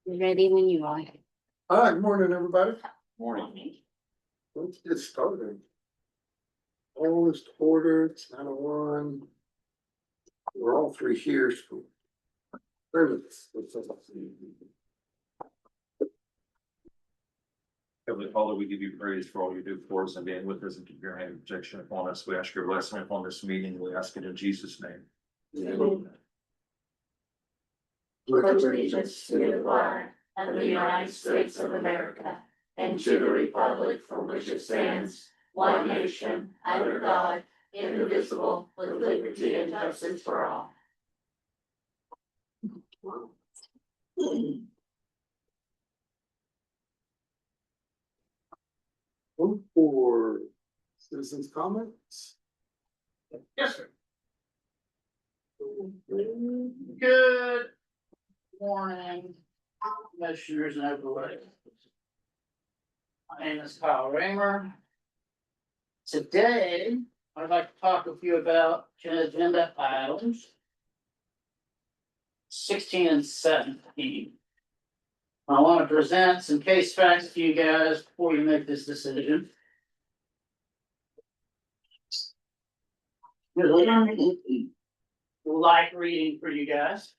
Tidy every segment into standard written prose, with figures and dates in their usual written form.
Ready when you are. Hi, good morning, everybody. Morning. Let's get started. Almost order, it's 9:01. We're all three here, so. Heavenly Father, we give you praise for all you do for us and being with us and keep your hand of protection upon us. We ask your blessing upon this meeting. We ask it in Jesus' name. Amen. Pledge allegiance to the flag of the United States of America and to the republic for which it stands, one nation, under God, indivisible, with liberty and justice for all. Vote for citizens' comments. Yes, sir. Good morning, commissioners and everybody. My name is Kyle Raymer. Today, I'd like to talk with you about agenda items 16 and 17. I want to present some case facts to you guys before you make this decision. Like reading for you guys.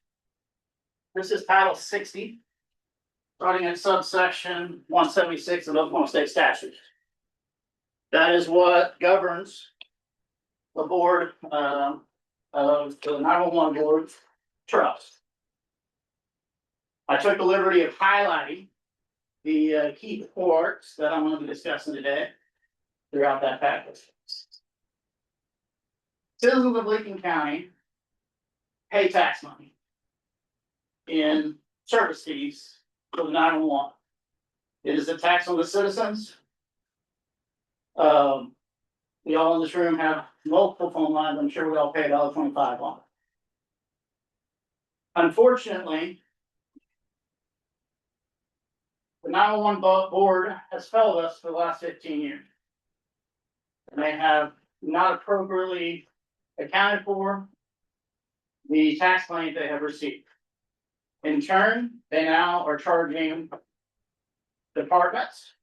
This is Title 60, starting at subsection 176 of the Oklahoma State Statute. That is what governs the board of the 911 board trust. I took the liberty of highlighting the key parts that I'm going to be discussing today throughout that package. Citizens of Lincoln County pay tax money in service fees for the 911. It is a tax on the citizens. We all in this room have multiple phone lines. I'm sure we all pay $1.25 on it. Unfortunately, the 911 board has failed us for the last 15 years. And they have not appropriately accounted for the tax money they have received. In turn, they now are charging departments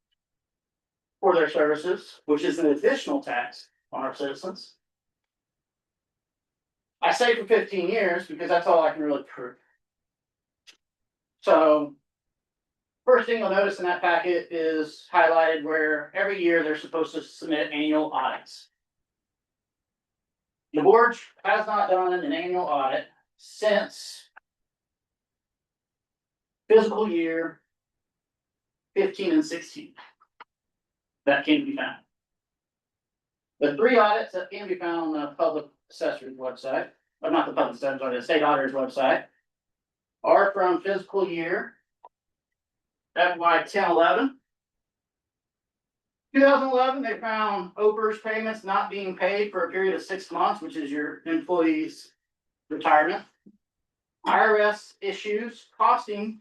for their services, which is an additional tax on our citizens. I say for 15 years because that's all I can really prove. So, first thing you'll notice in that packet is highlighted where every year they're supposed to submit annual audits. The board has not done an annual audit since fiscal year 15 and 16. That can be found. The 3 audits that can be found on the public assessor's website, or not the public assessor's, but the state auditor's website, are from fiscal year FY 10-11. 2011, they found OPERS payments not being paid for a period of 6 months, which is your employee's retirement. IRS issues costing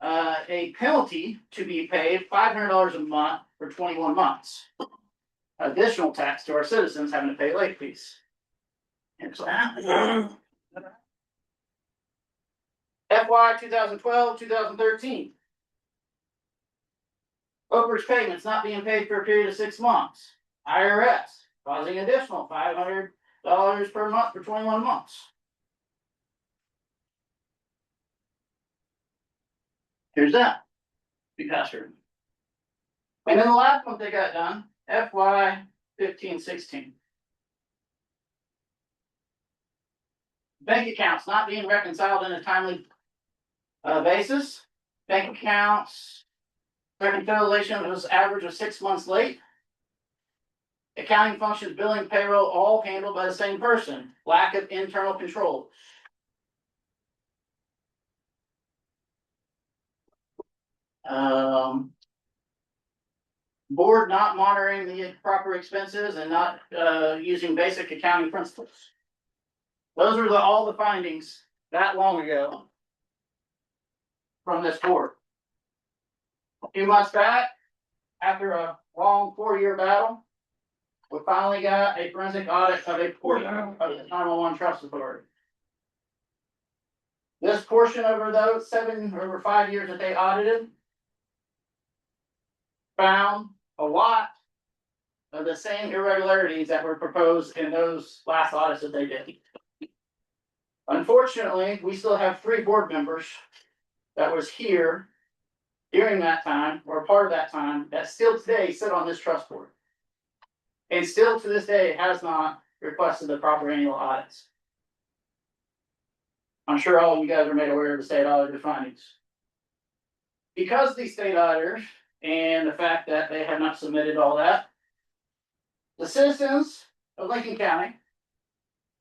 a penalty to be paid $500 a month for 21 months. Additional tax to our citizens having to pay late fees. Here's that. FY 2012-2013. OPERS payments not being paid for a period of 6 months. IRS causing additional $500 per month for 21 months. Here's that. Be passed through. And then the last one they got done, FY 15-16. Bank accounts not being reconciled in a timely basis. Bank accounts reconciliation was average of 6 months late. Accounting functions, billing, payroll, all handled by the same person. Lack of internal control. Board not monitoring the proper expenses and not using basic accounting principles. Those are all the findings that long ago from this board. A few months back, after a long 4-year battle, we finally got a forensic audit of a portion of the 911 Trust Authority. This portion over those 5 years that they audited found a lot of the same irregularities that were proposed in those last audits that they did. Unfortunately, we still have 3 board members that was here during that time, or part of that time, that still today sit on this trust board. And still to this day has not requested the proper annual audits. I'm sure all of you guys are made aware of the state auditor findings. Because of these state auditors and the fact that they have not submitted all that, the citizens of Lincoln County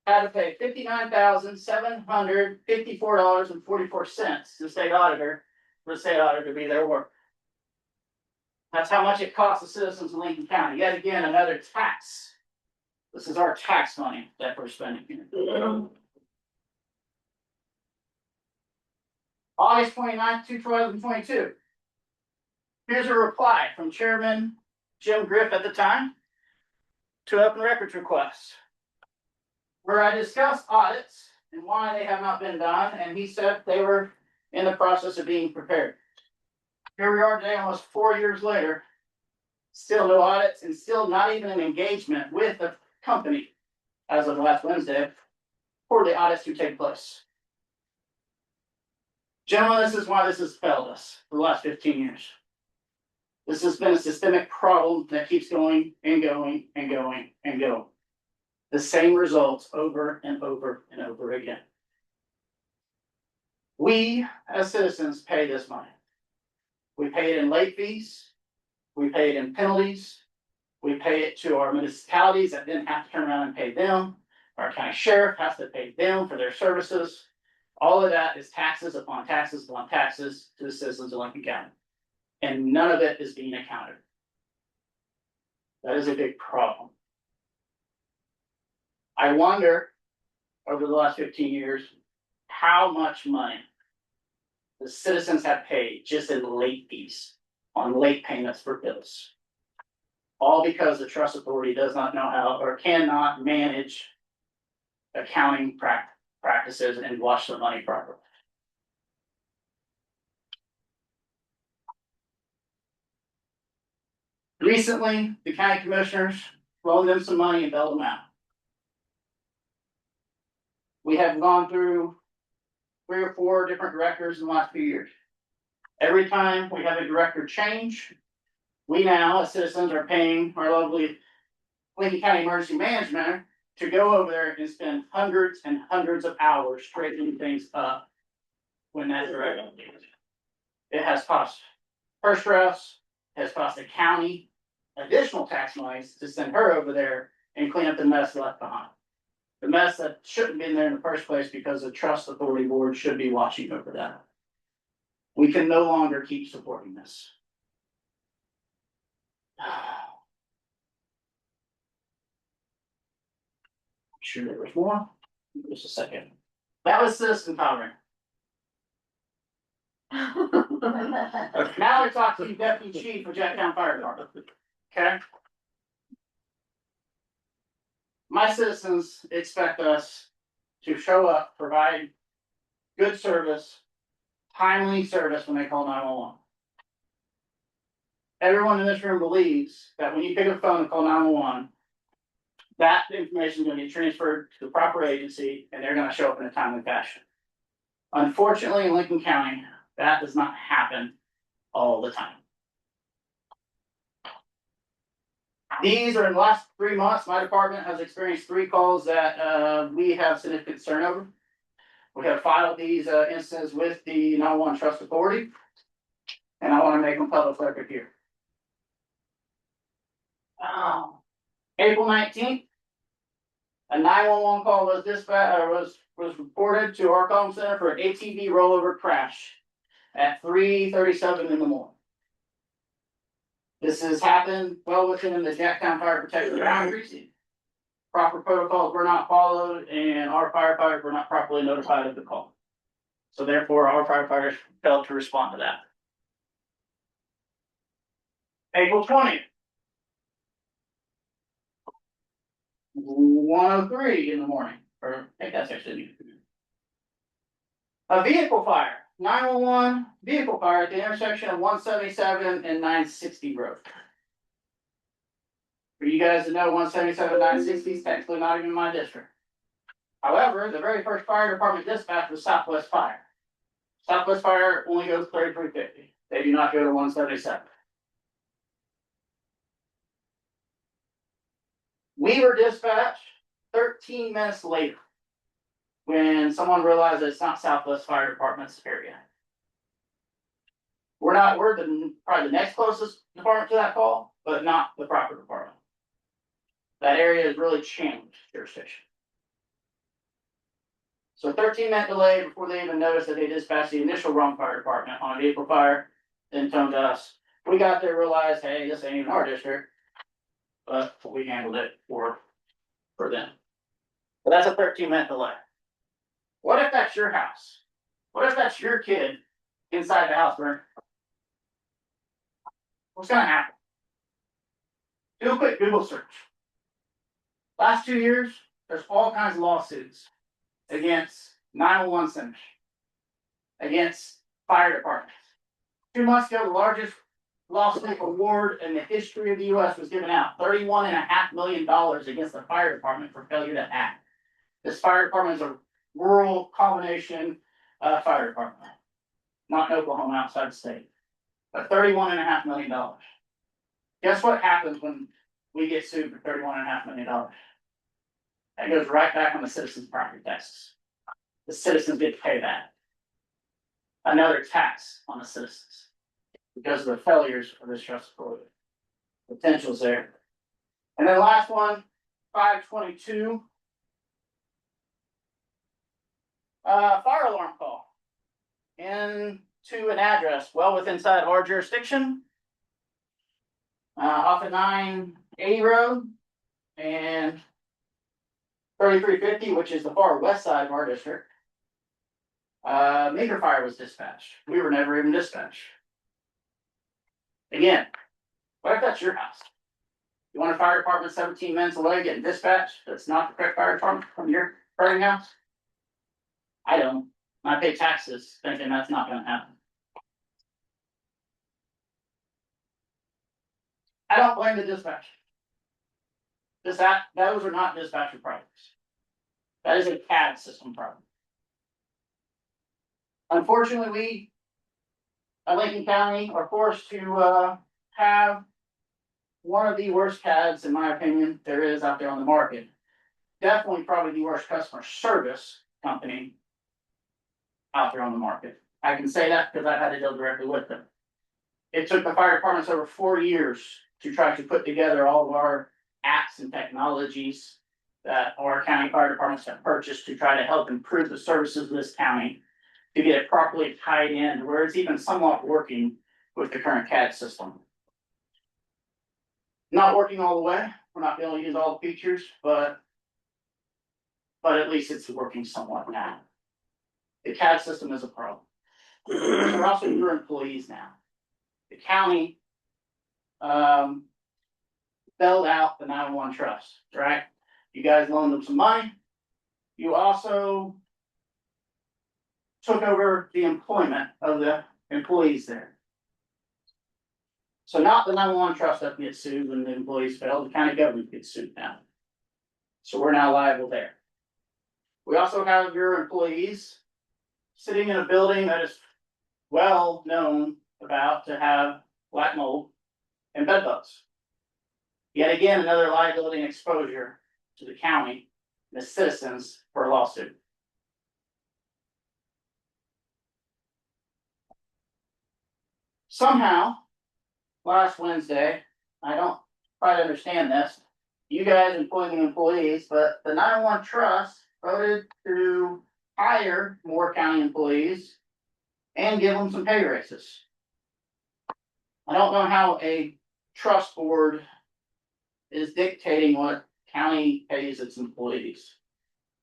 had to pay $59,754.44 to the state auditor for the state auditor to be their work. That's how much it costs the citizens of Lincoln County. Yet again, another tax. This is our tax money that we're spending here. August 29th, 2022. Here's a reply from Chairman Jim Griff at the time to open records requests, where I discussed audits and why they have not been done, and he said they were in the process of being prepared. Here we are today, almost 4 years later, still no audits and still not even an engagement with the company as of last Wednesday for the audits to take place. Gentlemen, this is why this has failed us for the last 15 years. This has been a systemic problem that keeps going and going and going and going. The same results over and over and over again. We, as citizens, pay this money. We pay it in late fees. We pay it in penalties. We pay it to our municipalities that then have to turn around and pay them. Our county sheriff has to pay them for their services. All of that is taxes upon taxes upon taxes to the citizens of Lincoln County. And none of it is being accounted. That is a big problem. I wonder, over the last 15 years, how much money the citizens have paid just in late fees, on late payments for bills. All because the trust authority does not know how or cannot manage accounting practices and watch the money properly. Recently, the county commissioners loaned them some money and bailed them out. We have gone through 3 or 4 different directors in the last few years. Every time we have a director change, we now, as citizens, are paying our lovely Lincoln County Emergency Management to go over there and spend hundreds and hundreds of hours straightening things up when that director leaves. It has cost her stress, has cost the county additional tax monies to send her over there and clean up the mess left behind. The mess that shouldn't be in there in the first place because the trust authority board should be watching over that. We can no longer keep supporting this. I'm sure there was more. Just a second. That was citizen power. Now we're talking to Deputy Chief of Jacktown Fire Department. Okay? My citizens expect us to show up, provide good service, timely service when they call 911. Everyone in this room believes that when you pick up the phone and call 911, that information is going to get transferred to the proper agency and they're going to show up in a timely fashion. Unfortunately, in Lincoln County, that does not happen all the time. These are in the last 3 months, my department has experienced 3 calls that we have significant concern over. We have filed these instances with the 911 Trust Authority, and I want to make them public record here. April 19th, a 911 call was dispatched was reported to our call center for an ATV rollover crash at 3:37 in the morning. This has happened well within the Jacktown Fire Protection boundaries. Proper protocols were not followed and our firefighters were not properly notified of the call. So therefore, our firefighters failed to respond to that. April 20th. 1:03 in the morning, or I think that's actually a vehicle fire. 911 vehicle fire at the intersection of 177 and 960 road. For you guys to know, 177 960 is technically not even my district. However, the very first fire department dispatch was Southwest Fire. Southwest Fire only goes 3350. They do not go to 177. We were dispatched 13 minutes later when someone realized that it's not Southwest Fire Department's area. We're probably the next closest department to that call, but not the proper department. That area is really challenged jurisdiction. So 13-minute delay before they even noticed that they dispatched the initial wrong fire department on a vehicle fire, then come to us. We got there, realized, hey, this ain't even our district, but we handled it for them. But that's a 13-minute delay. What if that's your house? What if that's your kid inside the house burning? What's gonna happen? Do a quick Google search. Last 2 years, there's all kinds of lawsuits against 911 centers, against fire departments. 2 months ago, the largest lawsuit award in the history of the U.S. was given out, $31.5 million against the fire department for failure to act. This fire department is a rural combination fire department, not in Oklahoma, outside the state, but $31.5 million. Guess what happens when we get sued for $31.5 million? That goes right back on the citizens' property taxes. The citizens get to pay that. Another tax on the citizens. because of the failures of this trust authority. Potential's there. And then last one, 522. Fire alarm call. Into an address well within inside our jurisdiction. Off of 980 Road and 3350, which is the far west side of our district. Major fire was dispatched. We were never even dispatched. Again, what if that's your house? You want a fire department 17 minutes away getting dispatched? That's not the correct fire department from your burning house? I don't. I pay taxes thinking that's not gonna happen. I don't blame the dispatcher. Those are not dispatcher problems. That is a CAD system problem. Unfortunately, we at Lincoln County are forced to have one of the worst CADs, in my opinion, there is out there on the market. Definitely probably the worst customer service company out there on the market. I can say that because I've had to deal directly with them. It took the fire departments over 4 years to try to put together all of our apps and technologies that our county fire departments have purchased to try to help improve the services of this county, to get it properly tied in, where it's even somewhat working with the current CAD system. Not working all the way, we're not able to use all the features, but at least it's working somewhat now. The CAD system is a problem. We're also your employees now. The county bailed out the 911 trust, right? You guys loaned them some money. You also took over the employment of the employees there. So not the 911 trust that gets sued when the employees fail, the county government gets sued now. So we're now liable there. We also have your employees sitting in a building that is well known about to have black mold and bed bugs. Yet again, another liability and exposure to the county and the citizens for a lawsuit. Somehow, last Wednesday, I don't quite understand this. You guys employ the employees, but the 911 trust voted to hire more county employees and give them some pay raises. I don't know how a trust board is dictating what county pays its employees.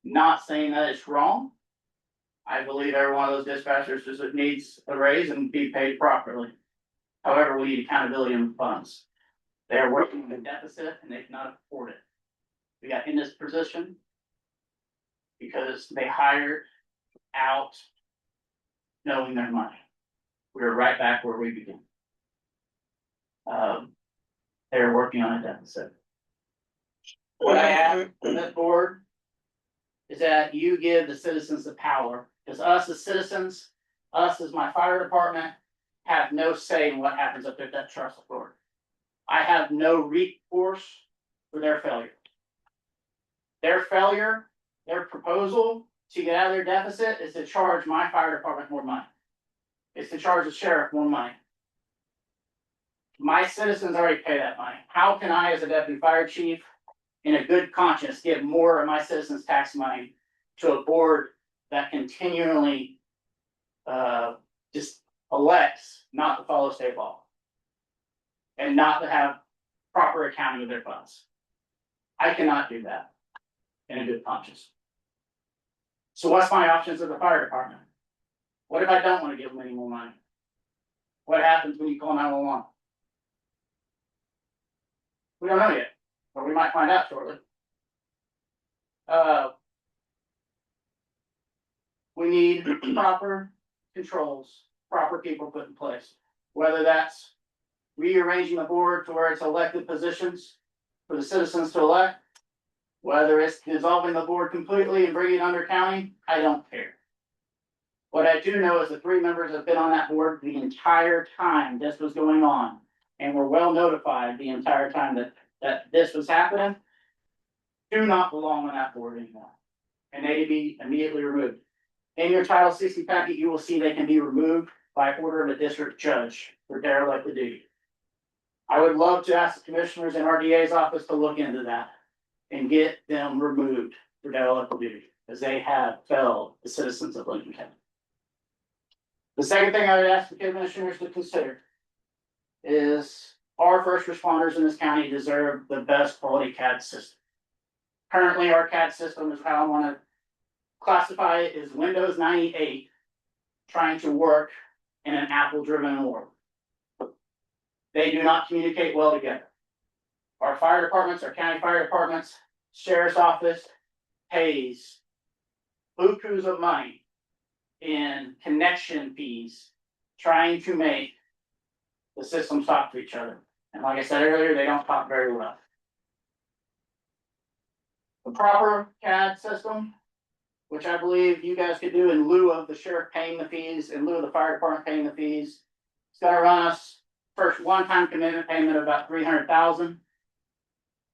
Not saying that it's wrong. I believe every one of those dispatchers just needs a raise and be paid properly. However, we need accountability in the funds. They are working in a deficit and they cannot afford it. We got in this position because they hired out knowing their money. We're right back where we began. They're working on a deficit. What I ask from this board is that you give the citizens the power, because us as citizens, us as my fire department, have no say in what happens up there at that trust authority. I have no recourse for their failure. Their failure, their proposal to get out of their deficit is to charge my fire department more money. It's to charge the sheriff more money. My citizens already pay that money. How can I, as a deputy fire chief, in a good conscience, give more of my citizens' tax money to a board that continually just elects not to follow state law and not to have proper accounting of their funds? I cannot do that in a good conscience. So what's my options as a fire department? What if I don't want to give them any more money? What happens when you call 911? We don't know yet, but we might find out shortly. We need proper controls, proper people put in place. Whether that's rearranging the board to where it's elected positions for the citizens to elect, whether it's dissolving the board completely and bringing it under county, I don't care. What I do know is the 3 members have been on that board the entire time this was going on, and were well notified the entire time that this was happening, do not belong on that board anymore. And they need to be immediately removed. In your Title 60 packet, you will see they can be removed by order of a district judge for derelict of duty. I would love to ask the commissioners in our DA's office to look into that and get them removed for derelict of duty, because they have failed the citizens of Lincoln County. The second thing I would ask the commissioners to consider is our first responders in this county deserve the best quality CAD system. Currently, our CAD system is how I want to classify it, is Windows 98 trying to work in an Apple-driven world. They do not communicate well together. Our fire departments, our county fire departments, sheriff's office pays bukus of money in connection fees trying to make the systems talk to each other. And like I said earlier, they don't talk very well. The proper CAD system, which I believe you guys could do in lieu of the sheriff paying the fees, in lieu of the fire department paying the fees, it's gonna run us first one-time commitment payment of about $300,000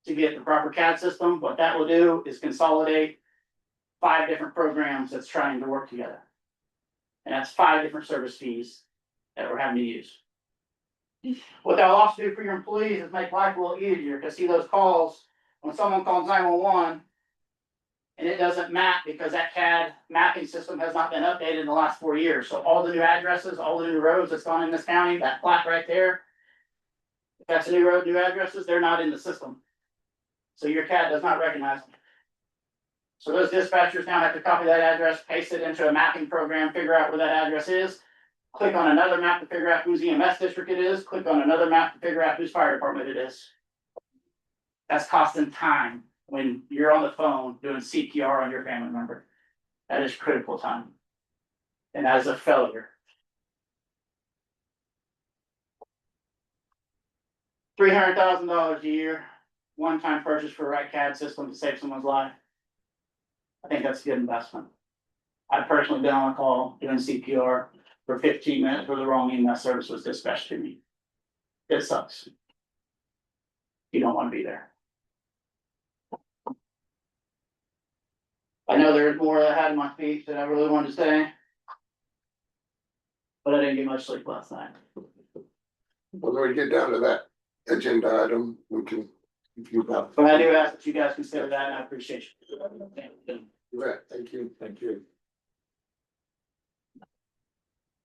to get the proper CAD system. What that will do is consolidate 5 different programs that's trying to work together. And that's 5 different service fees that we're having to use. What that'll also do for your employees is make life a little easier, because see those calls, when someone calls 911 and it doesn't map because that CAD mapping system has not been updated in the last 4 years. So all the new addresses, all the new roads that's gone in this county, that plat right there, if that's a new road, new addresses, they're not in the system. So your CAD does not recognize them. So those dispatchers now have to copy that address, paste it into a mapping program, figure out where that address is, click on another map to figure out whose EMS district it is, click on another map to figure out whose fire department it is. That's costing time when you're on the phone doing CPR on your family member. That is critical time. And that is a failure. $300,000 a year, one-time purchase for a right CAD system to save someone's life. I think that's a good investment. I've personally been on a call doing CPR for 15 minutes where the wrong EMS service was dispatched to me. It sucks. You don't want to be there. I know there's more that I had in my speech that I really wanted to say, but I didn't get much sleep last night. When we get down to that agenda item, we can, if you have. But I do ask that you guys consider that, and I appreciate you. Right, thank you, thank you.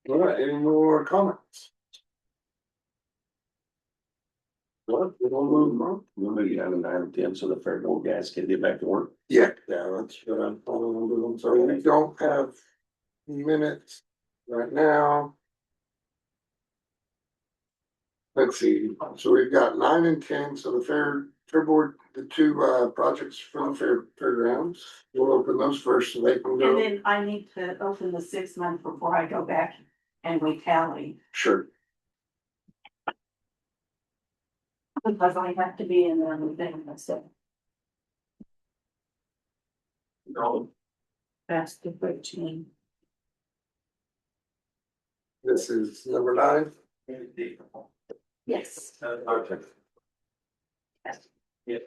All right, any more comments? What, we don't move on? We'll be down to 9 or 10, so the fairboard guys can get back to work. Yeah, that's what I'm following. So we don't have minutes right now. Let's see, so we've got 9 and 10, so the fair board, the 2 projects from the fairgrounds. We'll open those first so they can And go. then I need to open the 6 month before I go back and retally, Sure. because I have to be in there and thing myself. That's the 13. This is number 9. Yes. Okay. Yeah.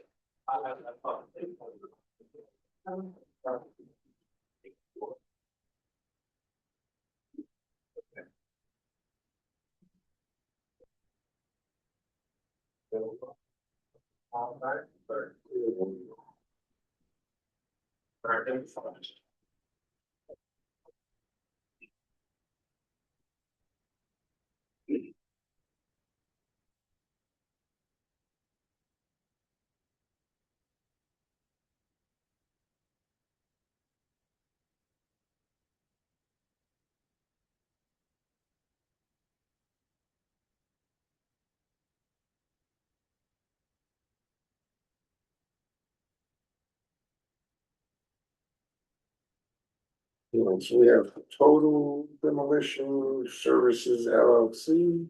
So we have Total Demolition Services LLC.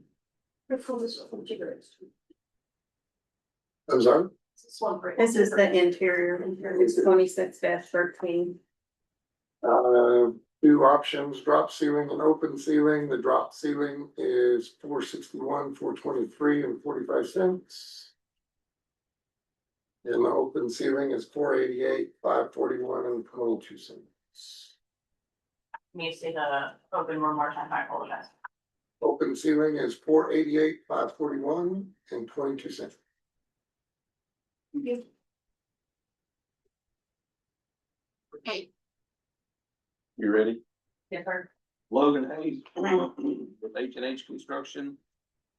I'm sorry? This is the interior, it's 26-13. 2 options, drop ceiling and open ceiling. The drop ceiling is $461, $423 and 45 cents. And the open ceiling is $488, $541 and 22 cents. Me see the open one more time, I apologize. Open ceiling is $488, $541 and 22 cents. Okay. You ready? Different. Logan Hayes with H&H Construction,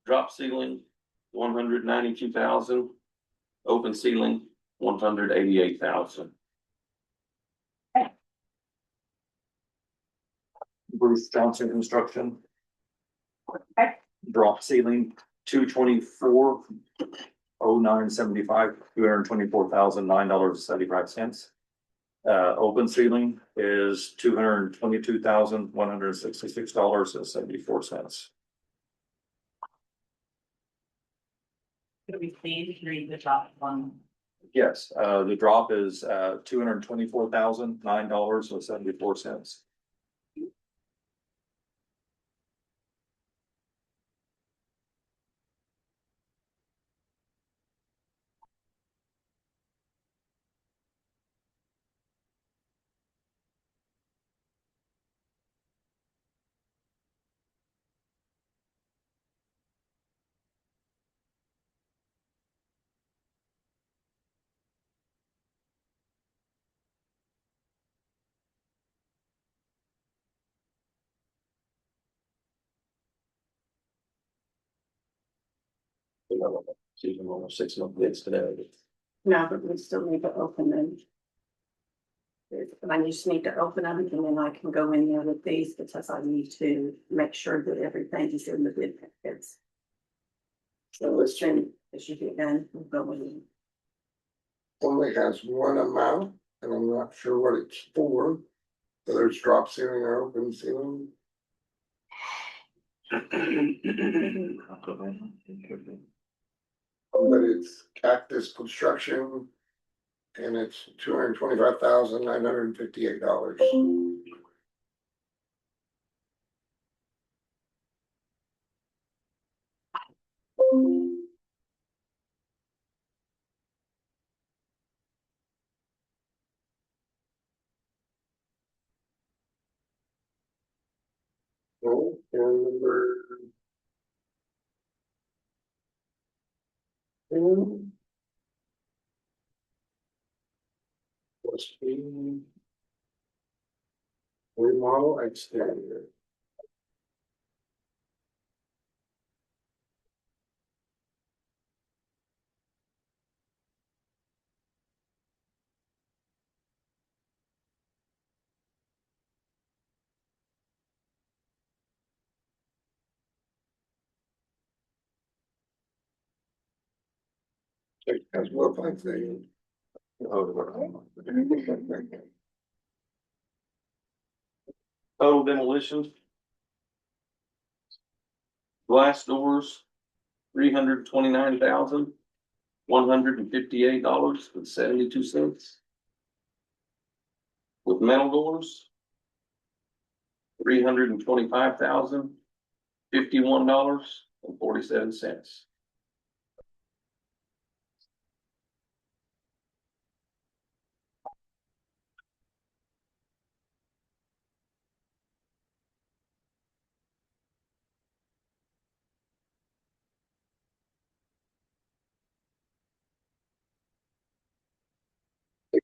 drop ceiling, 192,000. Open ceiling, 188,000. Bruce Johnson Construction. Okay. Drop ceiling, 224,0975, $224,009.75. Open ceiling is $222,166.74. Could we please read the top one? Yes, the drop is $224,009.74. She's almost 6 months bids today. No, but we still need to open them. I just need to open them and then I can go in there with these because I need to make sure that everything is in the bid packets. So as soon as you get done, we'll go in. Only has one amount, and I'm not sure what it's for. Whether it's drop ceiling or open ceiling. But it's Cactus Construction. And it's $225,958. Oh, and number. 10 was the remodel exterior. As well, I think. Total demolition. Glass doors, $329,158.72. With metal doors, $325,051.47.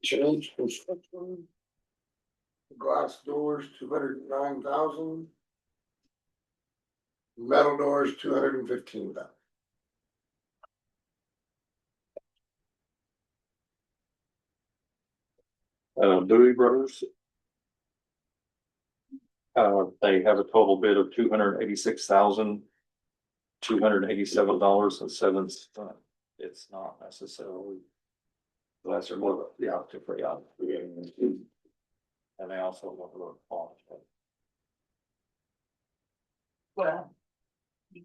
H&H Construction. Glass doors, 209,000. Metal doors, 215,000. Dewey Brothers. They have a total bid of $286,287.07. It's not necessarily. Less or more, yeah, to free out. And they also want to look off. Well,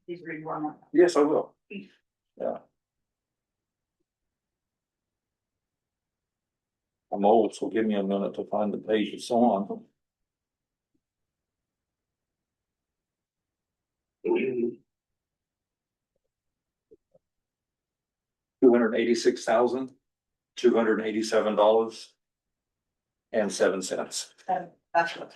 please read one more. Yes, I will. Yeah. I'm old, so give me a minute to find the page it's on. $286,287.07. That's what.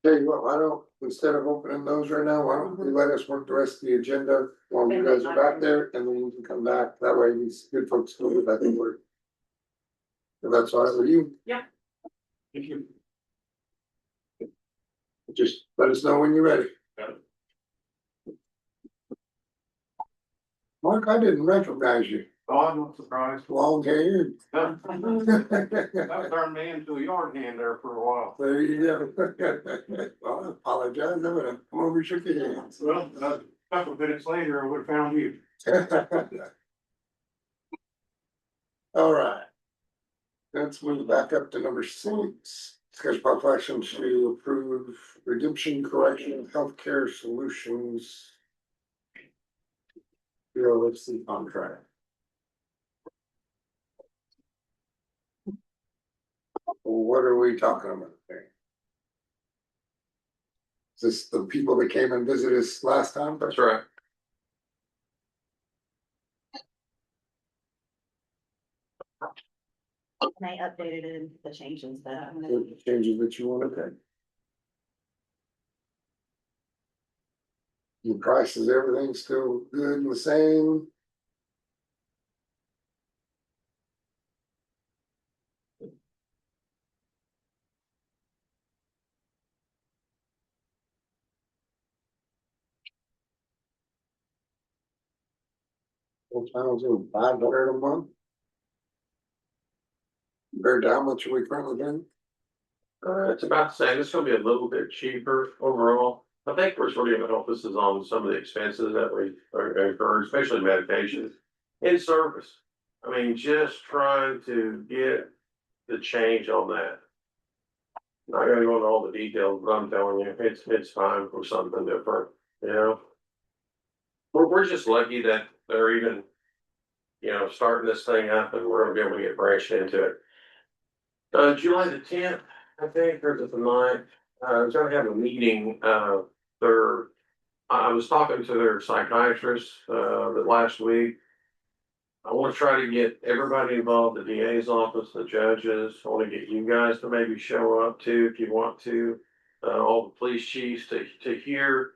Tell you what, why don't, instead of opening those right now, why don't you let us work the rest of the agenda while you guys are back there, and then we can come back, that way these good folks can get back to work. If that's all right with you. Yeah. Thank you. Just let us know when you're ready. Mark, I didn't recognize you. Oh, I'm not surprised. Long hair. That turned me into a yard hand there for a while. There you go. Well, I apologize, I'm gonna come over and shake your hands. Well, a couple of minutes later, I would have found you. All right. Let's move back up to number 6. Discussion possible action to approve redemption correction healthcare solutions. Let's see contract. What are we talking about there? Is this the people that came and visited us last time? That's right. And I updated it in the changes that I'm gonna. The changes that you want to make. The prices, everything still good and the same? $500 a month. Compared to how much are we currently paying? It's about the same. It's gonna be a little bit cheaper overall. I think what's really gonna help us is on some of the expenses that we incur, especially medications and service. I mean, just trying to get the change on that. Not gonna go into all the details, but I'm telling you, it's time for something different, you know? We're just lucky that they're even, starting this thing up and we're gonna be able to get branched into it. July the 10th, I think, or the 9th, I was gonna have a meeting, I was talking to their psychiatrist, the last week. I wanna try to get everybody involved, the DA's office, the judges, I wanna get you guys to maybe show up too, if you want to. All the police chiefs to hear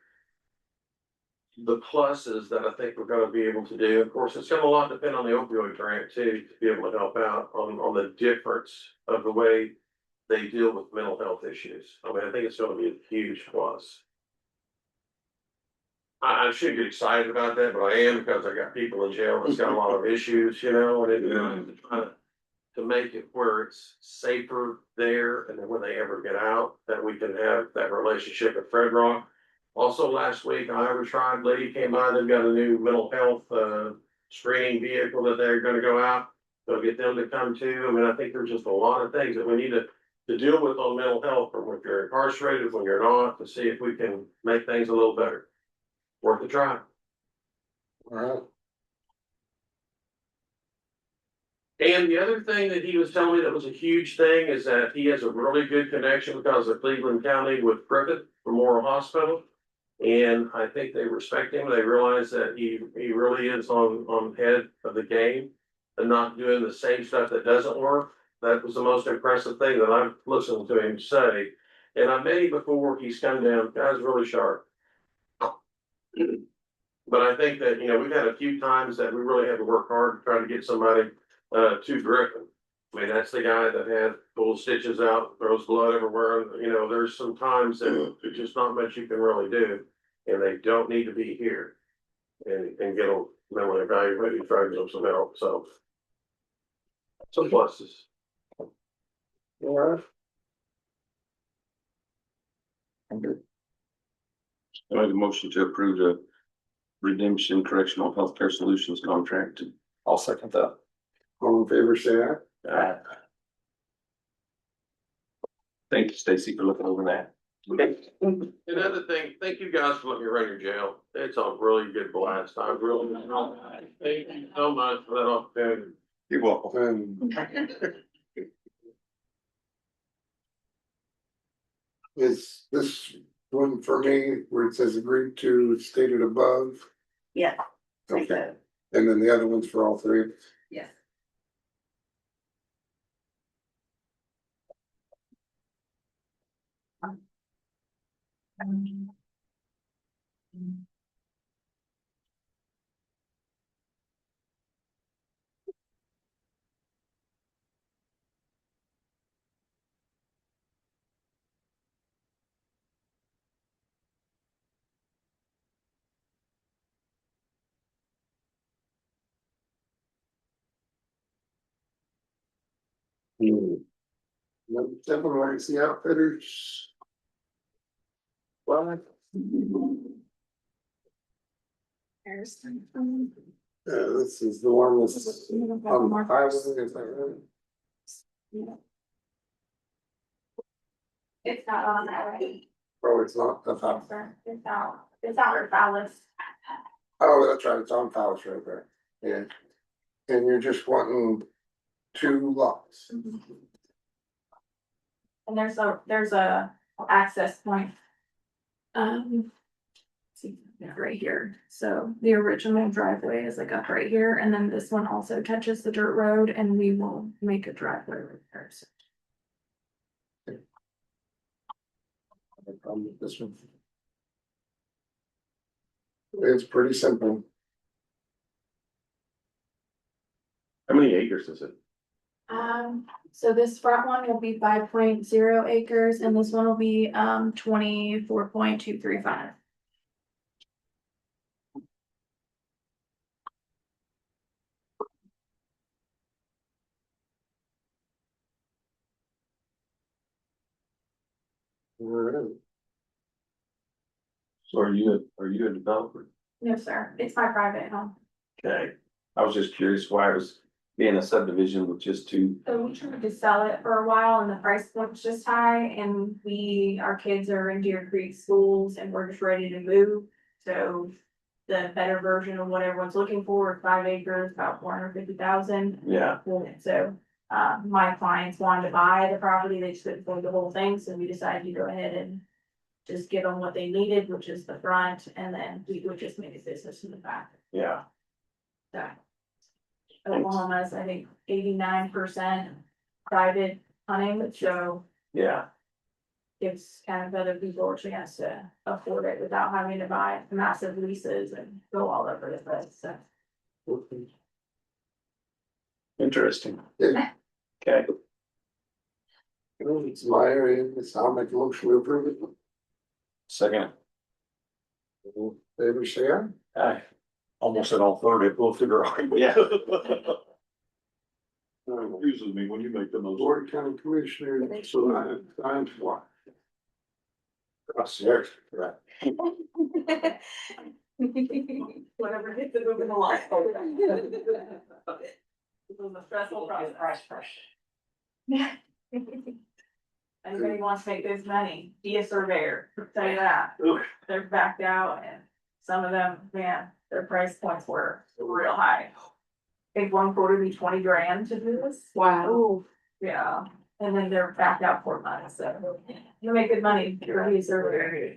the pluses that I think we're gonna be able to do. Of course, it's gonna a lot depend on the opioid grant too, to be able to help out on the difference of the way they deal with mental health issues. I mean, I think it's gonna be a huge plus. I shouldn't get excited about that, but I am because I got people in jail that's got a lot of issues, and to make it where it's safer there, and then when they ever get out, that we can have that relationship at Fred Rock. Also, last week, Iowa Tribe lady came by, they've got a new mental health screening vehicle that they're gonna go out. They'll get them to come too. I mean, I think there's just a lot of things that we need to deal with on mental health, from when you're incarcerated, when you're not, to see if we can make things a little better. Worth a try. All right. And the other thing that he was telling me that was a huge thing is that he has a really good connection because of Cleveland County with Griffith Memorial Hospital. And I think they respect him. They realize that he really is on head of the game and not doing the same stuff that doesn't work. That was the most impressive thing that I've listened to him say. And I met him before. He's come down. Guy's really sharp. But I think that, we've had a few times that we really had to work hard to try to get somebody to Griffin. I mean, that's the guy that had pulled stitches out, throws blood everywhere. There's some times that there's just not much you can really do, and they don't need to be here and get them mentally evaluated, try to give them some help. So some pluses. All right. I make a motion to approve the redemption correctional healthcare solutions contract. I'll second that. All in favor, say aye. Thank you, Stacy, for looking over that. Another thing, thank you guys for letting me run your jail. It's a really good blast. I really, thank you so much for that opportunity. You're welcome. Is this one for me where it says agreed to stated above? Yeah. Okay, and then the other one's for all three? Yeah. Seven legacy outfitters. Well. This is the one that's on the highway, is that right? It's not on that, right? Oh, it's not, that's not, It's out with Alice. oh, that's right, it's on Palace right there, yeah. And you're just wanting 2 lots. And there's a access point. See, right here, so the original driveway is like up right here, and then this one also touches the dirt road, and we will make a driveway repair. No problem with this one. It's pretty simple. How many acres is it? So this front one will be 5.0 acres, and this one will be 24.235. Alright. So are you a developer? No, sir, it's my private home. Okay, I was just curious why it was being a subdivision with just 2. So we tried to sell it for a while and the price was just high, and our kids are in Deer Creek schools and we're just ready to move. So the better version of what everyone's looking for is 5 acres, about 450,000. Yeah, So, my clients wanted to buy the property, they just couldn't afford the whole thing, so we decided to go ahead and just give them what they needed, which is the front, and then we would just make a business in the back. yeah, So Oklahoma's, I think, 89% private hunting, so yeah. gives kind of other people a chance to afford it without having to buy massive leases and go all over the place, so. Interesting. Yeah. Okay, It's my area, I'll make a motion to approve it. Second, Favor say aye. I almost said all 30, we'll figure out. yeah. Usually me when you make the most. Board of County Commissioners, so I'm what? Across there, right? Whatever hits it moving along. This was a stressful process. Anybody wants to make this money, be a surveyor, I'll tell you that. They're backed out, and some of them, man, their price points were real high. I think one quoted me 20 grand to do this. Wow. Yeah, and then they're backed out 4 months, so you make good money, you're a surveyor.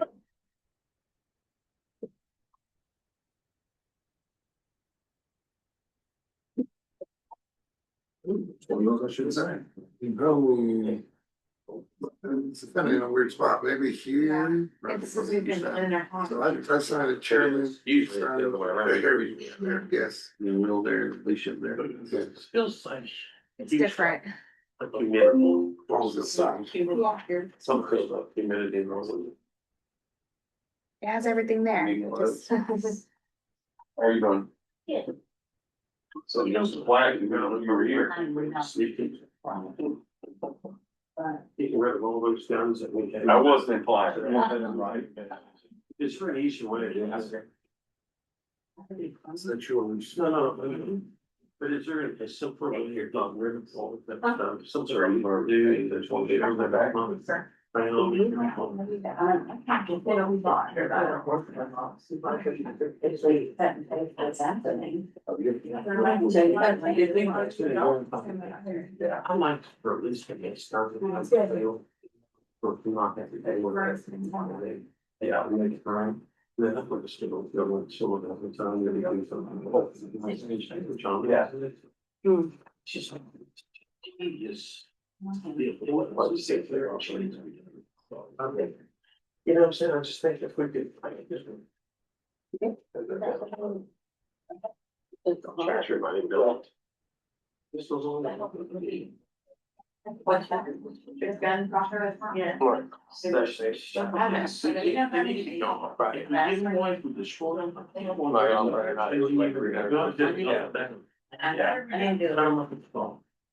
One of those I should say. You know, it's kind of in a weird spot, maybe here. So I signed a chairman. Usually it's the other way around. Yes. The middle there, leash there. Feels like. It's different. Falls the sun. Some curls up, humidity and all. It has everything there. How are you doing? Yeah. So you know, supply, you're gonna look over here. Sleeping. You can rid of all those guns that we had. I wasn't implied. Right. It's for an easy way to do it. That's yours. No, but is there a simple way here, dog, ribbon, all that stuff, some sort of, or do, there's one there on the back. I like for at least to get started. For not every day. Yeah, we make it right. Then I put the still going, so at the time, we do something. Yeah. She's like, tedious. What you say there, I'll show you. Okay. You know what I'm saying? I just think if we could. Treasury money bill. This was all. What happened? It's been proper, yeah.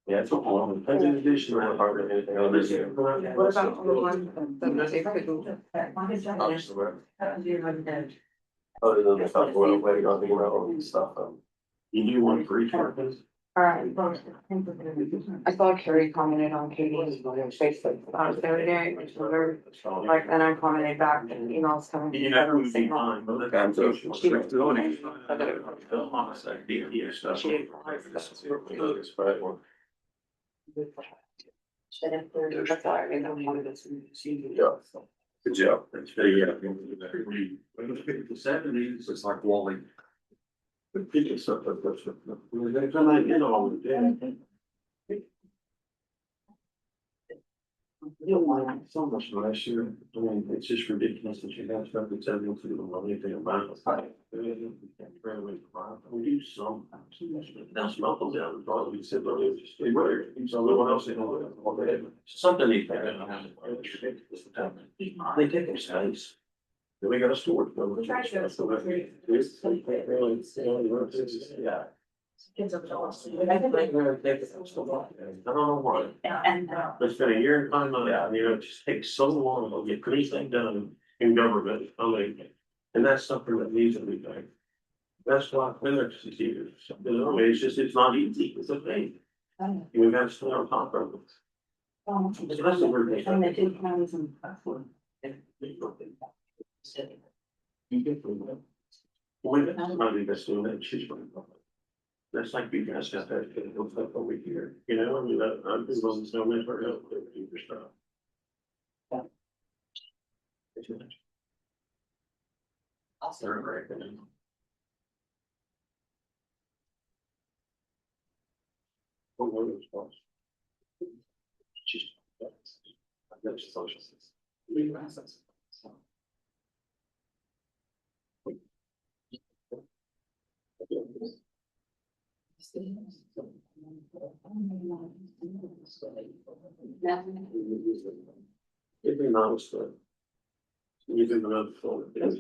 Yeah, it's a long. In addition, I hardly anything on this. What about all the ones that they couldn't? Other than the stuff, we're waiting on the email and stuff. You do one for each one. Alright, I saw Carrie commented on Katie's Facebook about it the other day, which was very, like, then I commented back and emails coming. You know, who would be fine, but the kinds of. She- Good job. Yeah. The seventies, it's like Wally. People stuff like that. They're gonna, you know, so much last year. I mean, it's just ridiculous that you have stuff that's having to do with anything about it. We do some. Now smoke them down, probably sit there, just stay there. So no one else in all day. Something they can. They take their space. Then we got a storage. Yeah. I don't know why. And, It's been a year and 5 months, you know, it just takes so long to get anything done in government, I mean, and that's something that needs to be done. That's why clearance is here, you know, it's just, it's not easy, it's a thing. We've got to stay on top of it. Especially where they. and the two counties and platform. Well, that's not even doing that, she's running. That's like you guys got that, it looks like over here, you know, I mean, I'm just wasn't so much for help, for stuff. They're right, you know. What were those ones? Just. That's social. Legal assets. It'd be nice to. Even another phone. It's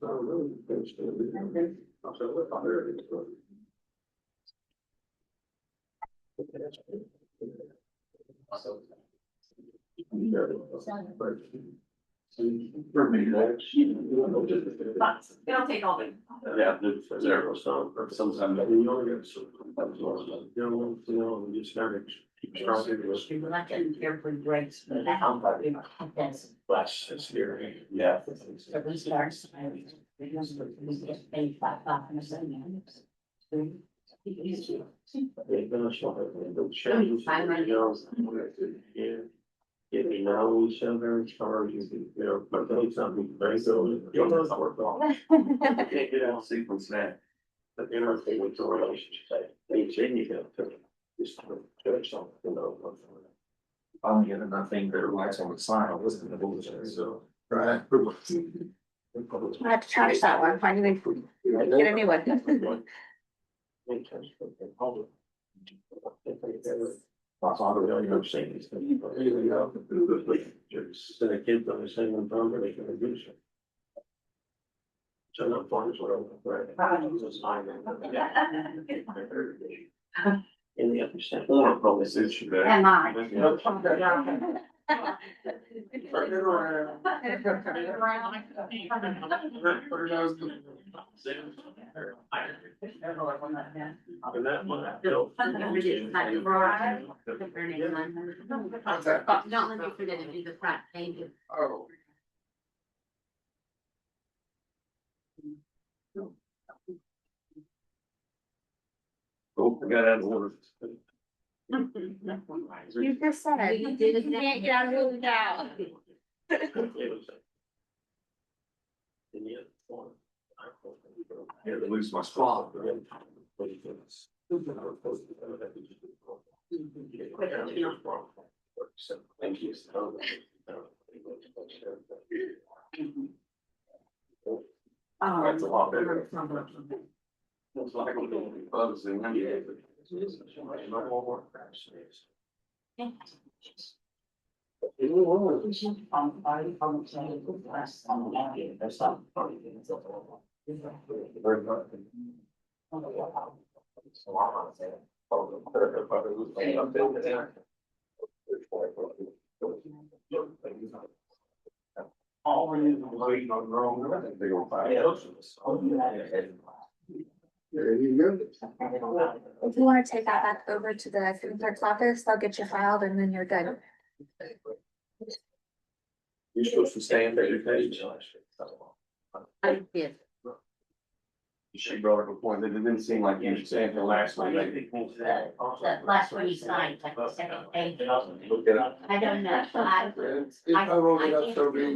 not really. I'll say, look, I'll hear it. For me, that's. It'll take all day. Yeah, there was sometimes. You only get some. You know, you just gotta keep trying. Like in carefully breaks, but that's. That's scary. Yeah. So we start signing. We get paid 5%. They're gonna show it, they'll change, yeah. If you know each other, as far as you know, but they something very good. You'll know it's worth all. Can't get out sequence now. But you know, if they went to a relationship, they change you to just judge something, you know. I'm getting nothing that relies on the sign, I wasn't gonna do this, so. Right. I have to charge that one, finally, get a new one. That's all the way you're saying is. Just a kid on the same number, they can reduce it. So not far as well, right? In the upper step. Probably suits you better. Am I? And that one, I feel. We didn't have the bride, the burning one. Don't let me forget to do the front, thank you. Oh. Oh, I got out of order. You just said, you can't get out of it now. I had to lose my spot. Thank you. That's a lot better. It's like a little bugs in there. All we need is waiting on their own. There you go. If you wanna take that back over to the County Clerk's office, they'll get you filed and then you're good. You're supposed to stay in that page. I did. She brought up a point that it didn't seem like you were saying the last one. The last one you signed, like the second page. Look at it. I don't know, I rolled it up so big.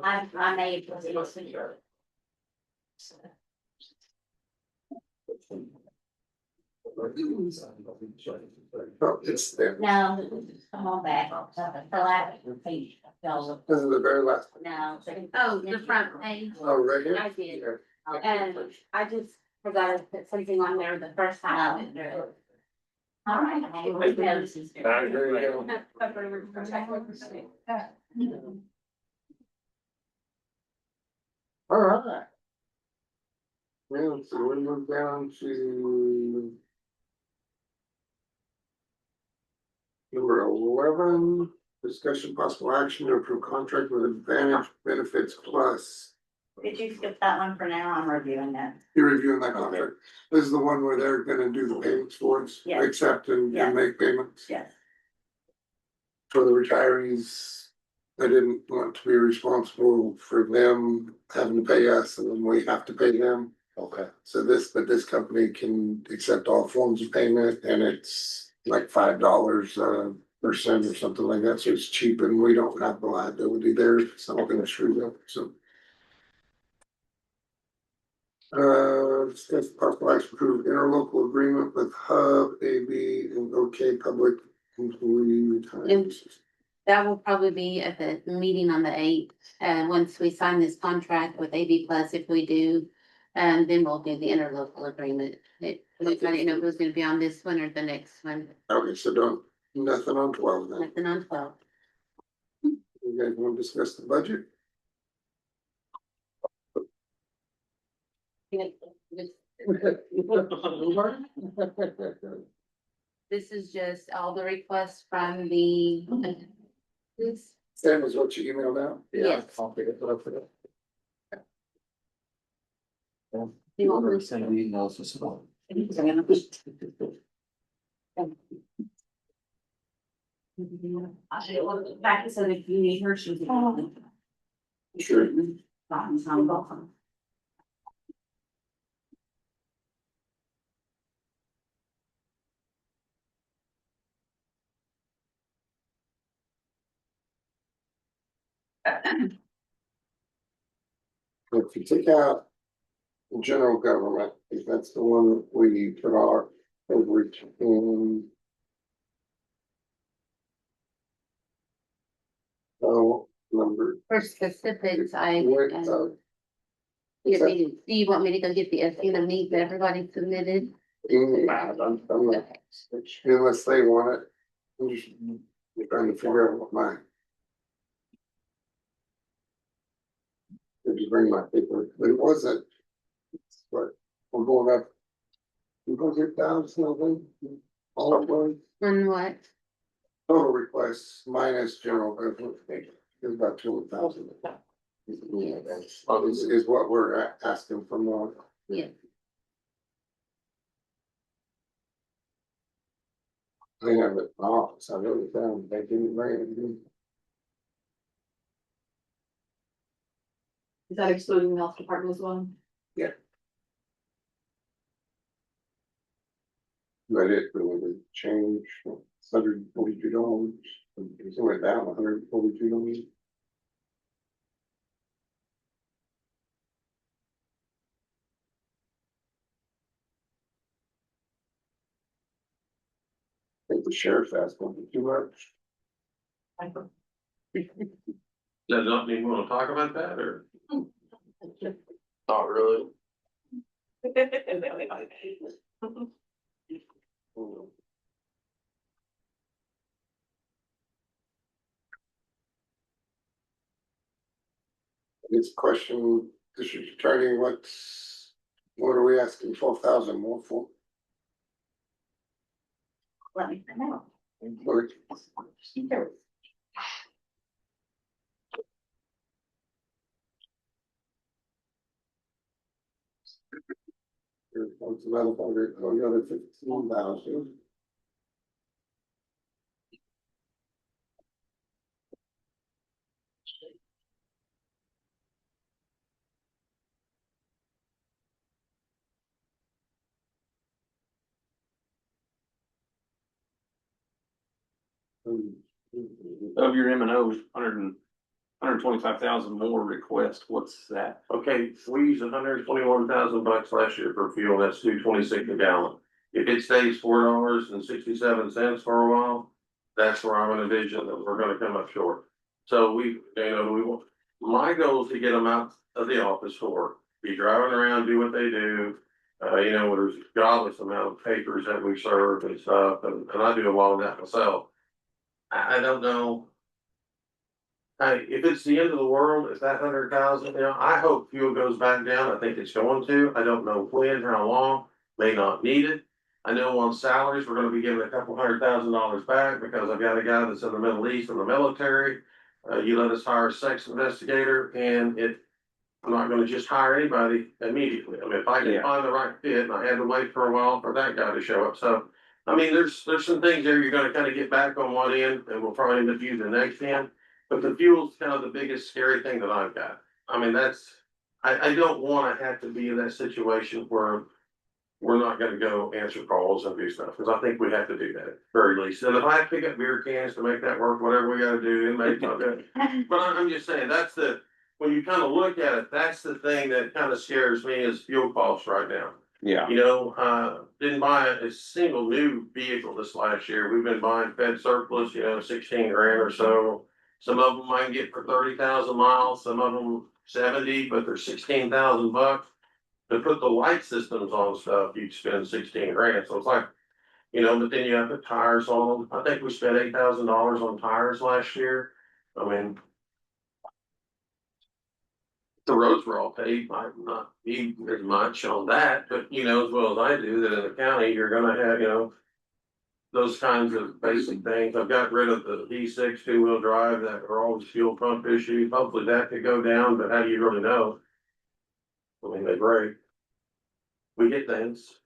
I made it. Oh, it's there. No, come on back, the last page, y'all. This is the very last one. No. Oh, the front page. Oh, right here? I did. Okay. And I just forgot to put something on there the first time. All right. There you go. All right. Well, so we move down to number 11, discussion possible action to approve contract with Advantage Benefits Plus. Did you skip that one for now? I'm reviewing that. You're reviewing that contract. This is the one where they're gonna do the payments for us, Yeah. accept and Yeah. make payments Yes. for the retirees. They didn't want to be responsible for them having to pay us and then we have to pay them. Okay. So but this company can accept all forms of payment and it's like $5 percent or something like that. So it's cheap and we don't have the liability there. It's not gonna screw up, so. Discuss possible action to approve interlocal agreement with Hub, AB, and OK Public Employee Retirement System. That will probably be at the meeting on the 8th, and once we sign this contract with AB Plus, if we do, then we'll do the interlocal agreement. I didn't know if it was gonna be on this one or the next one, Okay, so nothing on 12 then. nothing on 12. You guys want to discuss the budget? This is just all the requests from the. This, Same as what you emailed out? yes. I'll pick it up for that. You want me to- Send an email to someone. Back said if you need her, she's. Sure. If you take out the general government, if that's the one that we put our overage in. Oh, number. For specifics, I, What, do you want me to go get the estimate needs that everybody submitted? I'm not, unless they want it, I'm just trying to figure out what my. Did you bring my paper, but it wasn't, but we're going up. 200,000, I think, all of them, On what? total requests minus general government, is about 200,000. Yes. Is what we're asking for more. Yeah. I have it in my office, I wrote it down, they didn't bring it. Is that excluding the health department as well? But it really did change, $142, it went down $142. I think the sheriff's asking for too much. Does not mean we wanna talk about that, or? Not really. It's a question, District Attorney, what are we asking 12,000 more for? Let me find out. Or- What's another 15,000. Of your M and O's, 125,000 more request, what's that? Okay, we used $121,000 last year for fuel, that's $2.26 a gallon. If it stays $4.67 for a while, that's where I'm gonna envision that we're gonna come up short. So we want, my goal is to get them out of the office for, be driving around, do what they do. There's a godless amount of papers that we serve and stuff, and I do a lot of that myself. I don't know. If it's the end of the world, if that 100,000, I hope fuel goes back down. I think it's going to. I don't know when, how long, may not need it. I know on salaries, we're gonna be giving a couple $100,000 back because I've got a guy that's in the Middle East in the military. You let us hire a sex investigator and I'm not gonna just hire anybody immediately. I mean, if I can Yeah. find the right fit, and I had to wait for a while for that guy to show up, so. I mean, there's some things there you're gonna kind of get back on one end, and we'll probably end up using the next end. But the fuel's kind of the biggest scary thing that I've got. I mean, I don't wanna have to be in that situation where we're not gonna go answer calls and do stuff, cause I think we have to do that at very least. And if I have to pick up beer cans to make that work, whatever we gotta do, it may not good. But I'm just saying, when you kind of look at it, that's the thing that kind of scares me is fuel costs right now. Yeah. Didn't buy a single new vehicle this last year. We've been buying Fed surplus, 16 grand or so. Some of them I can get for 30,000 miles, some of them 70, but they're 16,000 bucks. To put the light systems on stuff, you'd spend 16 grand. So it's like, but then you have the tires on them. I think we spent $8,000 on tires last year. I mean, the roads were all paved, might not be as much on that, but as well as I do, that in the county, you're gonna have, those kinds of basic things. I've got rid of the V6 two-wheel drive that are always fuel pump issues. Hopefully that could go down, but how do you really know? I mean, they break. We get things.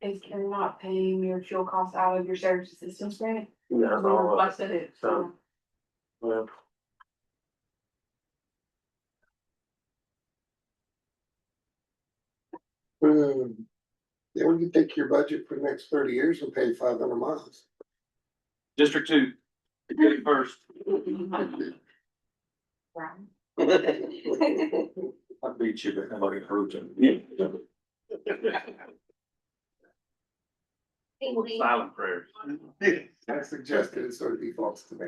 Is Karen not paying your fuel costs out of your service assistance grant? That's all. I said it. So, well. Yeah, we can take your budget for the next 30 years and pay 500 miles. District 2, get it first. I beat you, but nobody approved it. Silent prayers. I suggested it sort of defaults to me.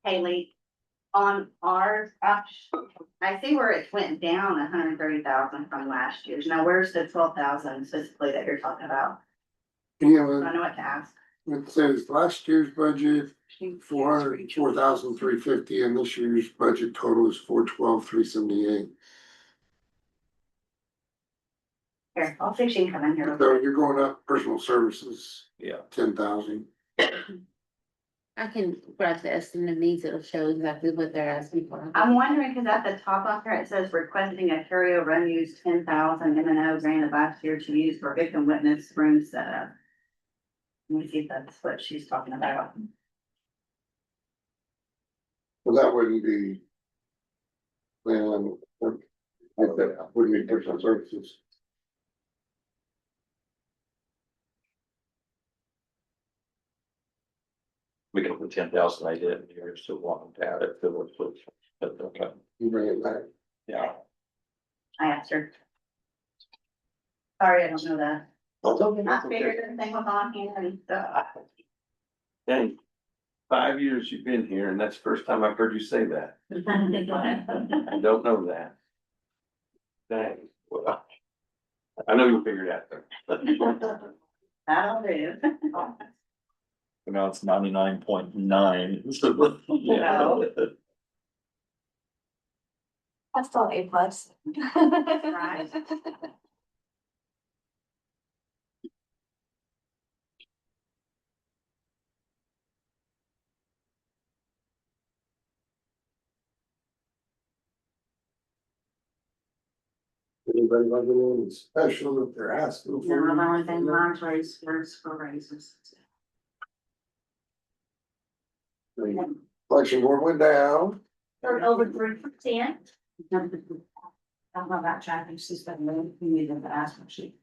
Haley, on ours, I see where it went down 130,000 from last year's. Now, where's the 12,000 specifically that you're talking about? I don't know what to ask. It says last year's budget, 404,350, and this year's budget total is 412,378. Here, I'll see if she can come in here. So you're going up personal services, Yeah. 10,000. I can grab the estimate of needs, it'll show exactly what they're asking for. I'm wondering, cause at the top up here, it says requesting a carryover unused 10,000 M&O granted last year to use for victim witness room setup. Let me see if that's what she's talking about. Well, that wouldn't be. Wouldn't be personal services. We can put 10,000 I did, and you're still wanting to add it to what, but okay, You bring it back. yeah. I asked her. Sorry, I don't know that. Okay. I figured everything was on here and stuff. Dang, 5 years you've been here and that's the first time I've heard you say that. I don't know that. Dang, well, I know you figured it out though. That'll do. Now it's 99.9. Yeah. That's still A plus. Right. Anybody like anything special that they're asking for? No, the only thing mine's raised for raises. The election board went down. Or over 3%. I don't know about traffic, she's been moved, we need to ask her, she.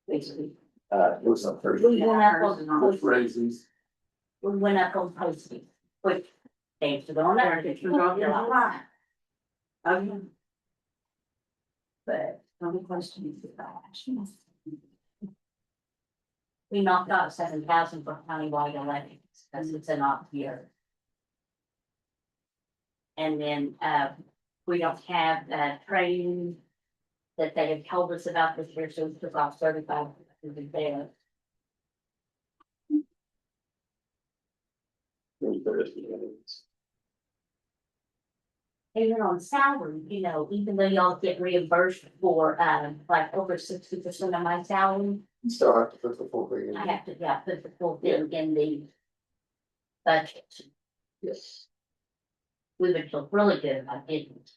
Basically. It was up there. We went up on Those postage. raises. We went up on postage, which thanks to going there. Okay. But No questions about actions. we knocked out 7,000 for countywide elections, because it's an off year. And then, we don't have, training that they have told us about this year, so we took off 35 there. Even on salary, you know, even though y'all get reimbursed for, like over 60% of my salary, You still have to put the full thing in. I have to, yeah, put the full thing in the budget. Yes. We would feel really good if I didn't.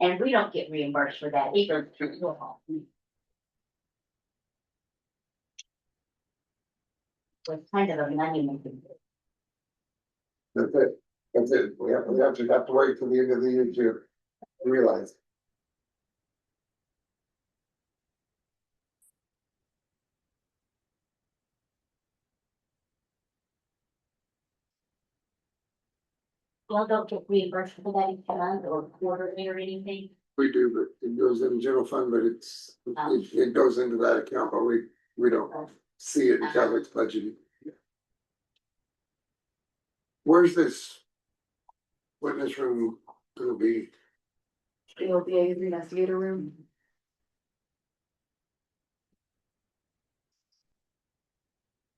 And we don't get reimbursed for that either. It's kind of a money making. That's it. That's it. We have to wait till the end of the year to realize. Y'all don't get reimbursed for that each month or quarterly or anything. We do, but it goes in the general fund, but it goes into that account, but we don't see it until it's budgeted. Where's this witness room gonna be? It'll be a investigator room.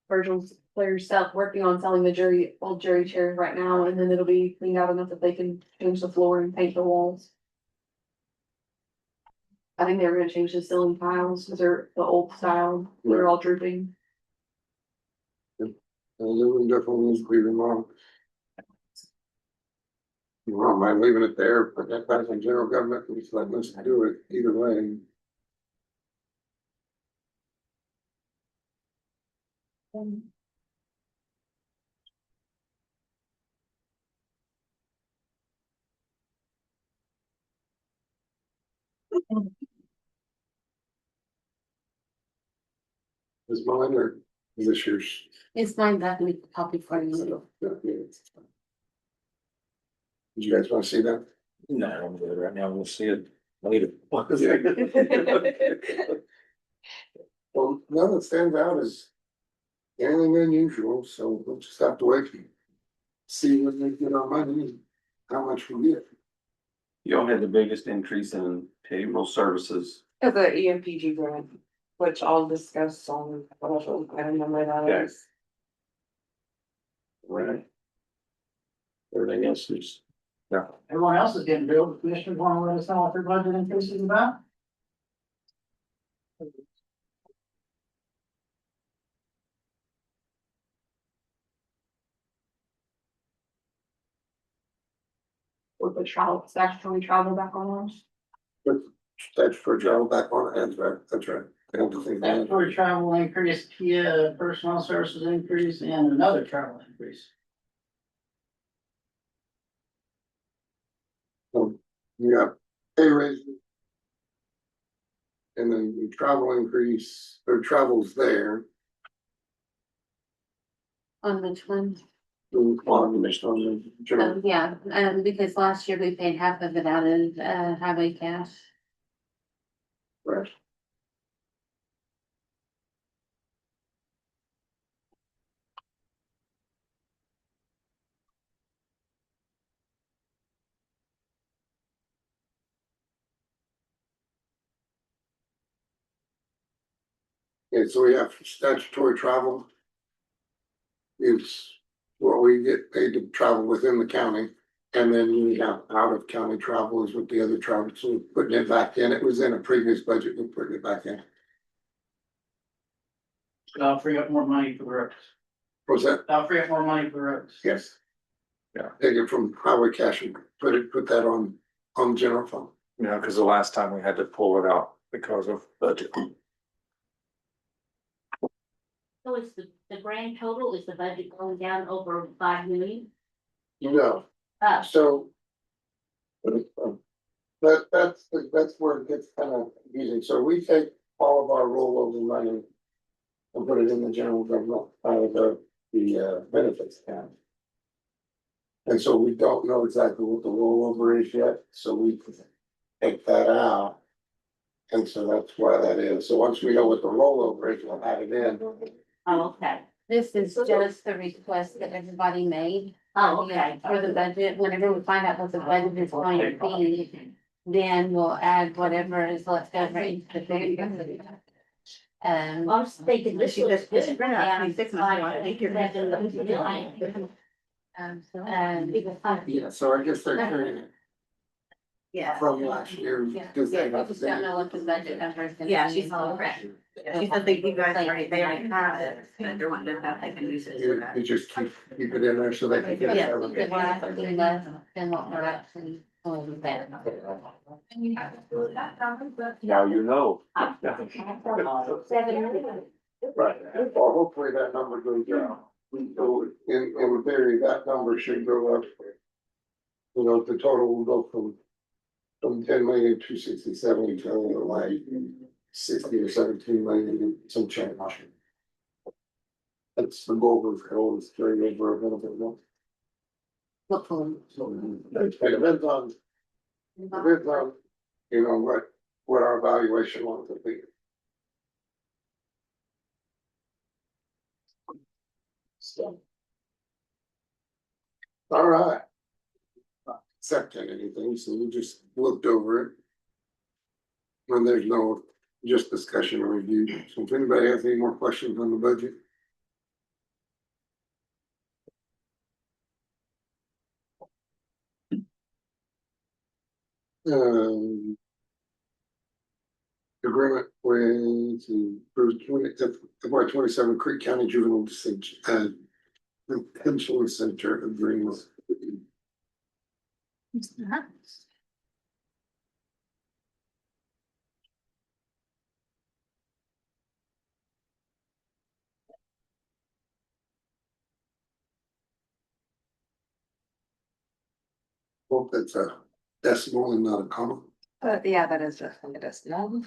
Virgil's players stuff, working on selling the old jury chairs right now, and then it'll be cleaned out enough that they can change the floor and paint the walls. I think they were gonna change the ceiling tiles, because they're the old style, they're all drooping. And the room definitely needs to be remodeled. You don't mind leaving it there, but that back in general government, we just letting us do it either way. Is mine or is this yours? It's mine, that we copy for you. Did you guys wanna see that? No, I'm good right now. We'll see it later. Well, none that stands out is anything unusual, so we'll just have to wait. And see when we get our money, and how much we get. Y'all had the biggest increase in payroll services. Of the EMPG grant, which I'll discuss on whatever item number that Okay. is. Right. Everything else is. Yeah. Everyone else is getting billed, the commissioners wanna let us know what their budget increase is about? With the travel, statutory travel back on ours. That's for travel back on it, that's right. I don't think that- Statutory travel increase, Kia personnel services increase, and another travel increase. You got pay raises. And then the travel increase, or travel's there. On which one? Based on the general. Yeah, because last year we paid half of it out of, highway cash. Right. And so we have statutory travel. Is what we get paid to travel within the county. And then we have out of county travel is with the other travel, so we're putting it back in. It was in a previous budget, we're putting it back in. I'll free up more money for the roads. Was that? I'll free up more money for the roads. Yes. Yeah. Take it from highway cash and put that on the general fund. Yeah, because the last time we had to pull it out because of budget. So is the grand total, is the budget going down over 5 million? No, so. That's where it gets kind of confusing. So we take all of our rollover money and put it in the general government, the benefits account. And so we don't know exactly what the rollover is yet, so we take that out. And so that's why that is. So once we know what the rollover is, we'll have it in. Oh, okay. This is just the request that everybody made. Oh, okay. For the budget, whenever we find out what the budget is going to be, then we'll add whatever is left over into the big. I was thinking this She was just- this just printed out 26 months, I think you're- Yeah, so I guess they're carrying it Yeah. from last year. because Yeah, they we have just to- don't know what the budget number is gonna be. Yeah, she's all correct. She said that you guys already, they already have it, but they're wanting to have, they can use it for that. You just keep it in there so they can get it. Yeah, we could have something less than what we're actually going to spend. Now you know. Right, well, hopefully that number goes down. So in theory, that number should go up. You know, the total will go from 10,267,000 to like 60 or 17 million and some change. That's the goal of the whole is carry over a little bit more. Hopefully. So it depends on, you know, what our valuation wants to be. So. All right. Accepting anything, so we just looked over it. When there's no, just discussion or review, so if anybody has any more questions on the budget. Agreement with the FY 27 Creek County Juvenile Detention Center agreement. Hope that's a decimal and not a comma. Yeah, that is just like a decimal.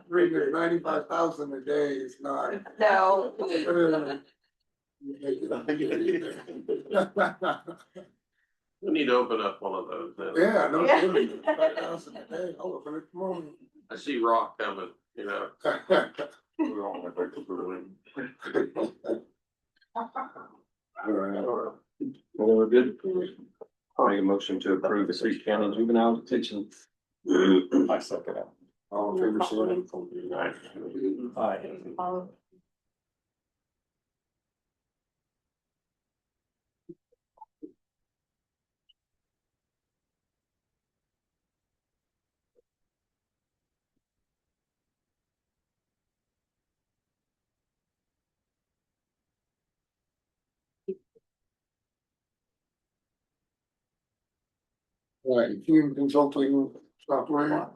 395,000 a day is not. No. We need to open up one of those then. Yeah, no, 5,000 a day, I'll open it tomorrow. I see rock coming, you know. We're all like, Alright, Well, we're good. I'll make a motion to approve the Creek County Juvenile Detention. I suck it up. all in favor, say aye. Aye. Right, human consulting software.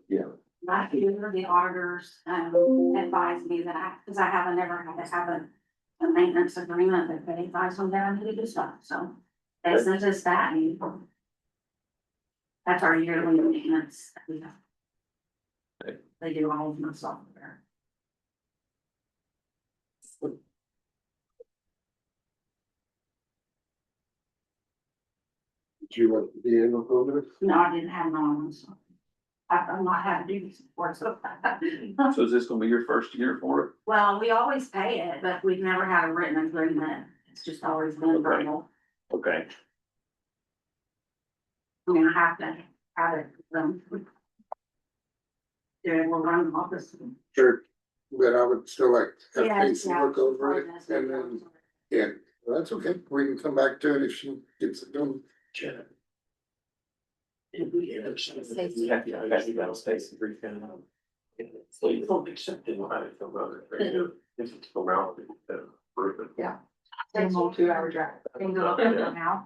Yeah. Last year, the auditors, advised me that because I haven't never had to have a maintenance agreement, that they advised me that I need to do stuff, so. They sent us that, and that's our yearly maintenance that we have. Okay. They do all of my software. Did you want to be in over it? No, I didn't have none, so. I'm not having to do this before, so. So is this gonna be your first year for it? Well, we always pay it, but we've never had a written agreement. It's just always been verbal. Okay. I mean, I have to Out of them. Yeah, we'll run the office. Sure, but I would still like to have Yeah, Casey yeah. look over it and then, yeah, well, that's okay. We can come back to it if she gets it done. Stacy briefing. So you don't accept it, I don't know, if it's around, Yeah. It's a 2-hour drive. Can you look at it now?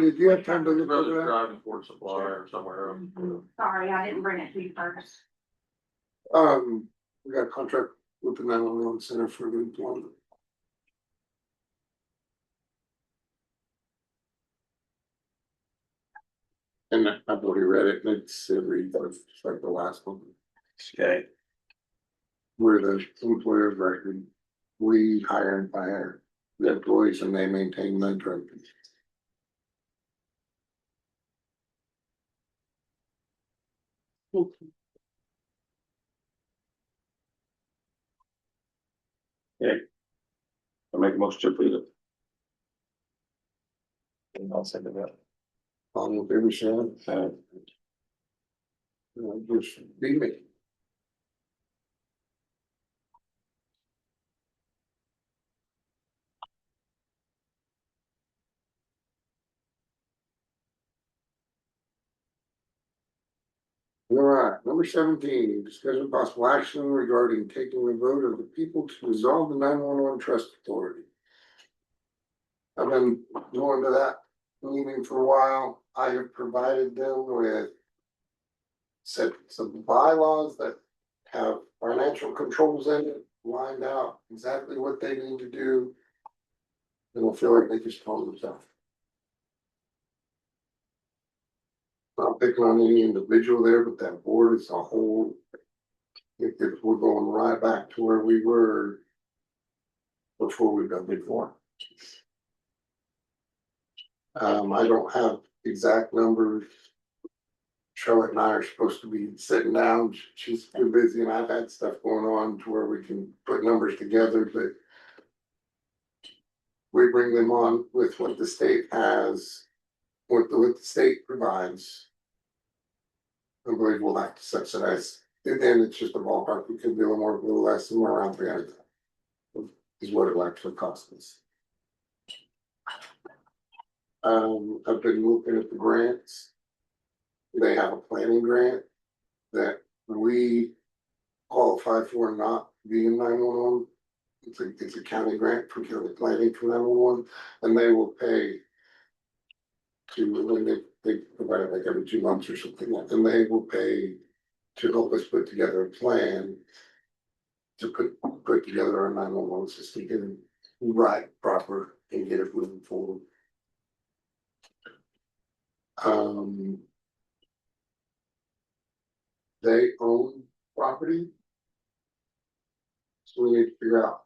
Did you have time to look Brother's over that? driving for supply or somewhere else. Sorry, I didn't bring it to you first. We got a contract with the 911 center for the employment. And I've already read it, and it's just like the last one. Okay. We're the employer of record. We hire and fire the employees and they maintain the drug. I make a motion to approve it. And I'll send it out. All in favor, Shannon? Just be me. All right, number 17, discussion possible action regarding taking the vote of the people to dissolve the 911 trust authority. I've been going to that meeting for a while. I have provided them with some bylaws that have financial controls in it, lined out exactly what they need to do. They don't feel like they just told themselves. Not picking on any individual there, but that board as a whole. If we're going right back to where we were before we've done before. I don't have exact numbers. Charlotte and I are supposed to be sitting down. She's too busy and I've had stuff going on to where we can put numbers together, but we bring them on with what the state has, what the state provides. I believe we'll have to subsidize. And then it's just a ballpark. We could be a little more, a little less, somewhere around 300 is what it actually costs us. I've been looking at the grants. They have a planning grant that we qualify for not being 911. It's a county grant for county planning for 911, and they will pay to, when they provide it like every 2 months or something, and they will pay to help us put together a plan to put together our 911 system, get it right, proper, and get it moving forward. They own property. So we need to figure out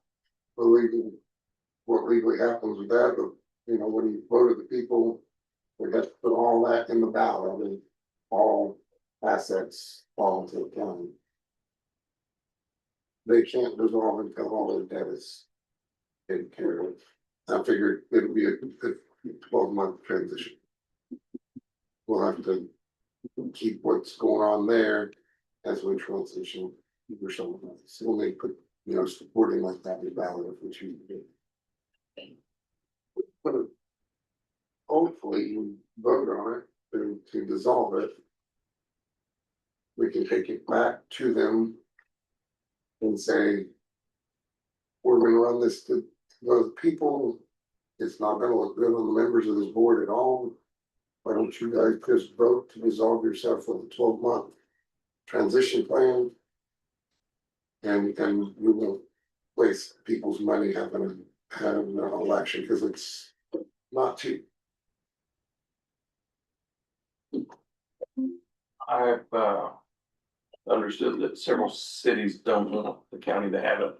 what legally happens with that, but you know, when you vote of the people, we have to put all that in the ballot, and all assets fall into the county. They can't dissolve until all their debt is taken care of. I figured it'll be a 12-month transition. We'll have to keep what's going on there as we transition or something like this. We'll make put, you know, supporting like that in the ballot if we choose to do. But hopefully you vote on it to dissolve it. We can take it back to them and say, we're gonna run this to those people. It's not gonna look good on the members of this board at all. Why don't you guys just vote to dissolve yourself with a 12-month transition plan? And we won't waste people's money having an election because it's not cheap. I've understood that several cities don't want the county to have it.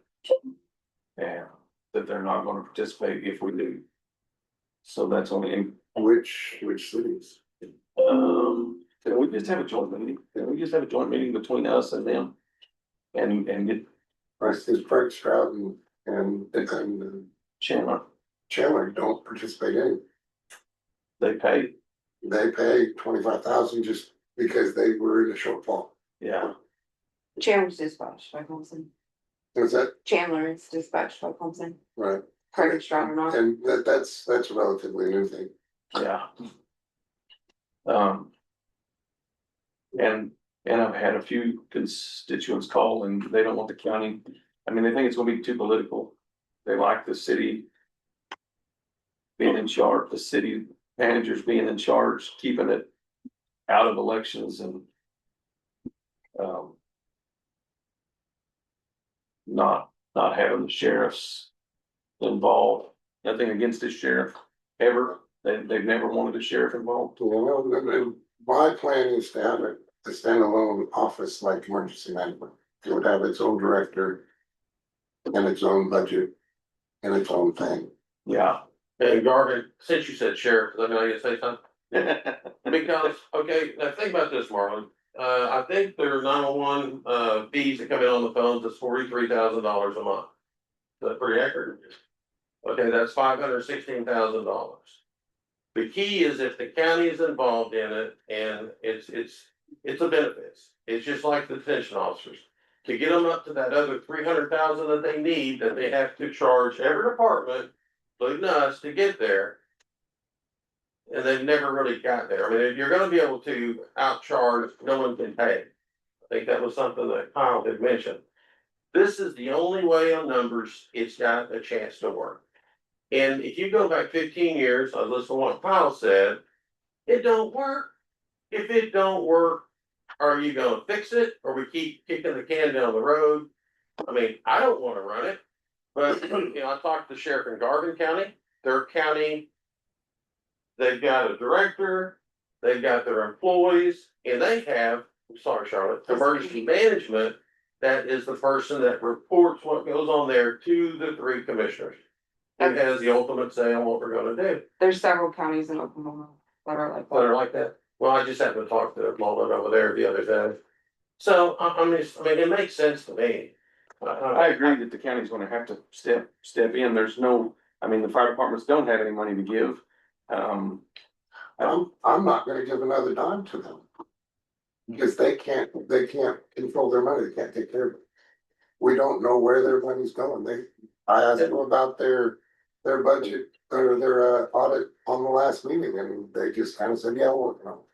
And that they're not gonna participate if we do. So that's only in. Which cities? Can we just have a joint meeting? Can we just have a joint meeting between us and them? And get Is Craig Stroud and Chandler, don't participate in. they pay. They pay 25,000 just because they were in a shortfall. Yeah, Chandler's dispatched by Thompson. Is that Chandler is dispatched by Thompson. right? Correct, strong or not. And that's a relatively new thing. yeah. And I've had a few constituents call and they don't want the county, I mean, they think it's gonna be too political. They like the city being in charge, the city managers being in charge, keeping it out of elections and not having the sheriffs involved. Nothing against the sheriff ever. They've never wanted a sheriff involved. And my plan is to have a standalone office like emergency management. It would have its own director and its own budget and its own thing. Yeah. And Garvin, since you said sheriff, let me know you say something. Because, okay, now think about this, Marlon. I think their 911 fees that come in on the phones is $43,000 a month. Is that pretty accurate? Okay, that's $516,000. The key is if the county is involved in it and it's a benefits. It's just like the detention officers. To get them up to that other 300,000 that they need, that they have to charge every department, including us, to get there. And they've never really got there. I mean, if you're gonna be able to outcharge, no one can pay. I think that was something that Kyle had mentioned. This is the only way on numbers it's got a chance to work. And if you go back 15 years, I listened to what Kyle said, it don't work. If it don't work, are you gonna fix it or we keep kicking the can down the road? I mean, I don't wanna run it, but I talked to the sheriff in Garvin County, their county. They've got a director, they've got their employees, and they have, I'm sorry, Charlotte, emergency management. That is the person that reports what goes on there to the 3 commissioners. And has the ultimate say on what we're gonna do. There's several counties in Oklahoma that are like That are like that. Well, I just happened to talk to Mullen over there the other day. So, I mean, it makes sense to me. I agree that the county's gonna have to step in. There's no, I mean, the fire departments don't have any money to give. I'm not gonna give another dime to them. Because they can't control their money, they can't take care of it. We don't know where their money's going. I asked them about their budget or their audit on the last meeting and they just kind of said, yeah, we're working on it.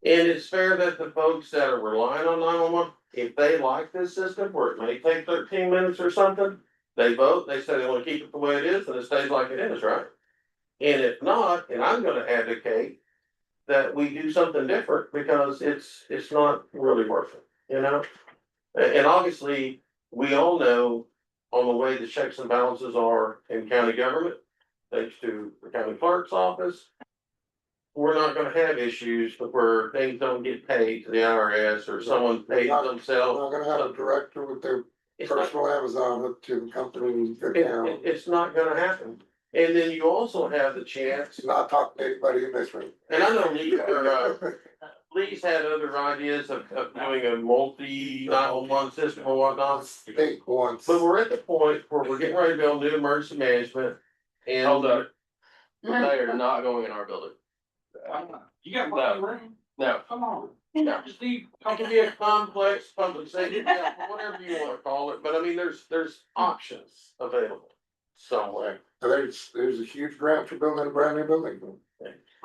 And it's fair that the folks that are relying on 911, if they like this system where it may take 13 minutes or something, they vote, they say they want to keep it the way it is and it stays like it is, right? And if not, and I'm gonna advocate that we do something different because it's not really worth it, you know? And obviously, we all know on the way the checks and balances are in county government, thanks to the county clerk's office. We're not gonna have issues where things don't get paid to the IRS or someone pays We're themselves. not gonna have a director with their It's not, personal Amazon hooked to the company's account. it's not gonna happen. And then you also have the chance, Not talking to anybody in this room. and I know Lee's had other ideas of doing a multi 911 system or whatnot. Think once. But we're at the point where we're getting ready to build new emergency management and. Hold up. They are not going in our building. You got plenty of room. No. Come on. Yeah, just need, it can be a complex public safety, whatever you wanna call it, but I mean, there's options available somewhere. There's a huge grant for building a brand new building.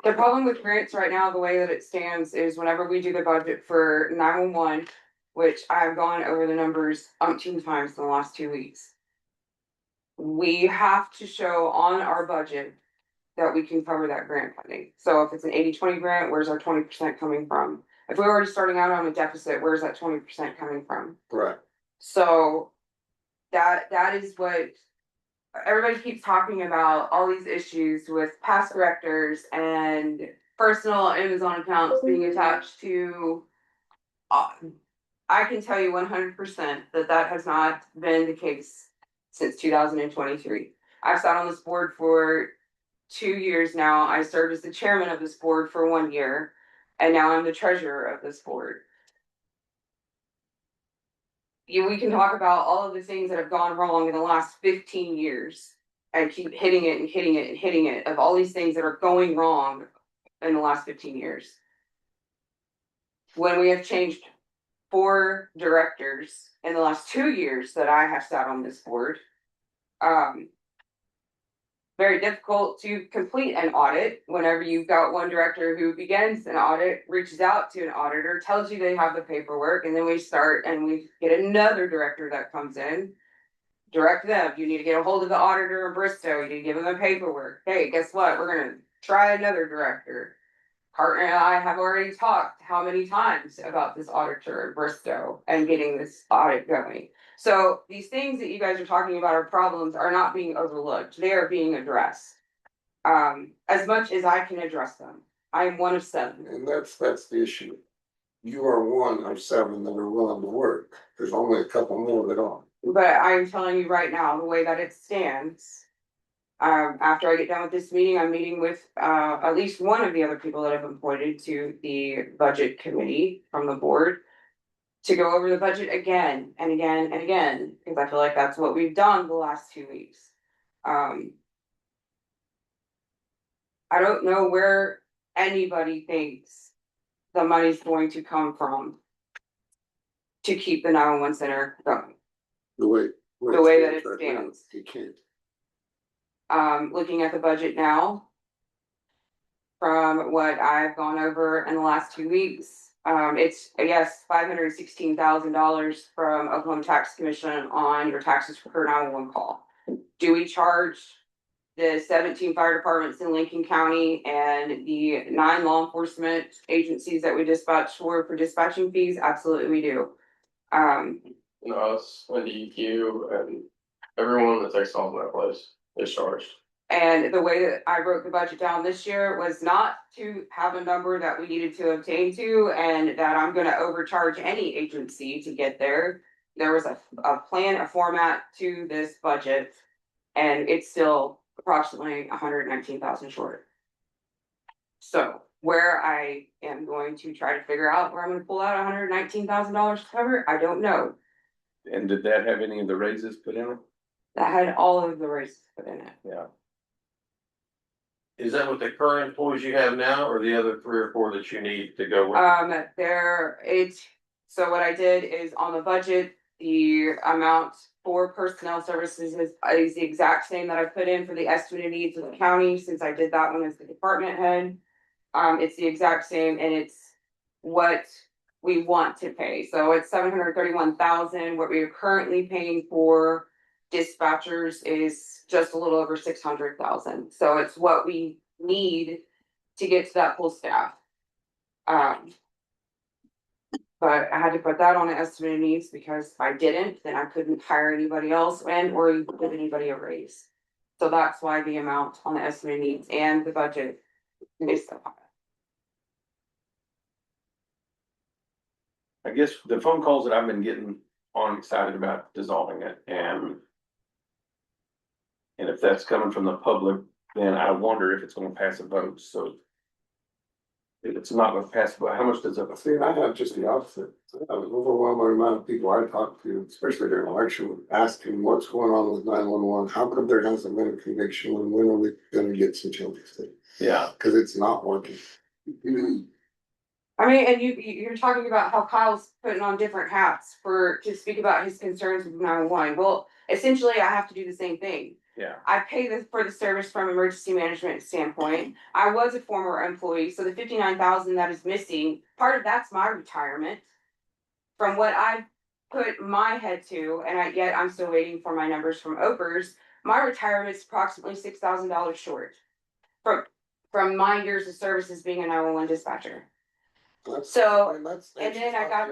The problem with grants right now, the way that it stands is whenever we do the budget for 911, which I've gone over the numbers umpteen times in the last 2 weeks. We have to show on our budget that we can cover that grant funding. So if it's an 80-20 grant, where's our 20% coming from? If we're already starting out on a deficit, where's that 20% coming from? Right. So that is what everybody keeps talking about, all these issues with past directors and personal Amazon accounts being attached to. I can tell you 100% that has not been the case since 2023. I've sat on this board for 2 years now. I served as the chairman of this board for 1 year, and now I'm the treasurer of this board. We can talk about all of the things that have gone wrong in the last 15 years and keep hitting it and hitting it and hitting it of all these things that are going wrong in the last 15 years. when we have changed 4 directors in the last 2 years that I have sat on this board. Very difficult to complete an audit whenever you've got one director who begins an audit, reaches out to an auditor, tells you they have the paperwork, and then we start and we get another director that comes in. Direct them, you need to get a hold of the auditor in Bristow, you need to give them the paperwork. Hey, guess what? We're gonna try another director. Carter and I have already talked how many times about this auditor in Bristow and getting this audit going. So these things that you guys are talking about are problems are not being overlooked. They are being addressed. As much as I can address them. I am one of 7. And that's the issue. You are one of 7 that are willing to work. There's only a couple more that aren't. But I'm telling you right now, the way that it stands. After I get done with this meeting, I'm meeting with at least one of the other people that I've appointed to the budget committee from the board. To go over the budget again and again and again, because I feel like that's what we've done the last 2 weeks. I don't know where anybody thinks the money's going to come from. To keep the 911 center going, The way that it right now, stands. you can't. Looking at the budget now. From what I've gone over in the last 2 weeks, it's, yes, $516,000 from Oklahoma Tax Commission on your taxes per 911 call. Do we charge the 17 fire departments in Lincoln County and the 9 law enforcement agencies that we dispatch for dispatching fees? Absolutely, we do. Us, and EQ, and everyone that takes off that place is charged. And the way that I broke the budget down this year was not to have a number that we needed to obtain to, and that I'm gonna overcharge any agency to get there. There was a plan, a format to this budget, and it's still approximately 119,000 short. So where I am going to try to figure out where I'm gonna pull out $119,000 to cover, I don't know. And did that have any of the raises put in it? That had all of the raises put in it. Yeah. Is that with the current employees you have now, or the other 3 or 4 that you need to go with? So what I did is on the budget, the amount for personnel services is the exact same that I put in for the estimated needs of the county, since I did that one as the department head. It's the exact same, and it's what we want to pay. So it's $731,000. What we are currently paying for dispatchers is just a little over $600,000. So it's what we need to get to that full staff. But I had to put that on the estimated needs, because if I didn't, then I couldn't hire anybody else or give anybody a raise. So that's why the amount on the estimated needs and the budget is so high. I guess the phone calls that I've been getting on excited about dissolving it, and if that's coming from the public, then I wonder if it's gonna pass a vote. So if it's not gonna pass, but how much does it? See, and I have just the opposite. I was overwhelmed by the amount of people I talked to, especially during election, asking what's going on with 911. How come there hasn't been a conviction, and when are we gonna get some changes? Yeah, Because it's not working. I mean, and you're talking about how Kyle's putting on different hats to speak about his concerns with 911. Well, essentially, I have to do the same thing. yeah. I pay for the service from emergency management standpoint. I was a former employee, so the 59,000 that is missing, part of that's my retirement. From what I've put my head to, and yet I'm still waiting for my numbers from OPERS, my retirement is approximately $6,000 short. From my years of service as being a 911 dispatcher. And then I got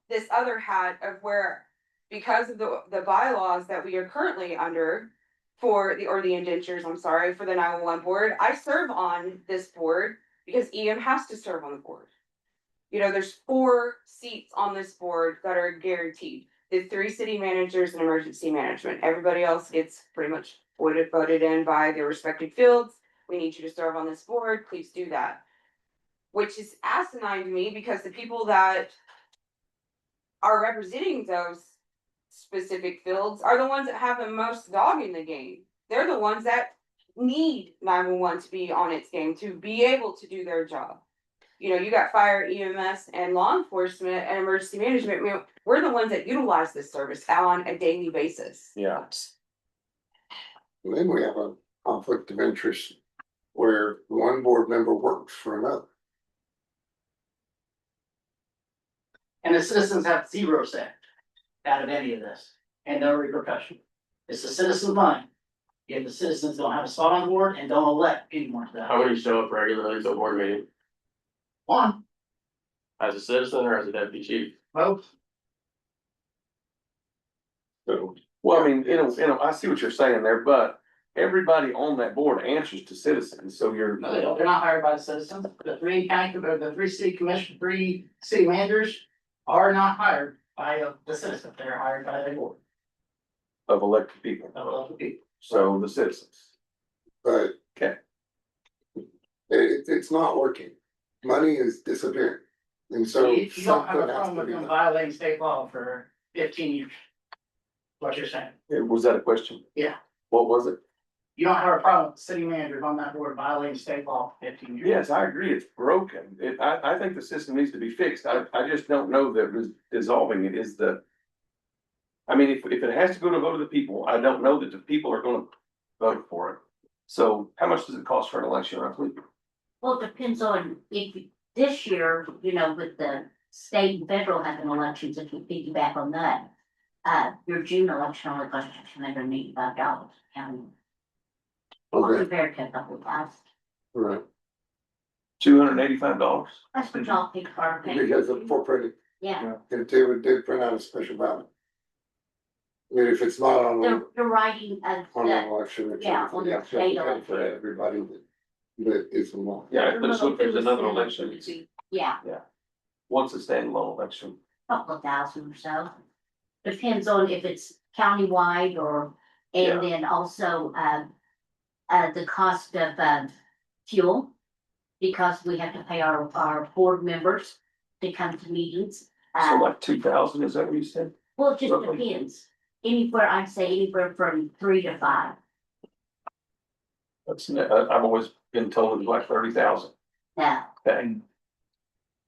this other hat of where, because of the bylaws that we are currently under for the indentures, I'm sorry, for the 911 board, I serve on this board because EM has to serve on the board. You know, there's 4 seats on this board that are guaranteed. The 3 city managers and emergency management. Everybody else gets pretty much voted in by their respective fields. We need you to serve on this board, please do that. Which is asinine to me, because the people that are representing those specific fields are the ones that have the most dog in the game. They're the ones that need 911 to be on its game, to be able to do their job. you got fire, EMS and law enforcement and emergency management. I mean, we're the ones that utilize this service on a daily basis. Yeah. And then we have a conflict of interest where one board member works for another. And the citizens have 0 say out of any of this, and no repercussion. It's the citizens' money. If the citizens don't have a spot on board and don't elect anyone to How that. many show up regularly to a board meeting? One, As a citizen or as a deputy chief? vote. So, well, I mean, I see what you're saying there, but everybody on that board answers to citizens, so you're. No, they don't. They're not hired by the citizens. The 3 county, the 3 city commission, 3 city managers are not hired by the citizens. They're hired by the board Of elected people, of local people. so the citizens. But Okay. it's not working. Money is disappearing. And so You don't have a something has problem to with be them done. violating state law for 15 years. What you're saying. Was that a question? Yeah. What was it? You don't have a problem with city managers on that board violating state law for 15 years. Yes, I agree, it's broken. I think the system needs to be fixed. I just don't know that dissolving it is the. I mean, if it has to go to vote of the people, I don't know that the people are gonna vote for it. So how much does it cost for an election roughly? Well, it depends on if this year, with the state and federal having elections, if you piggyback on that. Your June election only costs $285 county. Okay, Compared to a couple of times. right. $285. That's what y'all pick for. Because of for credit, Yeah, they print out a special ballot. I mean, if it's not on, they're writing on an election, it's. Yeah, on the yeah, state for election. everybody that is involved. Yeah, but so if there's another election, it's yeah, once a standalone election. couple of thousand or so. Depends on if it's countywide or, Yeah. and then also, the cost of, fuel. Because we have to pay our board members to come to meetings. So like 2,000, is that what you said? Well, it just roughly. depends. I'd say anywhere from 3 to 5. I've always been told it's like 30,000. Now, Okay.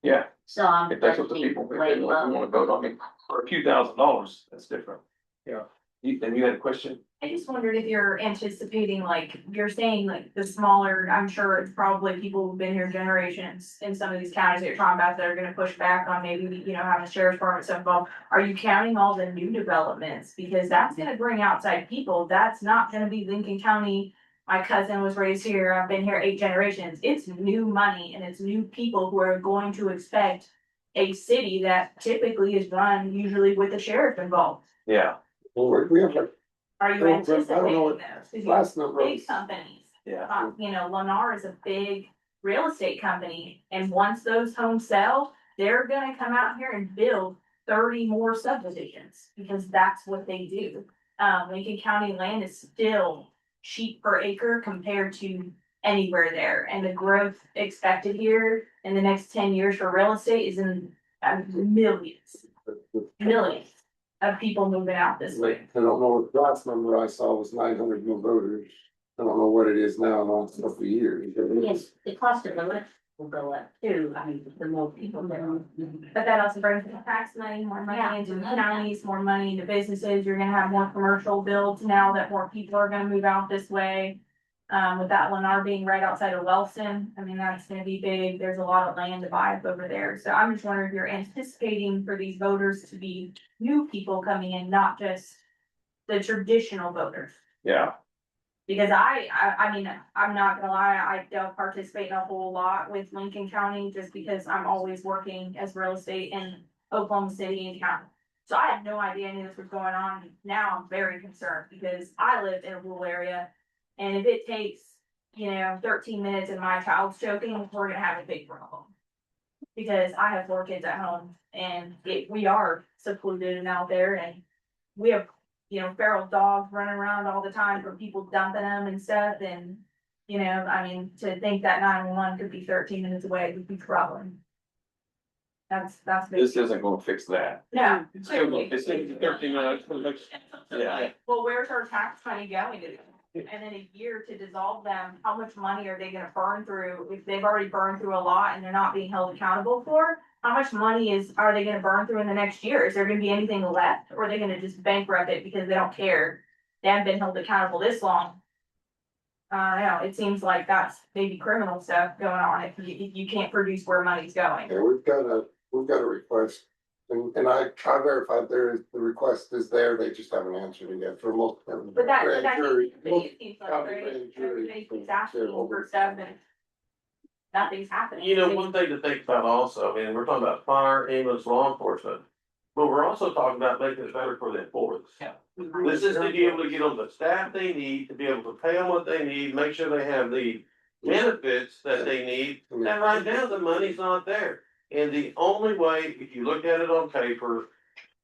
Yeah, so I'm. if that's what the people, if they way low. wanna vote on me, for a few $1,000s, that's different. Yeah. And you had a question? I just wondered if you're anticipating, like, you're saying like the smaller, I'm sure it's probably people who've been here generations in some of these counties that you're talking about that are gonna push back on maybe, having a sheriff's department stuff involved. Are you counting all the new developments? Because that's gonna bring outside people. That's not gonna be Lincoln County. My cousin was raised here. I've been here 8 generations. It's new money and it's new people who are going to expect a city that typically is run usually with the sheriff involved. Yeah. Well, we have like Are you I don't know anticipating what those? 'Cause you last number. big companies. Yeah. Lennar is a big real estate company, and once those homes sell, they're gonna come out here and build 30 more subdivisions, because that's what they do. Lincoln County land is still cheap per acre compared to anywhere there, and the growth expected here in the next 10 years for real estate is in millions of people moving out this way. I don't know, what the last number I saw was 900 new voters. I don't know what it is now in the last couple of years. Yes, the cost of the will go up too. I mean, the more people that are. But that also brings in tax money, more Yeah. money into the counties, more money into businesses, you're gonna have more commercial builds now that more people are gonna move out this way. With that Lennar being right outside of Wellston, I mean, that's gonna be big, there's a lot of land to buy up over there, so I'm just wondering if you're anticipating for these voters to be new people coming in, not just the traditional voters. Yeah. Because I mean, I'm not gonna lie, I don't participate in a whole lot with Lincoln County just because I'm always working as real estate in Oklahoma City and county. So I had no idea any of this was going on. Now I'm very concerned because I live in a rural area. And if it takes, 13 minutes and my child's choking, we're gonna have a big problem. Because I have 4 kids at home and we are secluded and out there and we have feral dogs running around all the time from people dumping them and stuff, and, to think that 911 could be 13 minutes away would be troubling. That's big. This isn't gonna fix that. No, It's still, clearly. it's 13 minutes. Yeah. Well, where's our tax money going to? and then a year to dissolve them, how much money are they gonna burn through? If they've already burned through a lot and they're not being held accountable for, how much money are they gonna burn through in the next year? Is there gonna be anything left, or are they gonna just bankrupt it because they don't care? They haven't been held accountable this long. I it seems like that's maybe criminal stuff going on if you can't produce where money's going. Yeah, we've got a request. And I verified the request is there, they just haven't answered it yet for multiple. But that grand jury. it seems like, County right, grand jury everybody keeps from asking shareholder. for stuff and nothing's happening. You know, one thing to think about also, and we're talking about fire, ambulance, law enforcement, but we're also talking about making it better for the employees. Yeah. This is to be able to get them the staff they need, to be able to pay them what they need, make sure they have the benefits that they need. And right now, the money's not there. And the only way, if you look at it on paper,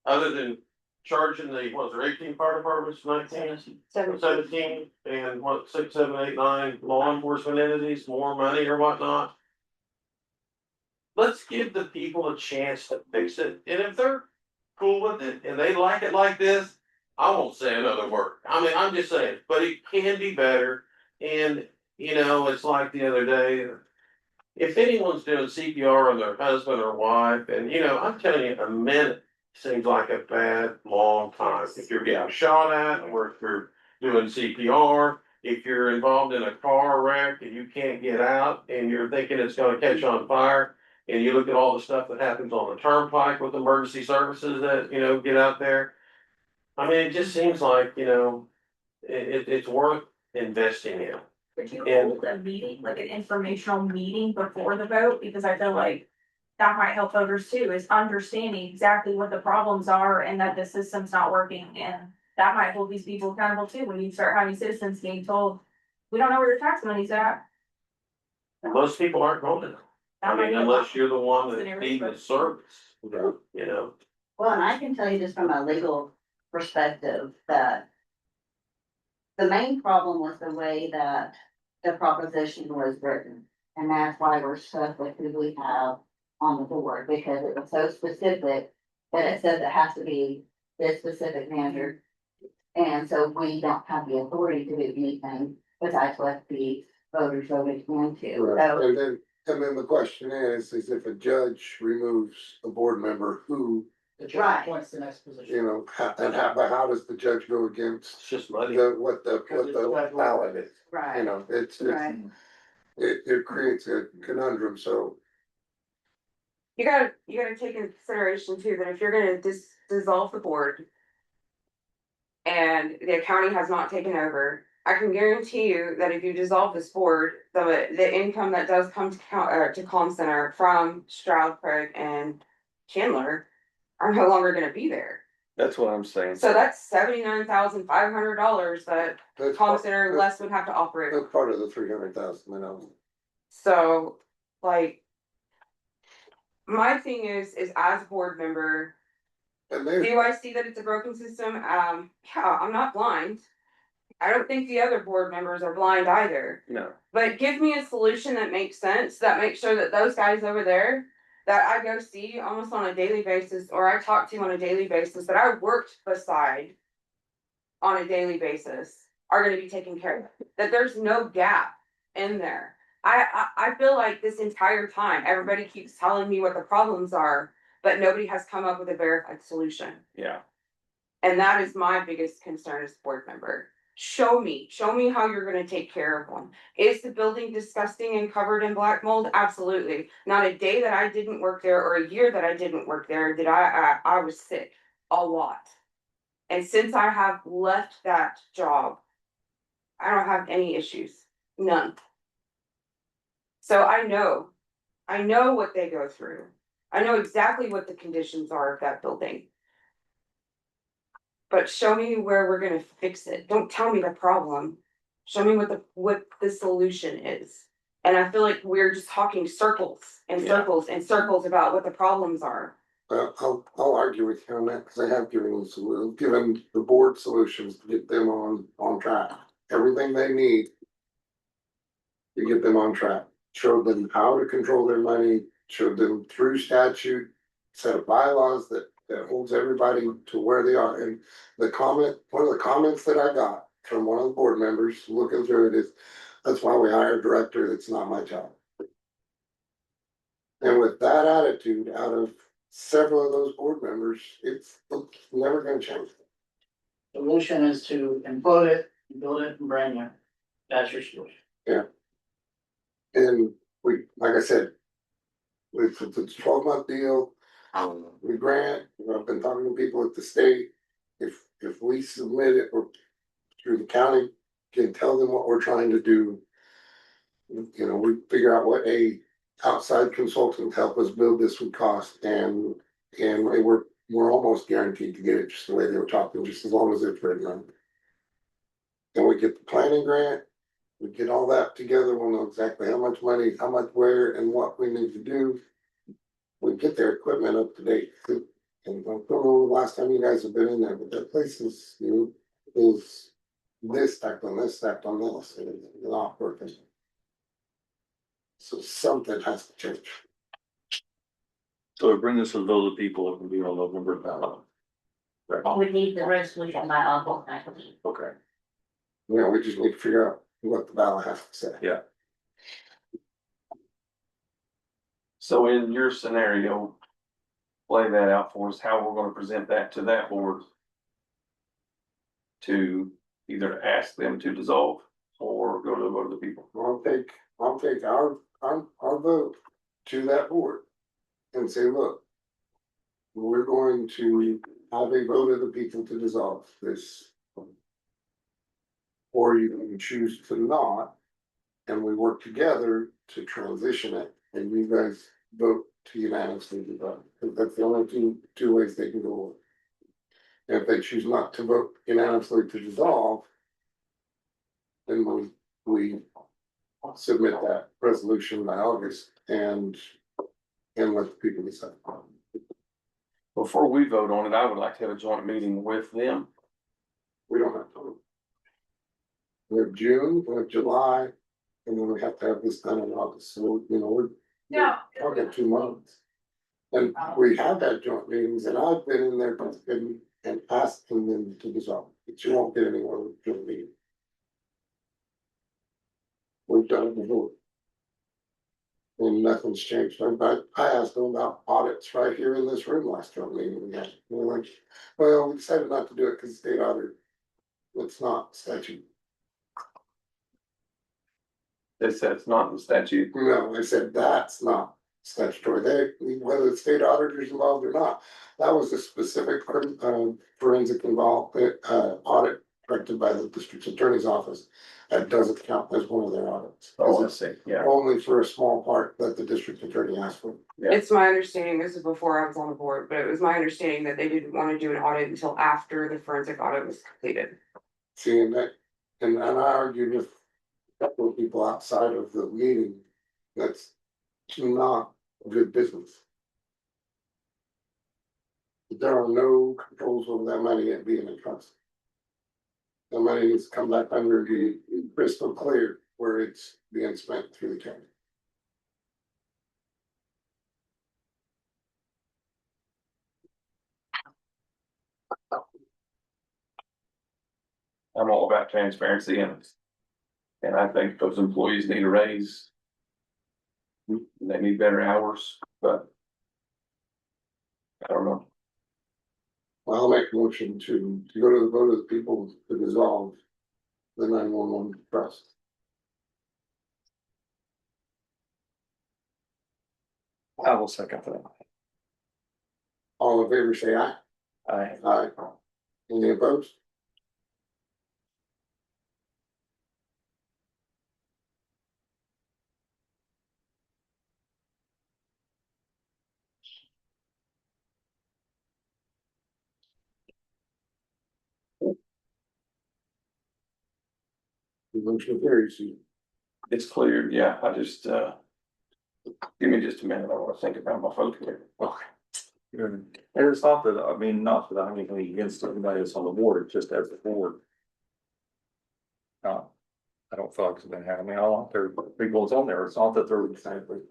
other than charging the, what was there, 18 fire departments, 19? 17, and what, 6, 7, 8, 9 law enforcement entities, more money or whatnot. Let's give the people a chance to fix it, and if they're cool with it, and they like it like this, I won't say another word. I mean, I'm just saying, but it can be better, and, you know, it's like the other day, if anyone's doing CPR on their husband or wife, and, you know, I'm telling you, a minute seems like a bad, long time. If you're getting shot at, or if you're doing CPR, if you're involved in a car wreck and you can't get out and you're thinking it's gonna catch on fire, and you look at all the stuff that happens on the turnpike with emergency services that, you know, get out there. I mean, it just seems like, you know, it's worth investing in. Could you And- hold a meeting, like an informational meeting before the vote? Because I feel like that might help voters too, is understanding exactly what the problems are and that the system's not working. And that might hold these people accountable too, when you start having citizens being told, we don't know where your tax money's at. Most people aren't going to. I That might mean, be a unless you're the one that scenario, needs the but- service, you know. Well, and I can tell you just from a legal perspective that the main problem was the way that the proposition was written. And that's why we're stuck with who we have on the board, because it was so specific that it says it has to be this specific manager. And so we don't have the authority to do anything besides what the voters voted into. Right. So And then the question is if a judge removes a board member who, The judge appoints the next you position. know, but how does the judge go against It's just money. what the ballot is? You right, know, right. it creates a conundrum, so. You gotta take into consideration too, that if you're gonna dissolve the board. And the county has not taken over, I can guarantee you that if you dissolve this board, the income that does come to Comm Center from Stroud, Craig and Chandler. Are no longer gonna be there, That's what I'm saying. so that's $79,500 that That's Comm part, Center less would have to operate. that's part of the 300,000, I know. So, like. My thing is as a board member, And there's, do I see that it's a broken system? Yeah, I'm not blind. I don't think the other board members are blind either, No, but give me a solution that makes sense, that makes sure that those guys over there. That I go see almost on a daily basis, or I talk to on a daily basis, that I worked beside. On a daily basis, are gonna be taken care of, that there's no gap in there. I feel like this entire time, everybody keeps telling me what the problems are, but nobody has come up with a verified solution. yeah. And that is my biggest concern as a board member. Show me how you're gonna take care of them. Is the building disgusting and covered in black mold? Absolutely. Not a day that I didn't work there or a year that I didn't work there did I was sick a lot. And since I have left that job, I don't have any issues, none. So I know what they go through. I know exactly what the conditions are of that building. But show me where we're gonna fix it. Don't tell me the problem. Show me what the solution is. And I feel like we're just talking circles and circles and circles about what the problems are. I'll argue with you on that, because I have given the board solutions to get them on track, everything they need. To get them on track, showed them how to control their money, showed them through statute, set of bylaws that holds everybody to where they are, and one of the comments that I got from one of the board members looking through it is, that's why we hire a director, it's not my job. And with that attitude, out of several of those board members, it's never gonna change. Solution is to implode it, build it, and brand new. That's your solution. And we, like I said, it's a 12-month deal. We grant, I've been talking to people at the state, if we submit it or through the county, can tell them what we're trying to do. You know, we figure out what a outside consultant to help us build this would cost, and we're almost guaranteed to get it just the way they were talking, just as long as it's written on. And we get the planning grant, we get all that together, we'll know exactly how much money, how much where, and what we need to do. We get their equipment up to date. And I don't know the last time you guys have been in there, but that place is, you know, is this stacked on this, stacked on this, and it's not working. So something has to change. So bring this to those people who can be on November ballot. We need the resolution by August 19th. Okay. You know, we just need to figure out what the ballot has to say. Yeah. So in your scenario, lay that out for us, how we're gonna present that to that board. To either ask them to dissolve or go to the vote of the people. I'll take our vote to that board and say, look, we're going to have a vote of the people to dissolve this. Or you can choose to not, and we work together to transition it, and you guys vote to unanimously dissolve. Because that's the only two ways they can go. And if they choose not to vote unanimously to dissolve, then we submit that resolution by August and let the people decide. Before we vote on it, I would like to have a joint meeting with them. We don't have time. We have June, we have July, and then we have to have this done in August, so, you know, we're talking 2 months. And we have had joint meetings, and I've been in there and asking them to dissolve, but you won't get anywhere with joint meeting. We've done it before. And nothing's changed, but I asked them about audits right here in this room last joint meeting we had. And they're like, well, we decided not to do it because the state auditor, it's not statute. They said it's not in the statute. No, I said that's not statutory. Whether the state auditor's involved or not, that was a specific forensic involved audit directed by the district attorney's office. That doesn't count as one of their audits. Oh, I see, yeah. Only for a small part that the district attorney asked for. Yeah. It's my understanding, this is before I was on the board, but it was my understanding that they didn't want to do an audit until after the forensic audit was completed. Seeing that, and I argued with a couple of people outside of the meeting, that's not good business. There are no controls over that money yet being in trust. The money needs to come back under the crystal clear where it's being spent through the county. I'm all about transparency and I think those employees need a raise. They need better hours, but I don't know. Well, I'll make a motion to go to the vote of the people to dissolve the 911 trust. I will second that. All in favor, say aye. Aye. Aye. Any opposed? The motion carries. It's cleared, yeah, I just, give me just a minute, I wanna think about my vote here. Okay. And it's not that, I mean, not that I'm anything against anybody that's on the board, it's just as the board. I don't feel like it's been happening, I want there people that's on there, it's not that they're,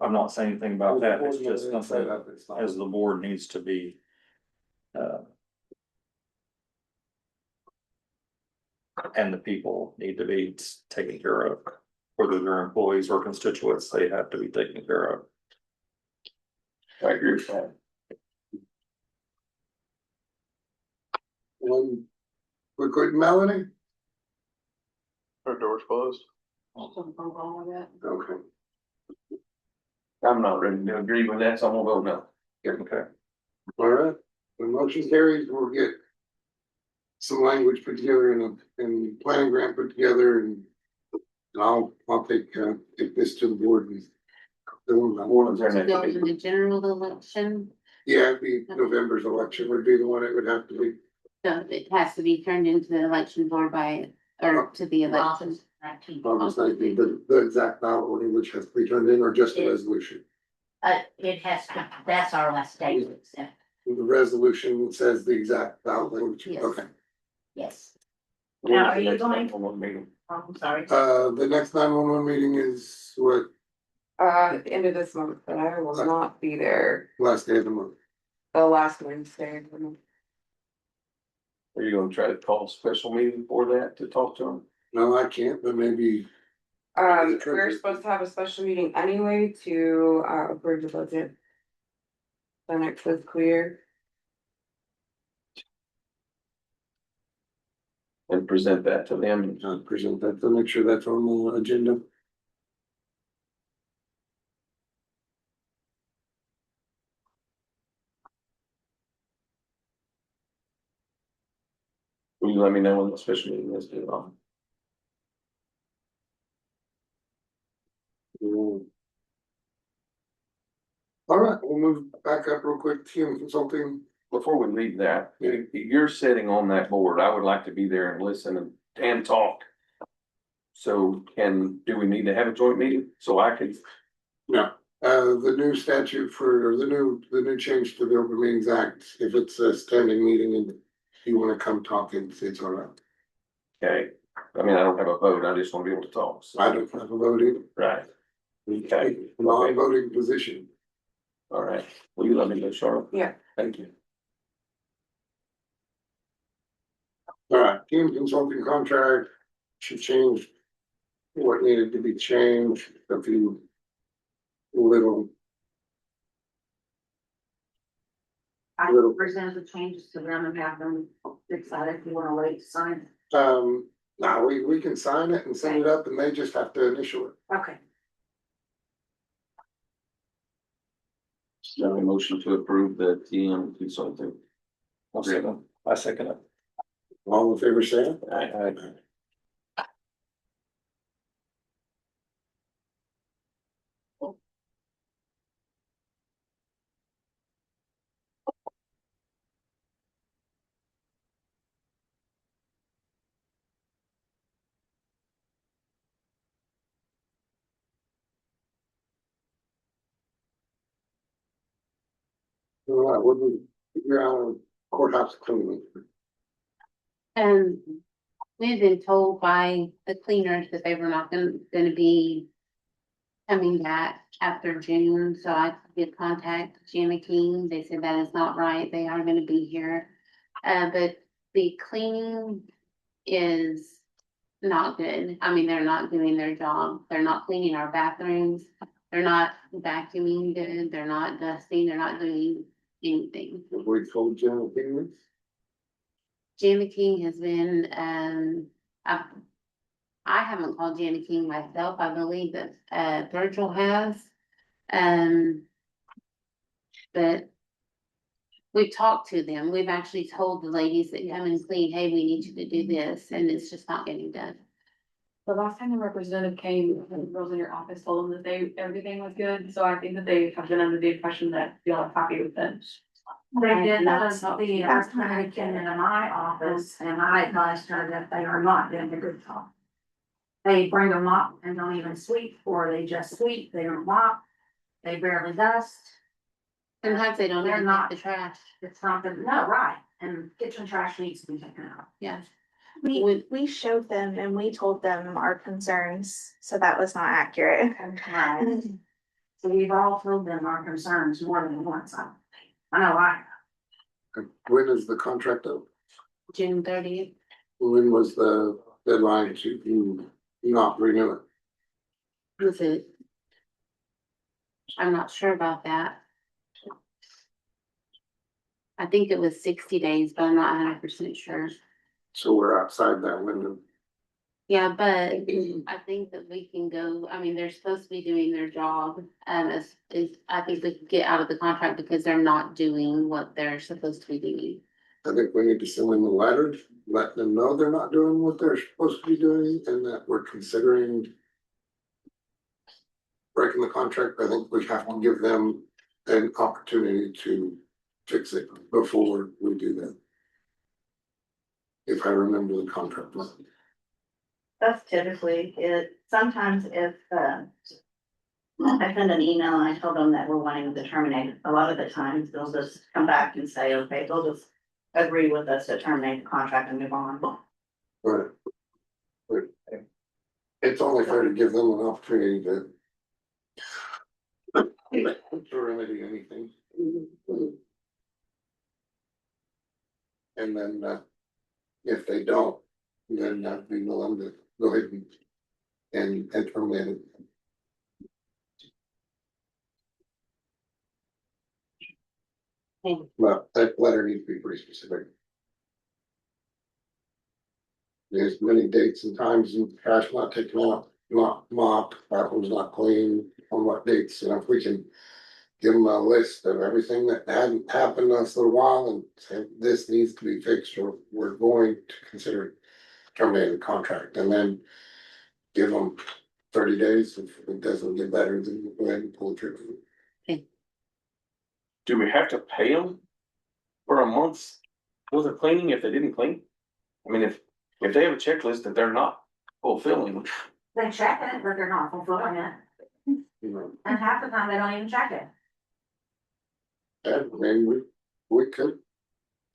I'm not saying anything about that, it's just something as the board needs to be. and the people need to be taken care of. Whether they're employees or constituents, they have to be taken care of. I agree with that. One, quick, Melanie? Her door's closed. Okay. I'm not ready to agree with that, so I'm gonna vote no. Okay. All right, the motion carries, we'll get some language put together and planning grant put together and I'll take this to the board and. What is their To next go in meeting? the general election, Yeah, it'd be November's election would be the one it would have to be. so it has to be turned into the election board by, or to the election. August 19th, the exact ballot language has to be turned in or just a resolution. It has to, that's our last date, The resolution says the exact ballot language, Yes. okay. yes. Now, are you going- Meeting. I'm sorry. The next 911 meeting is what, At the end of this month, but I will not be there last day of the month? the last Wednesday. of the month. Are you gonna try to call a special meeting for that to talk to them? No, I can't, but maybe, We're supposed to have a special meeting anyway to approve the budget. The next fiscal year. And present that to them? present that to make sure that's on the agenda. Will you let me know when the special meeting is due on? All right, we'll move back up real quick, TM Consulting. Before we leave that, if you're sitting on that board, I would like to be there and listen and talk. So do we need to have a joint meeting so I can? No, the new statute for, or the new change to the Open Meetings Act, if it's a standing meeting and you wanna come talk, it's all right. Okay, I mean, I don't have a vote, I just wanna be able to talk. So- I don't have a vote either. Right. Okay, Non-voting position. all right. Will you let me know, Charlotte? Yeah. Thank you. All right, TM Consulting contract should change what needed to be changed, a few little. I presented the changes to them and have them decided if you wanna wait to sign. No, we can sign it and send it up and they just have to initial it. Okay. So a motion to approve the TM consulting. I second it. All in favor, say aye. Aye. All right, what do we figure out courthouse cleaning? And we've been told by the cleaners that they were not gonna be coming back after June, so I did contact Jimmy King. They said that is not right. They are gonna be here. But the cleaning is not good. I mean, they're not doing their job. They're not cleaning our bathrooms. They're not vacuuming good. They're not dusting. They're not doing anything. Have we told general opinions? Jamie King has been, I haven't called Jamie King myself. I believe that, Virgil has. But we've talked to them. We've actually told the ladies that come and clean, hey, we need you to do this, and it's just not getting done. The last time the representative came, the girls in your office told them that everything was good, so I think that they have been under the impression that y'all are happy with them. They did, That's the not- representative came into my office and I advised her that they are not doing a good job. They bring them up and don't even sweep, or they just sweep, they don't mop, they barely dust. Sometimes they don't They're even not- take the trash. It's not the, no, right, and kitchen trash needs to be taken out. Yeah. We showed them and we told them our concerns, so that was not accurate. Right. So we've all told them our concerns more than once. I know I. When is the contract up? June 30th. When was the deadline to not renew it. Was it? I'm not sure about that. I think it was 60 days, but I'm not 100% sure. So we're outside that window. Yeah, but I think that we can go, I mean, they're supposed to be doing their job, I think we could get out of the contract because they're not doing what they're supposed to be doing. I think we need to send them a letter, let them know they're not doing what they're supposed to be doing and that we're considering breaking the contract. I think we have to give them an opportunity to fix it before we do that. If I remember the contract. That's typically it. Sometimes if, I send an email and I tell them that we're wanting to terminate, a lot of the times they'll just come back and say, okay, they'll just agree with us to terminate the contract and move on. Right. But it's only fair to give them an opportunity to remedy anything. And then, if they don't, then we will them to go ahead and terminate it. But that letter needs to be pretty specific. There's many dates and times and trash not taken out, not mopped, bathrooms not clean, on what dates, and if we can give them a list of everything that hadn't happened in us in a while and say this needs to be fixed or we're going to consider terminating the contract and then give them 30 days. If it doesn't get better, then we'll go ahead and pull the trigger. Do we have to pay them for a month's worth of cleaning if they didn't clean? I mean, if they have a checklist that they're not fulfilling. They check it, but they're not fulfilling it. And half the time they don't even check it. And maybe we could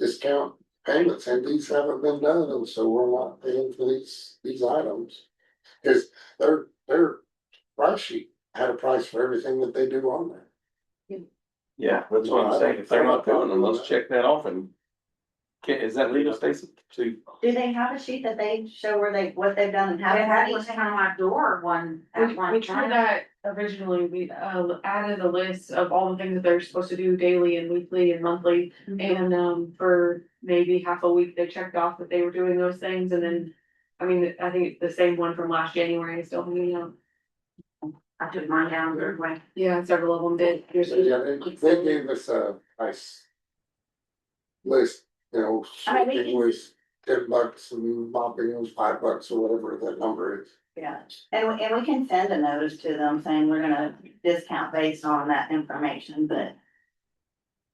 discount payments and these haven't been done, and so we're not paying for these items. Cause their price sheet had a price for everything that they do on there. Yeah, that's what I'm saying. If they're not doing them, let's check that off and. Is that legal, Stacy? Do they have a sheet that they show where what they've done and how? They had one hang on my door We tried that originally, we added a list of all the things that they're supposed to do daily and weekly and monthly. And for maybe half a week, they checked off that they were doing those things, and then, I mean, I think the same one from last January is still hanging out. I took mine down the other way. Yeah, several of them did. Yeah, they gave us a nice list, you know, it was $10 and mopping was $5 or whatever that number is. Yeah, and we can send a notice to them saying we're gonna discount based on that information, but.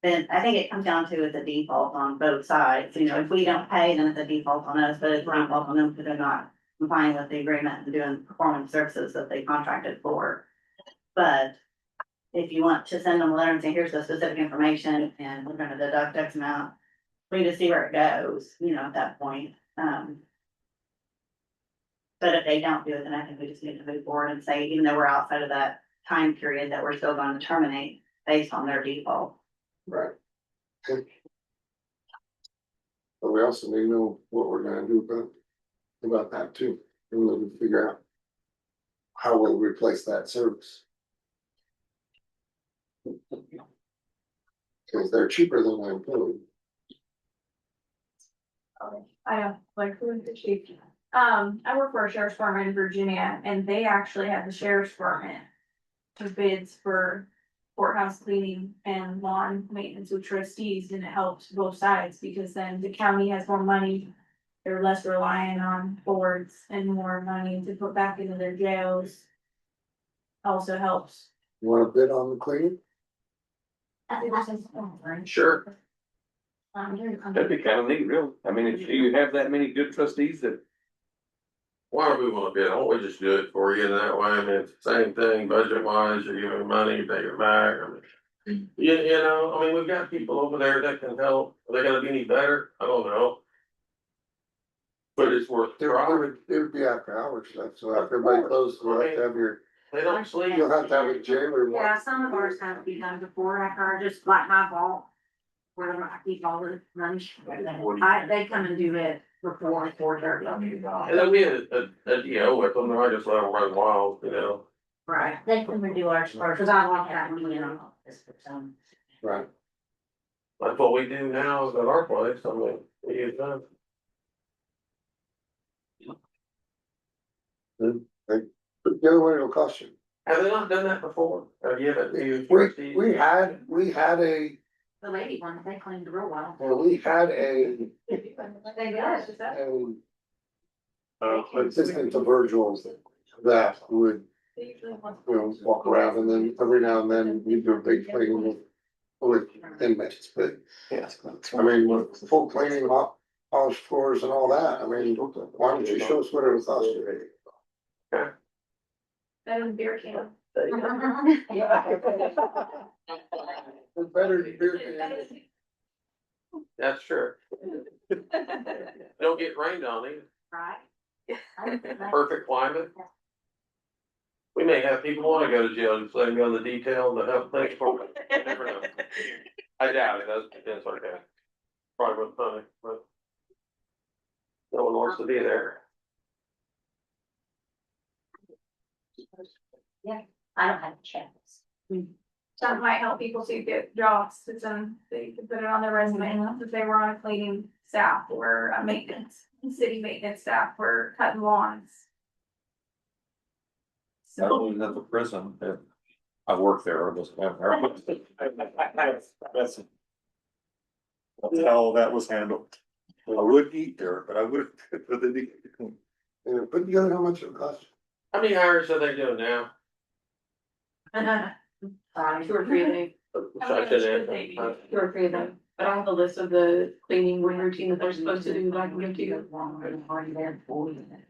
Then I think it comes down to it's a default on both sides, you know, if we don't pay, then it's a default on us, but it's a default on them because they're not complying with the agreement and doing performance services that they contracted for. But if you want to send them a letter and say, here's the specific information and we're gonna deduct X amount, we just see where it goes, you know, at that point. But if they don't do it, then I think we just need to move forward and say, even though we're outside of that time period, that we're still going to terminate based on their default. Right. Okay. But we also need to know what we're gonna do about that too, and then figure out how we'll replace that service. Cause they're cheaper than my employee. I know, like, I work for a sheriff's department in Virginia, and they actually had the sheriff's department to bids for courthouse cleaning and lawn maintenance with trustees, and it helped both sides, because then the county has more money. They're less reliant on boards and more money to put back into their jails. Also helps. You wanna bid on the cleaning? Sure. That'd be kind of neat, really. I mean, if you have that many good trustees that. Why do we want to bid? Why don't we just do it for you that way? I mean, it's the same thing, budget wise, you're giving money, you pay it back. I mean, you know, I mean, we've got people over there that can help. Are they gonna be any better? I don't know. But it's worth It trying. would be after hours, so after everybody closes, you'll have to have They don't sleep. you'll have to have a jailer. Yeah, some of ours have to be done before, after, just like my fault. Where I keep all the money. They come and do it for 4:30. And then we had a deal with them, I just let them run wild, you know. Right. They can redo ours first, cause I want that one in on this, Right. That's what we do now at our place, I mean, we use them. Put together what it'll cost you. Have they not done that before? Have you ever, you? We had a, The lady one, they cleaned real well. well, we had a, They got it. assistant to Virgil that would, walk around and then every now and then we do a big cleaning with inmates, but I mean, full cleaning, polish floors and all that, I mean, why don't you show us what it'll cost you? Better than beer can. Better than beer can. That's true. Don't get rained on either. Right? Perfect climate. We may have people wanna go to jail, just let them go in the detail, the help things for them. Never know. I doubt it, that's okay. Probably wasn't funny, but. No one wants to be there. I don't have checks. That might help people to get jobs, it's they could put it on their resume, if they were on a cleaning staff or a maintenance, city maintenance staff for cutting lawns. I was at the prison, I work there, I just have. That's how that was handled. I would eat there, but I would, but then. And put together how much it'll cost you. How many hours are they doing now? 2 or 3 a day, I said that. 2 or 3 a day. But I have a list of the cleaning routine that they're supposed to do that I can give to you. I'm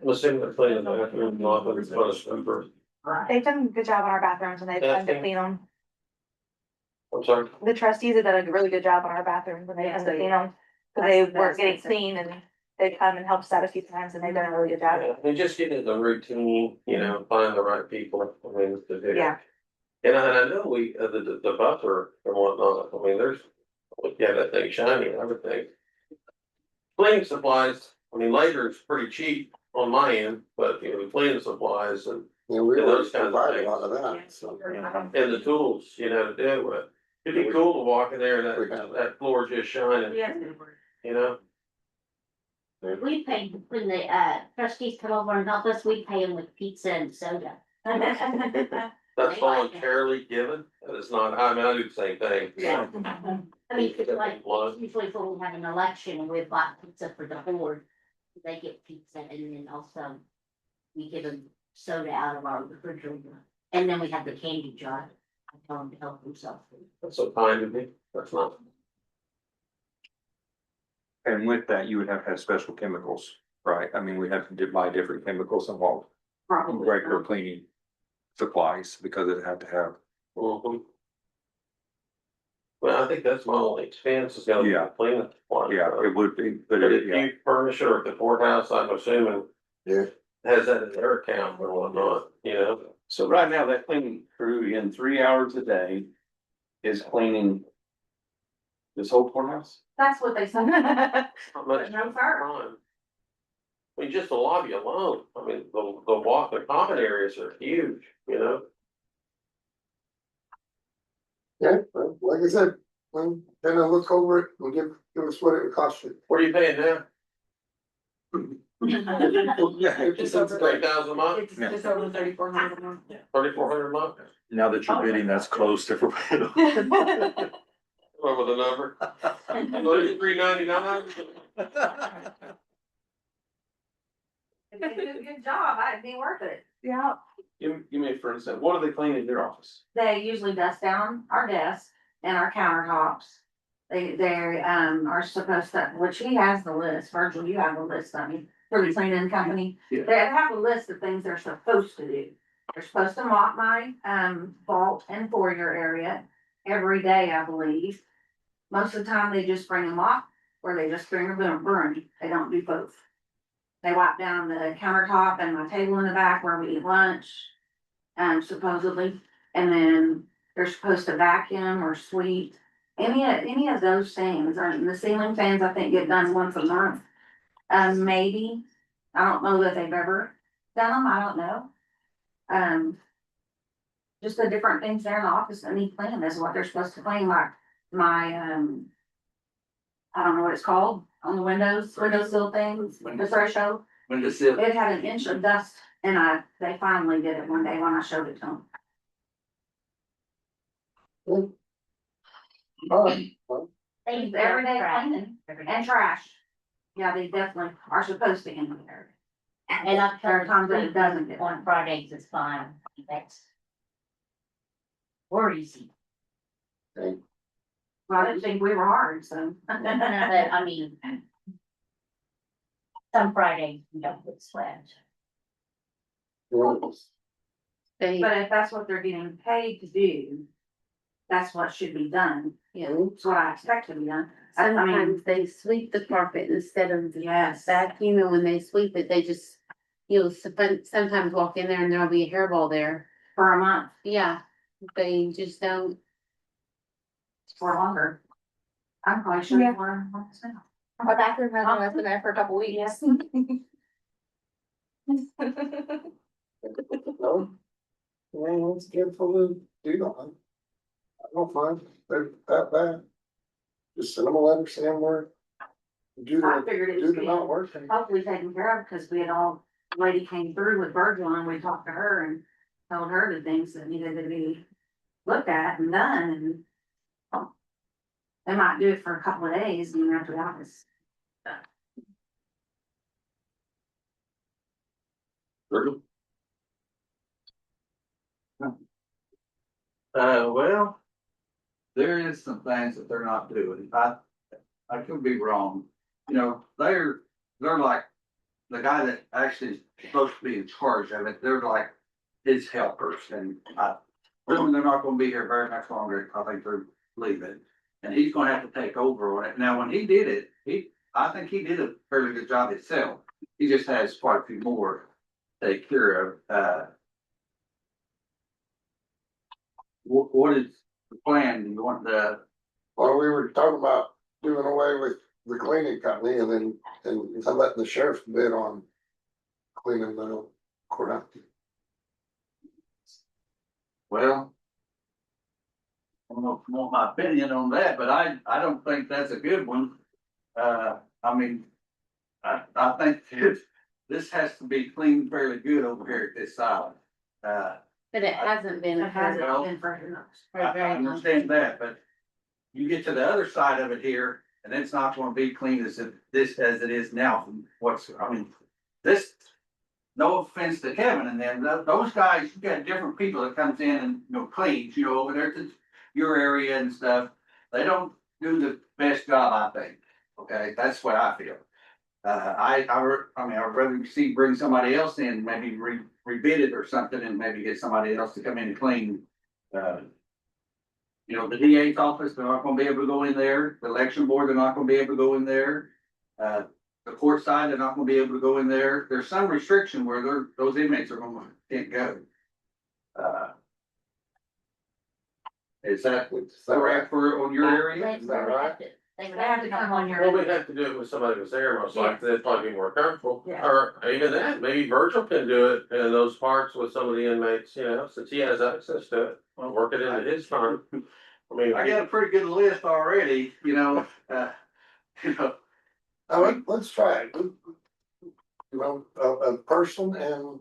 assuming they're cleaning the bathroom, not the front of. They've done a good job on our bathrooms and they've done to clean them. I'm sorry. The trustees have done a really good job on our bathrooms and they've done to clean them. Cause they weren't getting clean and they've come and helped us out a few times and they've done a really good job. Yeah, and just getting the routine, you know, find the right people, I mean, to do. Yeah. And I know we, the buffer and whatnot, I mean, there's, yeah, that thing shiny and everything. Cleaning supplies, I mean, labor is pretty cheap on my end, but, you know, cleaning supplies and. Yeah, we And always those kinds of provide a things. lot of that, so. And the tools, you know, to do it. It'd be cool to walk in there and that floor just shining, you know? We pay, when the trustees come over and help us, we pay them with pizza and soda. That's voluntarily given, and it's not, I mean, I do the same thing. Yeah. I mean, it's like, Blood. usually when we have an election and we buy pizza for the board, they get pizza and then also we give them soda out of our refrigerator. And then we have the candy jar. I tell them to help themselves. That's so kind of me, that's not. And with that, you would have to have special chemicals, right? I mean, we have to buy different chemicals involved, Probably. regular cleaning supplies, because it had to have. Mhm. Well, I think that's my only expense is gonna be Yeah. the cleaning. one. Yeah, it would be, but But it, if yeah, you furnish it at the courthouse, I'm assuming. Yeah. Has that in their account or whatnot, you know? So right now, that cleaning crew in 3 hours a day is cleaning this whole courthouse? That's what they said. How much No, sir. time? I mean, just the lobby alone, I mean, the common areas are huge, you know? Yeah, well, like I said, when, then I'll look over it and give us what it would cost you. What are you paying now? Yeah, Just over 3,000 a month, It's just over 3,400 a month. 3,400 a month, now that you're bidding, that's close to. what was the number? 33.99. If they do a good job, it'd be worth it. Yeah. Give me for instance, what do they clean in your office? They usually dust down our desks and our countertops. They are supposed to, which he has the list, Virgil, you have the list, I mean, for the cleaning company. Yeah. They have a list of things they're supposed to do. They're supposed to mop my, vault and foyer area every day, I believe. Most of the time, they just bring a mop, or they just bring a broom, they don't do both. They wipe down the countertop and my table in the back where we eat lunch, supposedly, and then they're supposed to vacuum or sweep. Any of those things, or the ceiling fans, I think, get done once a month. Maybe, I don't know that they've ever done them, I don't know. Just the different things there in the office that need cleaning is what they're supposed to clean, like my, I don't know what it's called, on the windowsill things, the threshold. When the seal. It had an inch of dust and they finally did it one day when I showed it to them. Every day cleaning and trash. Yeah, they definitely are supposed to in there. And I've There are told times that it doesn't get on Fridays is fine, that's. We're easy, Well, I didn't think we were hard, so. but I mean. Some Fridays we don't get swept. They, But if that's what they're getting paid to do, that's what should be done. yeah, It's what I expect to be done. I mean, sometimes they sweep the carpet instead of yes. vacuum, and when they sweep it, they just, you'll sometimes walk in there and there'll be a hairball there. For a month Yeah, they just don't. or longer. I'm probably sure Yeah. more months now. Our bathroom hasn't been there for a couple weeks. Yes. No. Well, it's good for the deal. I don't find they're that bad. Just send them a letter saying we're. I figured it was Do the not working. hopefully taken care of, because we had lady came through with Virgil and we talked to her and told her the things that needed to be looked at and done and. They might do it for a couple of days and then after that it's. Well, there is some things that they're not doing. I could be wrong. You know, they're like the guy that actually is supposed to be in charge of it. They're like his helpers, and really they're not gonna be here very much longer. I think they're leaving, and he's gonna have to take over on it. Now, when he did it, I think he did a fairly good job himself. He just has quite a few more to take care of. What is the plan? You want the, Well, we were talking about doing away with the cleaning company and then, and letting the sheriff bid on cleaning the courthouse. well, I don't know if you want my opinion on that, but I don't think that's a good one. I mean, I think this has to be cleaned fairly good over here at this side. But it hasn't been. It hasn't Well, been for enough. For a I very long understand time. that, but you get to the other side of it here, and it's not gonna be clean as it is now. I mean, this, no offense to Kevin and them, those guys, you got different people that comes in and, cleans, over there to your area and stuff. They don't do the best job, I think. Okay, that's what I feel. I'd rather bring somebody else in, maybe rebid it or something, and maybe get somebody else to come in and clean. The DA's office, they're not gonna be able to go in there. The election board, they're not gonna be able to go in there. The court side, they're not gonna be able to go in there. There's some restriction where those inmates can't go. Is that correct on your area? Is that right? They would have to come on Well, your. we'd have to do it with somebody who's there, most likely, that'd probably be more comfortable. Yeah. Or even that, maybe Virgil can do it in those parts with some of the inmates, since he has access to it, work it into his time. I mean. I got a pretty good list already, Let's try it. A person and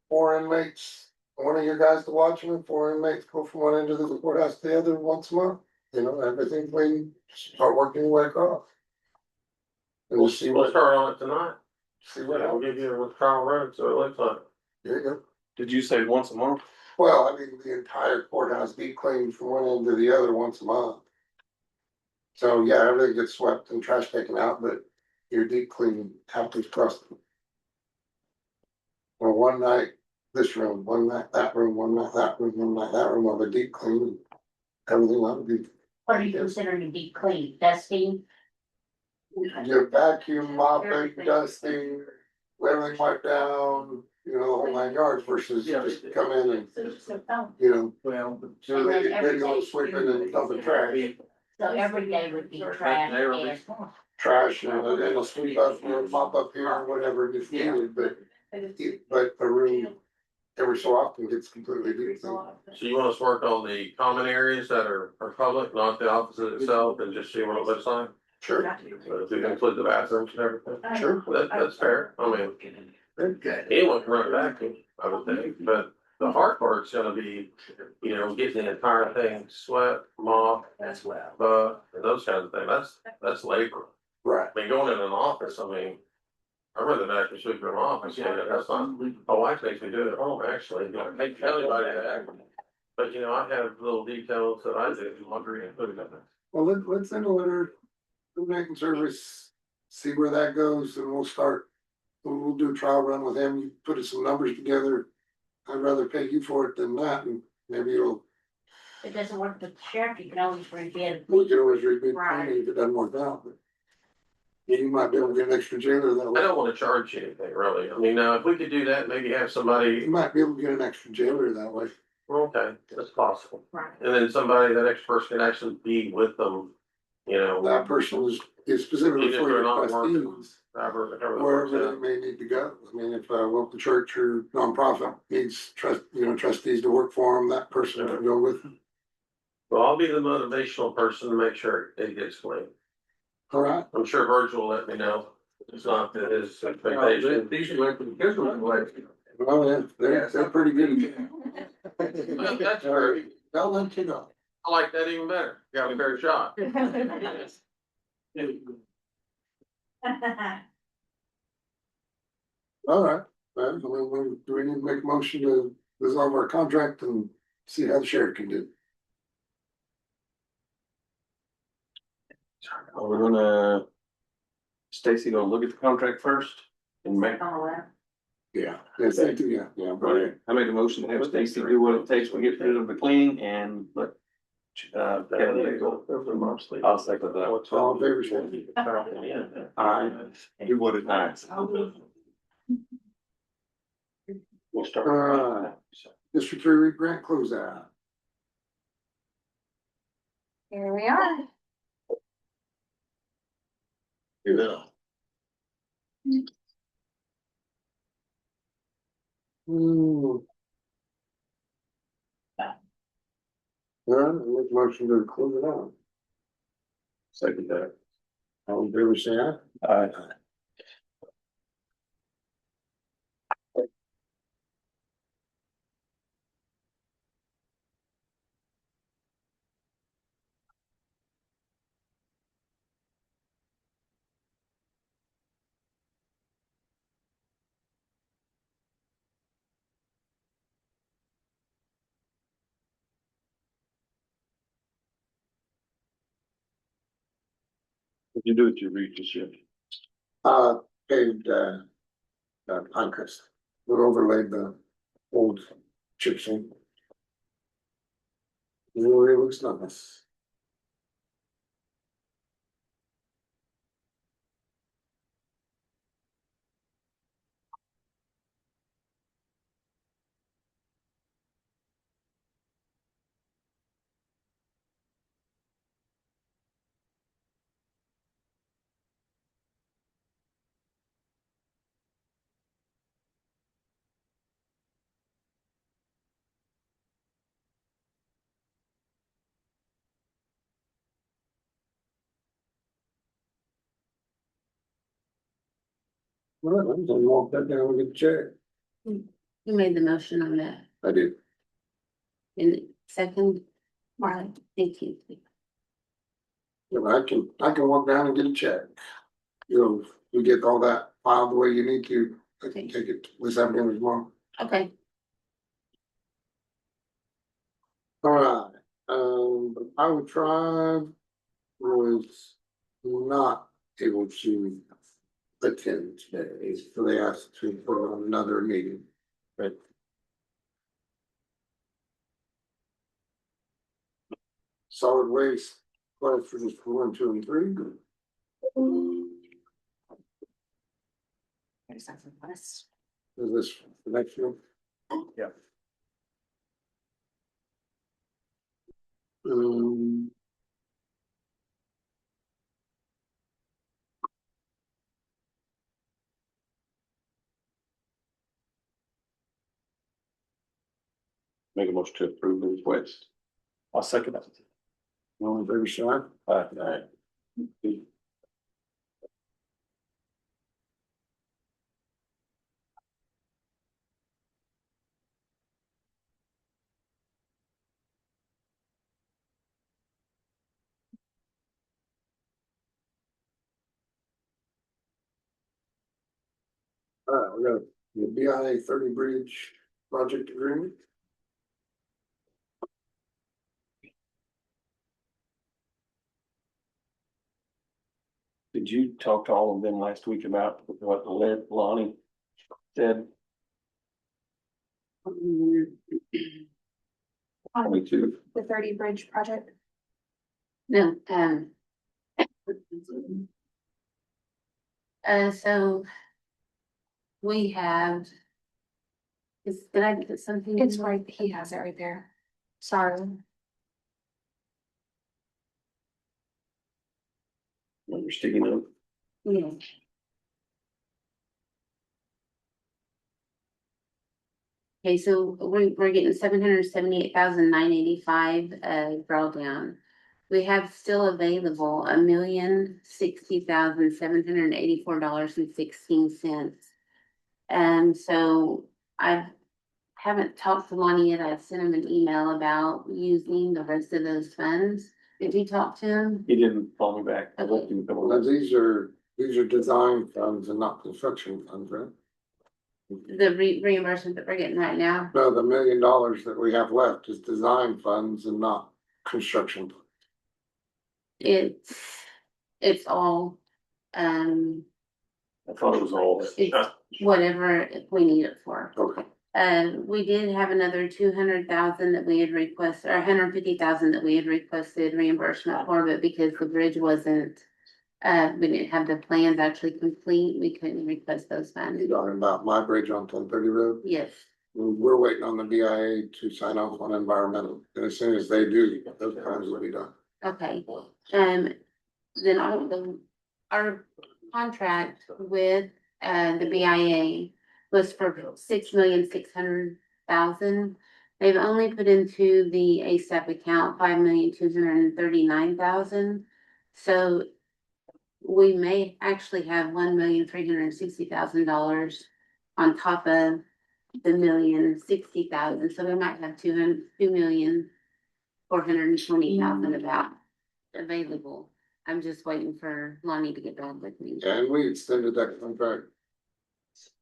4 inmates, one of your guys to watch them, and 4 inmates go from one end of the courthouse to the other once a month. Everything clean, start working your way across. And We'll we'll see we'll what, start on it tonight. see what I'll happens. give you a trial run, so it looks like. There you go. Did you say once a month? Well, I mean, the entire courthouse deep cleaned from one end to the other once a month. So, yeah, everything gets swept and trash taken out, but your deep cleaning happens across. Well, one night, this room, one night, that room, one night, that room, one night, that room, of a deep clean. Everything will be. What do you consider to be clean, dusting? Your vacuum, mopping, dusting, everything wiped down, the whole 9 yards versus just come in and, Well, do the video sweeping and dumping trash. So every day would be trash and. trash and it'll sweep up, mop up here or whatever if needed, but a room every so often gets completely deep. So you want us to work on the common areas that are public, not the office itself, and just see what it looks like? Sure, So if we include the bathrooms and everything, sure. that's fair, I mean, anyone can run a vacuum, I would think, but the hard part's gonna be, you know, getting the entire thing swept, mopped, That's well. and those kinds of things, that's labor. Right. I mean, going in an office, I mean, I'd rather vacuum sweep in an office, that's not, my wife makes me do it at home, actually, you know, I hate telling anybody that. But, you know, I have little details that I do, laundry and putting in there. Well, let's send a letter to making service, see where that goes, and we'll do a trial run with him, you put some numbers together. I'd rather pay you for it than that, and maybe If it doesn't work with the sheriff, you can always rebid. we could always rebid cleaning if it doesn't work out, but. You might be able to get an extra jailer that I way. don't wanna charge you anything, really, I mean, if we could do that, maybe have You somebody, might be able to get an extra jailer that way. okay, that's possible. Right. And then that extra person can actually be with them, you know. That person is specifically Even if for they're your not working. trustees, However it works wherever out. they may need to go. I mean, if a local church or nonprofit needs trustees to work for them, that person can go with them. Well, I'll be the motivational person to make sure it gets clean. All right, I'm sure Virgil will let me know. It's not that his expectation. These elected officials are like, well, they're pretty good. That's true. They'll let you know. I like that even better. Got a fair shot. All right, well, do we need to make a motion to dissolve our contract and see how the sheriff can do? We're gonna, Stacy gonna look at the contract first and make. Yeah, yes, they do, yeah, Right, I made a motion to have Stacy do what it takes to get rid of the cleaning and let. Kevin go. I'll second that. All in favor, say Aye. Do what it takes. We'll start. Alright. District 3 grant closeout. Here we are. Yeah. Hmm. Alright, I make a motion to close it out. Second that. All in favor, say aye. Aye. If you do it, you read the shit. Paved, Pinecrest. We overlaid the old chip seal. It really looks nice. Well, I'm gonna walk that down and get a check. You made the motion on that I did. in the second. Right, thank you. Yeah, I can walk down and get a check. You get all that filed the way you need to, I can take it this afternoon tomorrow. Okay, All right, our tribe was not able to attend today, so they asked to put on another meeting. Right. Solid waste, classrooms 1, 2, and 3. There's something less. Is this the next one? Yeah. Um. Make a motion to approve the request. I'll second that. All in favor, Sean? Aye. We got the BI 30 bridge project agreement. Did you talk to all of them last week about what Lonnie said? Me too. The 30 bridge project. No, so we have. Did I put something? It's right, he has it right there. Sorry. You're sticking up. Yeah. Okay, so we're getting 778,985 drawdown. We have still available $1,060,784.16. And so I haven't talked to Lonnie yet. I've sent him an email about using the rest of those funds. Did you talk to him? He didn't call me back. I left him a couple Well, of these are design funds and not construction funds, right? The reimbursement that we're getting right now? No, the $1 million that we have left is design funds and not construction. funds. It's all, I thought it was all. it's whatever we need it for. Okay. We did have another 200,000 that we had requested, or 150,000 that we had requested reimbursement for, but because the bridge wasn't, we didn't have the plans actually complete, we couldn't request those funds. You're talking about my bridge on 1030 Road? Yes, We're waiting on the BIA to sign off on environmental, and as soon as they do, those funds will be done. okay. Then our contract with, the BIA was for 6,600,000. They've only put into the ASAP account 5,239,000. So we may actually have $1,360,000 on top of the 1,060,000. So we might have 2,420,000 about available. I'm just waiting for Lonnie to get back with me. And we extended that contract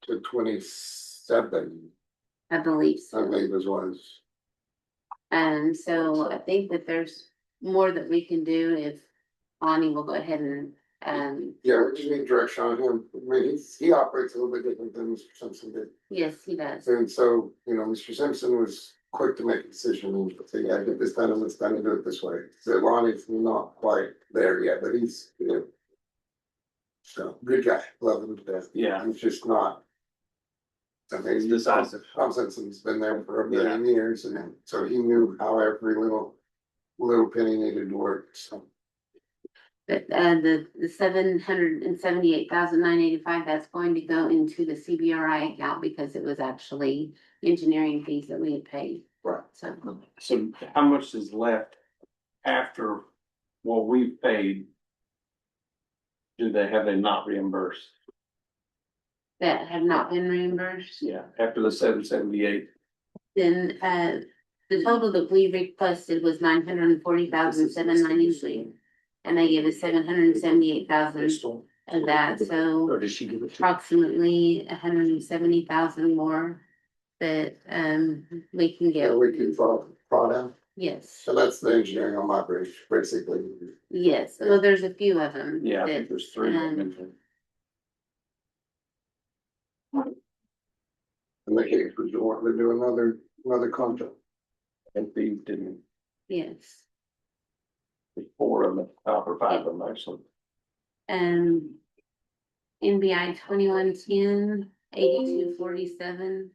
to 27, I believe I so. believe it was. And so I think that there's more that we can do if Lonnie will go ahead and, Yeah, we just need direction on him. I mean, he operates a little bit different than Mr. Simpson did. yes, he does. And so, Mr. Simpson was quick to make a decision and say, yeah, get this done and let's kind of do it this way. So Lonnie's not quite there yet, but he's, so good guy, love him to death. Yeah. He's just not. I mean, He's decisive. Tom Simpson's been there for a million years, and so he knew how every little penny needed to work, so. But, the 778,985, that's going to go into the CBRI account because it was actually engineering fees that we had paid. Right. So So how much is left after what we've paid? Have they not reimbursed? that have not been reimbursed. Yeah, after the 778. Then, the total that we requested was 940,793. And they gave us 778,000 of that, so Or did she give it to? approximately 170,000 more that, we can Yeah, get. we can draw down. Yes, So that's the engineering on my bridge, basically. yes, well, there's a few of them. Yeah, I that, think there's three. And the case was you want to do another contract. And these didn't, Yes, four of them, or five of them actually. NBI 2110, 8247,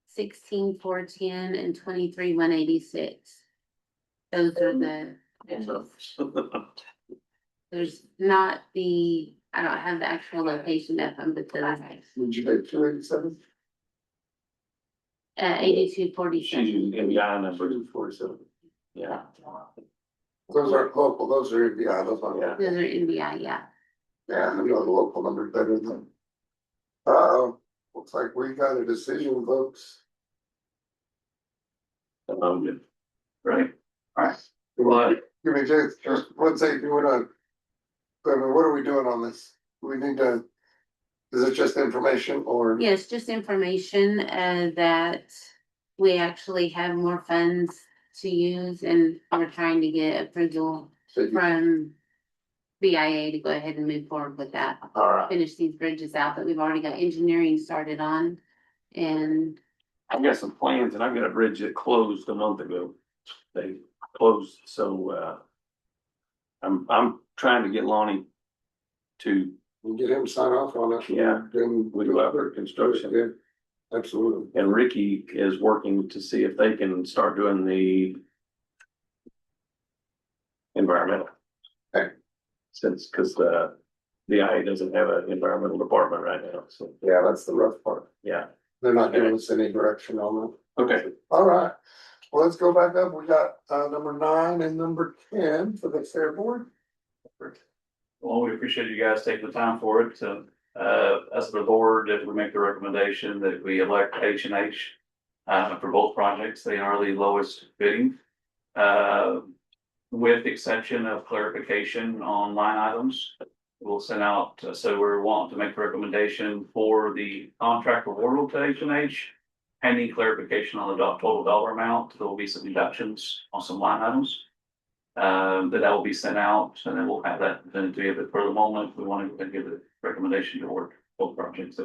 16410, and 23186. Those are the, there's not the, I don't have the actual location of them, but those. Would you take 287? 8247. She's using NBI number 247. Yeah. Those aren't local, those are NBI, those aren't. Yeah. Those are NBI, yeah. Yeah, I know the local number better than. Looks like we got a decision, folks. Good. Right. Well, give me just one second, you wanna. I mean, what are we doing on this? We need to. Is it just information or? Yes, just information, that we actually have more funds to use and we're trying to get approval from BIA to go ahead and move forward with that. Alright, Finish these bridges out that we've already got engineering started on. And I've got some plans and I've got a bridge that closed a month ago. They closed, so, I'm trying to get Lonnie to, we'll get him to sign off on it. Yeah. Then we do our construction. Yeah, absolutely. And Ricky is working to see if they can start doing the environmental. Okay. Since, cause the IA doesn't have an environmental department right now, so, Yeah, that's the rough part. yeah. They're not giving us any direction on that. Okay. Alright, well, let's go back up. We got number 9 and number 10 for the fair board. Well, we appreciate you guys taking the time for it. As the board, if we make the recommendation that we elect H&H for both projects, they are the lowest bidding. With the exception of clarification on line items, we'll send out, so we're wanting to make the recommendation for the contract awarded to H&H. Pending clarification on the total dollar amount, there will be some deductions on some line items. That will be sent out, and then we'll have that then to give it for the moment. We want to give the recommendation to award both projects.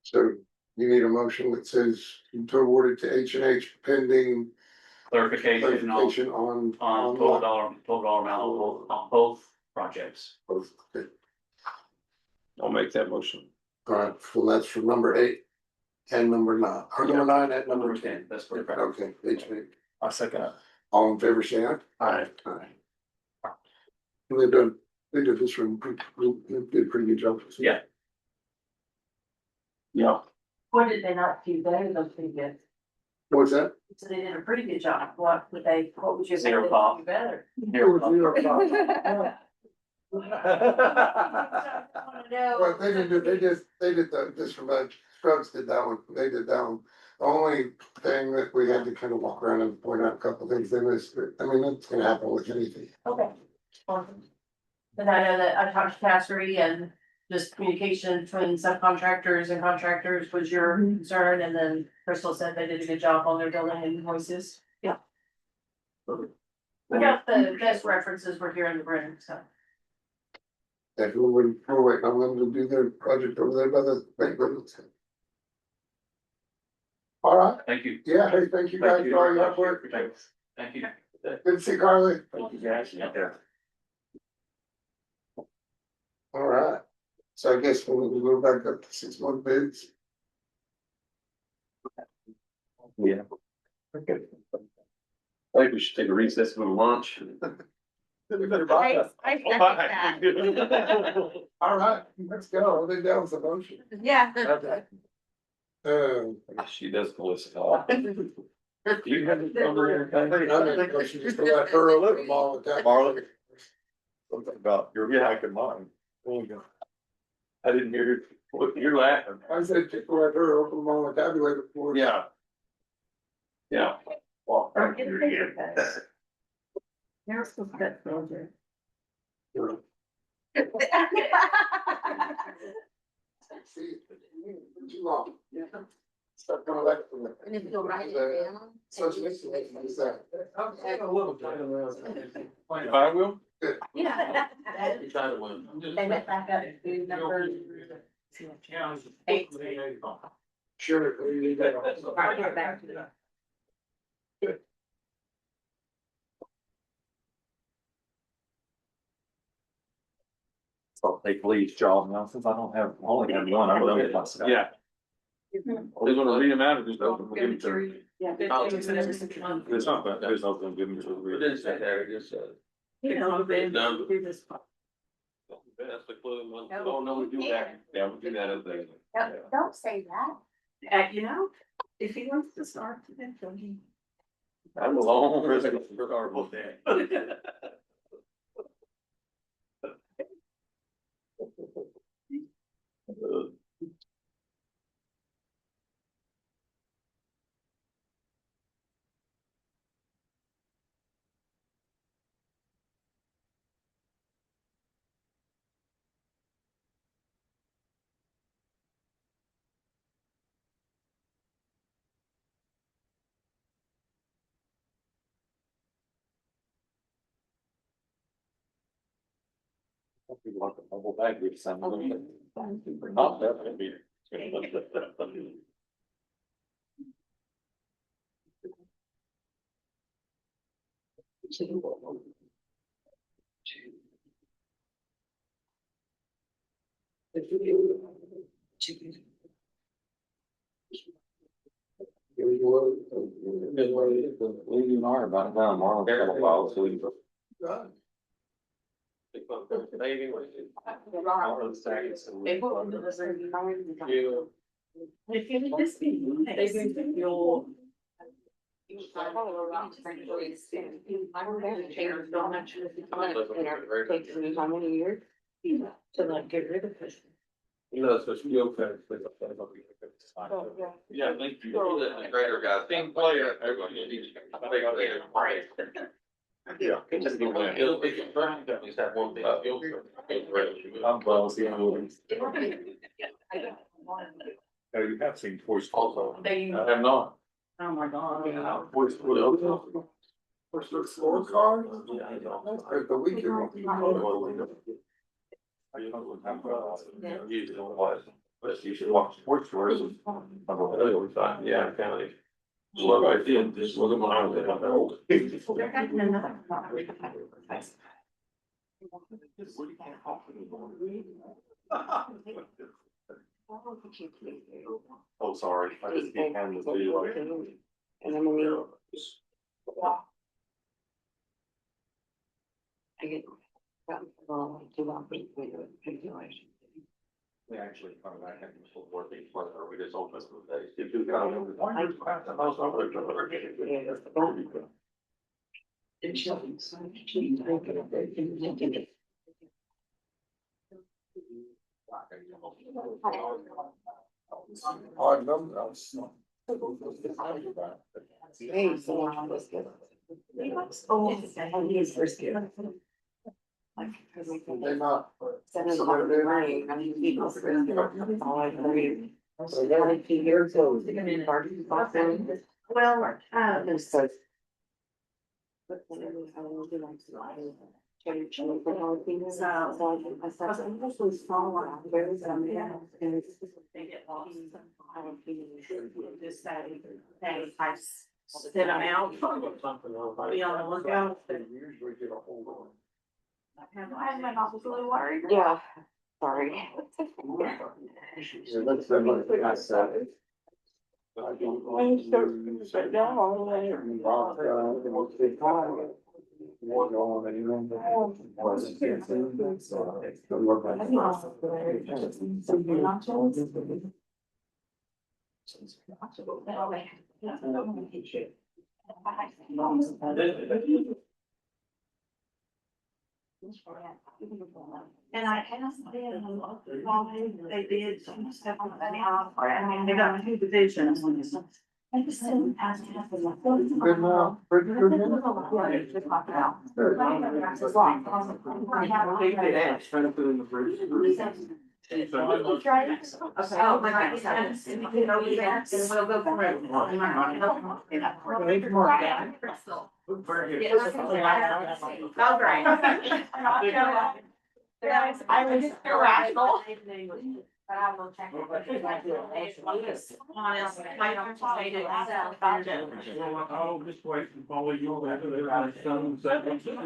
So you need a motion that says to award it to H&H pending Clarification on. on total dollar amount on both projects. Both. Okay. I'll make that motion. Alright, well, that's for number 8 and number 9, or number 9 and number 10. That's correct. Okay, H&H. I'll second it. All in favor, say aye. Aye. Aye. And they did this one, they did a pretty good job. Yeah. Yeah. What did they not do better than pretty good? What's that? So they did a pretty good job. What would you say Zero they cost. do better? Well, they didn't do, they did this from Scruggs did that one, they did that one. The only thing that we had to kind of walk around and point out a couple of things, they missed, I mean, that's gonna happen with anything. Okay. Awesome. And I know that I talked to Cassidy and just communication between subcontractors and contractors was your concern, and then Crystal said they did a good job on their billing invoices. Yeah. We got the best references we're here in the room, so. Yeah, we're waiting on them to do their project over there by the bank buildings. All right, Thank you. yeah, hey, thank you guys for all your hard work. Thank you. Good to see Carly. Thank you, guys. Yeah. All right, so I guess we'll go back up to 6-month bids. Yeah. Okay. I think we should take a recess and go to lunch. We better buy I that. second that. All right, let's go. I think that was the motion. Yeah. I guess she does listen. You have it over I think we should just let her open them all at that. Marlon? Something about your back and mine. There you go. I didn't hear what you're laughing. I said, just let her open them all and tabulate it for us. Yeah. Yeah. Well, Here's the good folder. See, too long. Yeah. Start coming back from the. And if you'll write it down. Such an excellent, is that? if I will. Yeah. You try to win. They went back up to number 8. Sure. I'll get back to that. I'll take Lee's job now, since I don't have, I only have one, I'm gonna get myself. Yeah. They're gonna read them out or just open them? Give them to her? Yeah. It's not that, there's nothing give them to her. It is there, it is. You know, do this. That's the clue. Oh, no, we do that. Yeah, we do that other thing. Don't say that. You know, if he wants to start, then he. I'm a long prison for our book day. People want the bubble bag with some. Not that would be. Leaving our about now, tomorrow, a while, so we. If you need this, they do your. How many years? To like get rid of it. You know, so she okay. Yeah, thank you. The greater guy. Team player. Yeah. It just be one. It's burning, that means that one thing. I'm well, see, Oh, you have seen Toy Story also. I have not. Oh my God. Toy Story. What's the scorecard? That's like the weekend. But you should watch sports stories. Yeah, kind of. What I did, this was my own. They're having another. Oh, sorry, I just can't handle the video. And I'm gonna. I get. We actually come back and still working for we just open some days. If you got them, why you crack the house over Odd number. They're not. Sit them out. Be on the lookout. Usually get a hold of them. I have my mouth really worried. Yeah, sorry. Yeah, that's like I said. I don't know. Sit down all the way. One on and you know. Don't work like And I asked them why they did some stuff on the house, I mean, they got 2 divisions. I just didn't ask them. good now, pretty good. Oh, my God, yes. And we can over there, and we'll go through. Oh, my God. Oh, great. I was irrational. But I will check it. Honestly, I don't say it. Oh, just wait and follow you.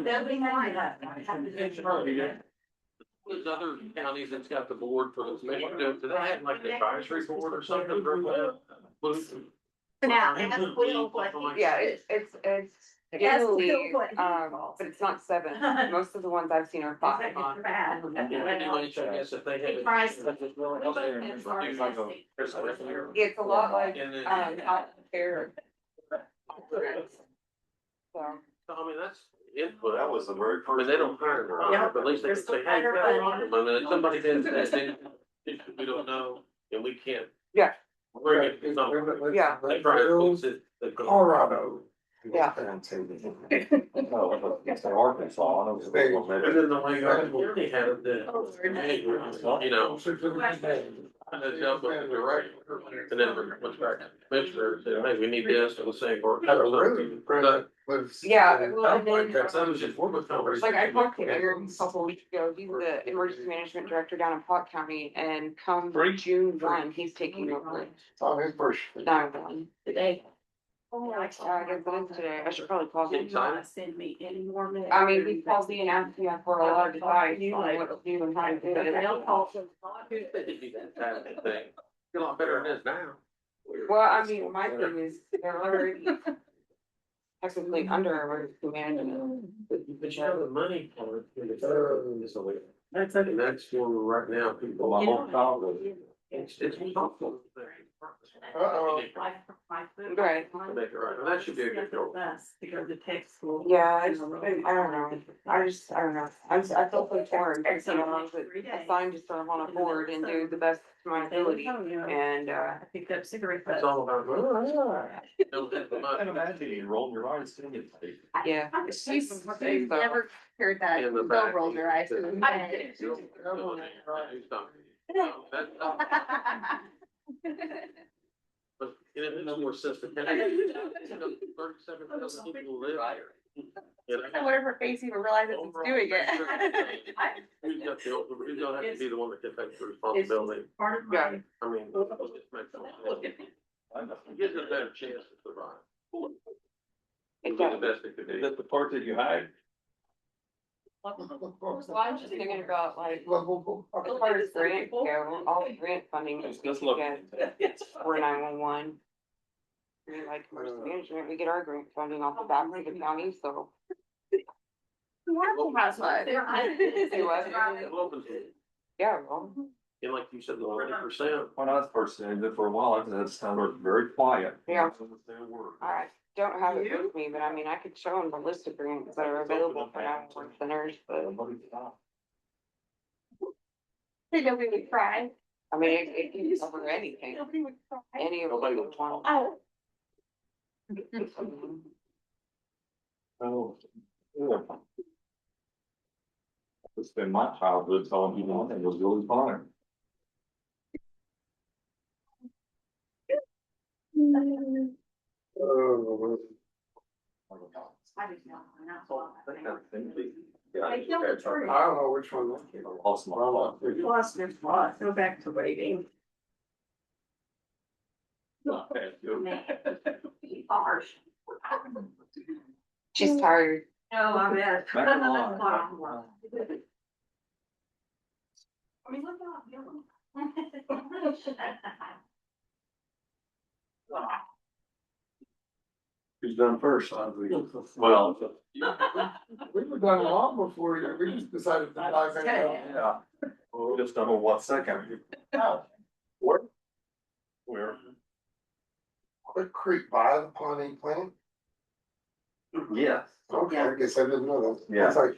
They'll be fine. There's other counties that's got the board for the commission, do they have like the advisory board or something? Now, and that's. Yeah, it's Italy, but it's not seven. Most of the ones I've seen are five. I guess if they had. It's a lot like, out there. So. I mean, that's input, that was the very first. I mean, they don't hire her, Yeah. but at least they can say, hey, I mean, somebody did that, we don't know, and we can't. Yeah. Bring it, it's not. Yeah. They try to fix it. Colorado. Yeah. Oh, it's Arkansas, I know. And then the way our county had it, you know. And then jump with the director, and then went back to the commissioner, said, hey, we need this, and the same for. Yeah, well, and then, That was just one of the. like, I talked to Aaron a couple weeks ago, he's the emergency management director down in Pot County, and come June 1, he's taking over. On his first. 9/1. Today. I guess it is today, I should probably call him. Send me any more. I mean, he calls me and asks me for a lot of advice on what to do and how to do it. They'll call them. A lot better than this now. Well, I mean, my thing is, they're already technically under emergency management. But you have the money for it. That's And that's where right now, people are on top of it. It's helpful. Right. To make it right, and that should be a good goal. To go to tech school. Yeah, I don't know, I don't know, I feel so torn, because, you know, I was assigned to serve on a board and do the best of my ability, and, I picked up cigarette It's butts. all about. Don't have the money. imagine you rolling your eyes. yeah. She's So- never heard that, In the go back. roll your eyes. But it is more sophisticated. 37,000 people live here. You know? I wonder if her face even realizes it's doing it. Who's got who's gonna have to be the one that can take the responsibility? Part of Yeah. my. I mean, let's just make it. It gives it a better chance to survive. It'd be the best it could be. Is that the part that you hide? Well, I'm just thinking about, like, as far as grant go, all the grant funding that we Let's look. get for 911. I mean, like, emergency management, we get our grant funding off the back of the county, so. Say what? Yeah, well, And like you said, the 20%. When I was first in it for a while, that's sounded very quiet. Yeah. Their work. I don't have it with me, but I mean, I could show them the list of grants that are available for 911 centers, but. They nobody would cry. I mean, it can cover anything, Nobody would cry. any of Nobody them. would cry. Oh. Oh. Yeah. It's been my childhood telling me one thing was really fun. I don't know which one. Lost my thought. Plus, there's lots, go back to waiting. Harsh. She's tired. No, I'm at. Back in line. I mean, look out, you know. Who's done first? Well. We were done long before you, we just decided to dive in. Yeah. Well, just done a 1 second. Where? Where? Quick Creek by the Pawnee plant? Yes. Okay, I guess I didn't know that. Yeah. It's like,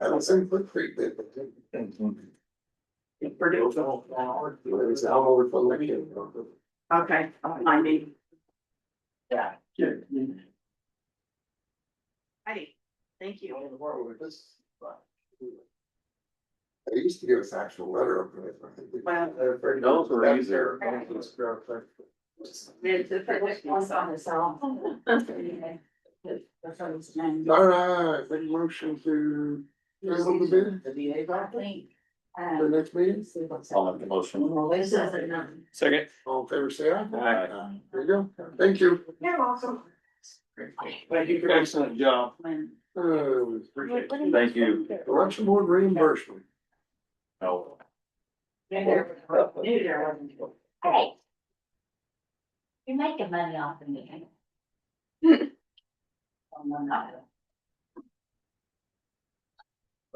I don't think Quick Creek did, but. Pretty. It's all over from the kid. Okay, I mean. Yeah. Hey, thank you. They used to give us actual letter openers. Those were easier. All right, make a motion to cancel the bid, the next meeting. I'll make the motion. Second. All in favor, say aye. Aye. There you go. Thank you. You're awesome. Thank you. Excellent job. Thank you. Election board reimbursement. Oh. Hey. You're making money off of me. I'll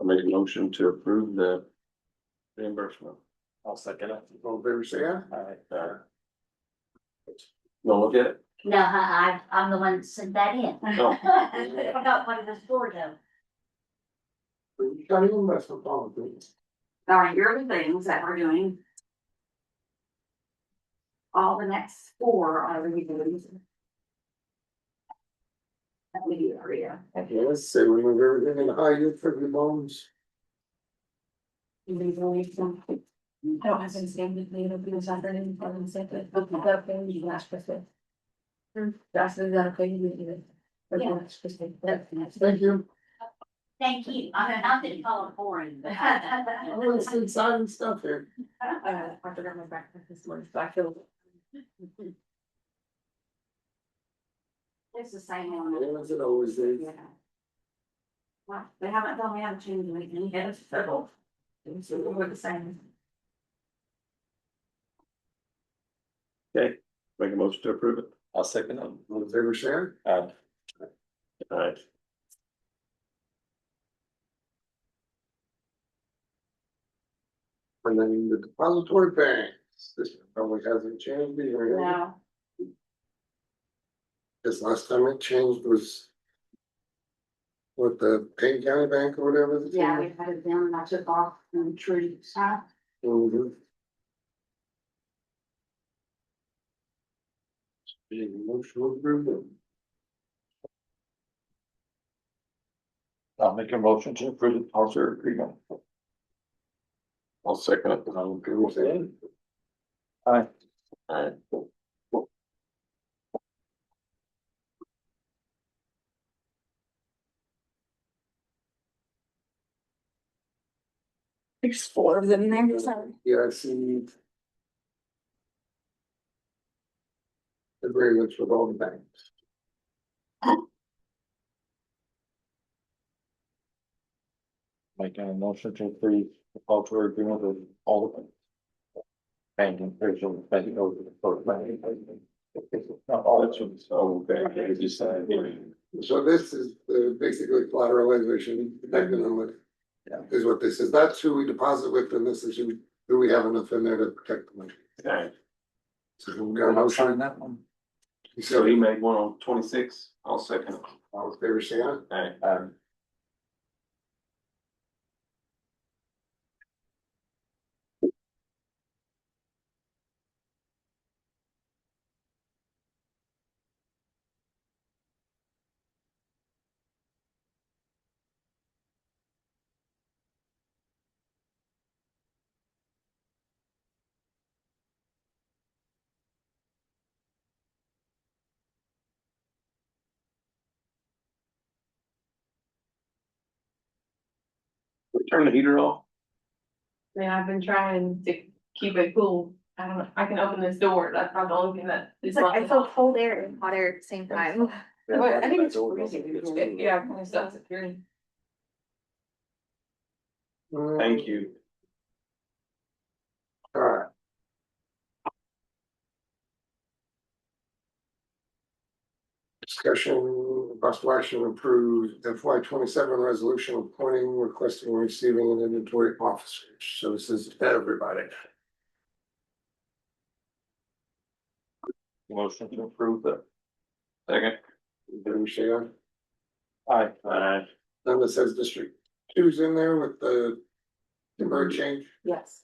make a motion to approve the reimbursement. I'll second it. All in favor, say aye. No, look at it. No, I'm the one that sent that in. Oh. I forgot what it was for though. County investment policy. Our yearly things that we're doing. All the next 4 are reviewed. That would be area. Okay, let's say we move everything in high yield for the loans. I don't have any standard data because I've been in front of the but the thing you last Christmas. That's the thing we did. Thank you. Thank you. I mean, not that you call it boring, but. Oh, it's exciting stuff here. I forgot my breakfast this morning, so I feel. It's the same one. As it always is. Yeah. Well, they haven't told me how to change anything yet, so. We're the same. Okay, make a motion to approve it. I'll second it. All in favor, say aye. Alright. And then the depository banks, this probably hasn't changed either. No, This last time it changed was. With the Payne County Bank or whatever. the yeah, thing we had it down and I took off and trees. was. Mhm. Being motion approved. I'll make a motion to approve the policy agreement. I'll second it. All in favor, say Aye. aye. There's 4 of them there, sorry. Yeah, I see. Agreements with all the banks. Making a motion to approve the cultural agreement with all of them. Banking, official, banking over the first banking. Not all That's what, oh, okay, I just signed it. So this is basically collateralization, depending on what. Yeah. Is what this is. That's who we deposit with, and this is who, do we have enough in there to protect the money? Okay, So we got a motion. that one. so he made one on 26. I'll second it. All in favor, say aye. Alright. We turn the heater off. Man, I've been trying to keep it cool. I don't know, I can open this door, that's not the only thing that is. It's like I feel cold air and hot air at the same time. But I think it's freezing. Yeah, kind of stuff security. Thank you. All right. Discussion, possible action approved FY 27 resolution appointing, requesting, receiving and inventory officers. So this is everybody. Motion to approve the. Second. Did we say aye? Aye. Alright. Then it says District Two's in there with the bird change. Yes.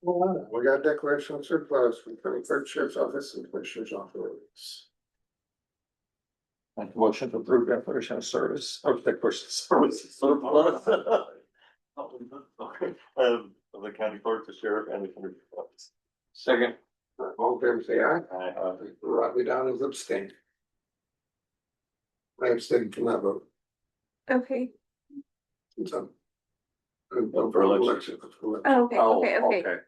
We got declaration of surplus from County Clerk, Sheriff's Office and Commissioner's Office. Make a motion to approve declaration of service, or declaration of services surplus. Of the county clerk, the sheriff, and the commissioner's office. Second. All in favor, say aye. Aye. Write me down as abstain. I abstained from that vote. Okay. So. For election. Oh, okay, Oh, okay, okay.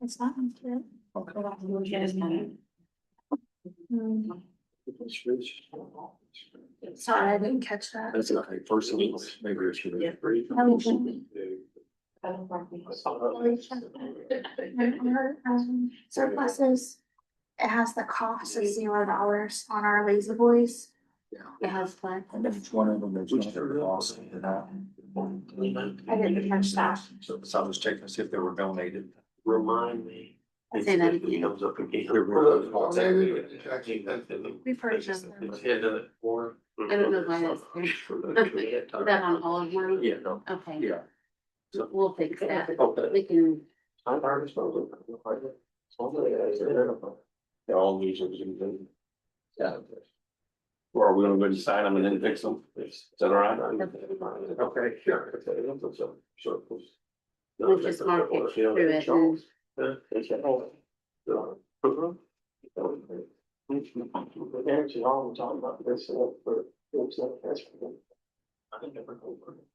It's not until. Sorry, I didn't catch that. That's okay, first of all, maybe it should be. Surpluses, it has the cost of $0 on our lazy boys. It has fun. And then each one of them, there's no loss in that. I didn't catch that. So I was checking to see if they were donated. Remind me. Say that again. He comes up again. We've heard of them. It's hidden in it for. I don't know why that's there. Is that on all of them? Yeah, no. Okay, Yeah. we'll fix that. Okay. We can, I'm already supposed They all lose it. Yeah. Or are we gonna go and sign them and then fix them? Is that all right? Okay, sure. we'll just mark it through it and Actually, all the time about this, for, I think never go for it.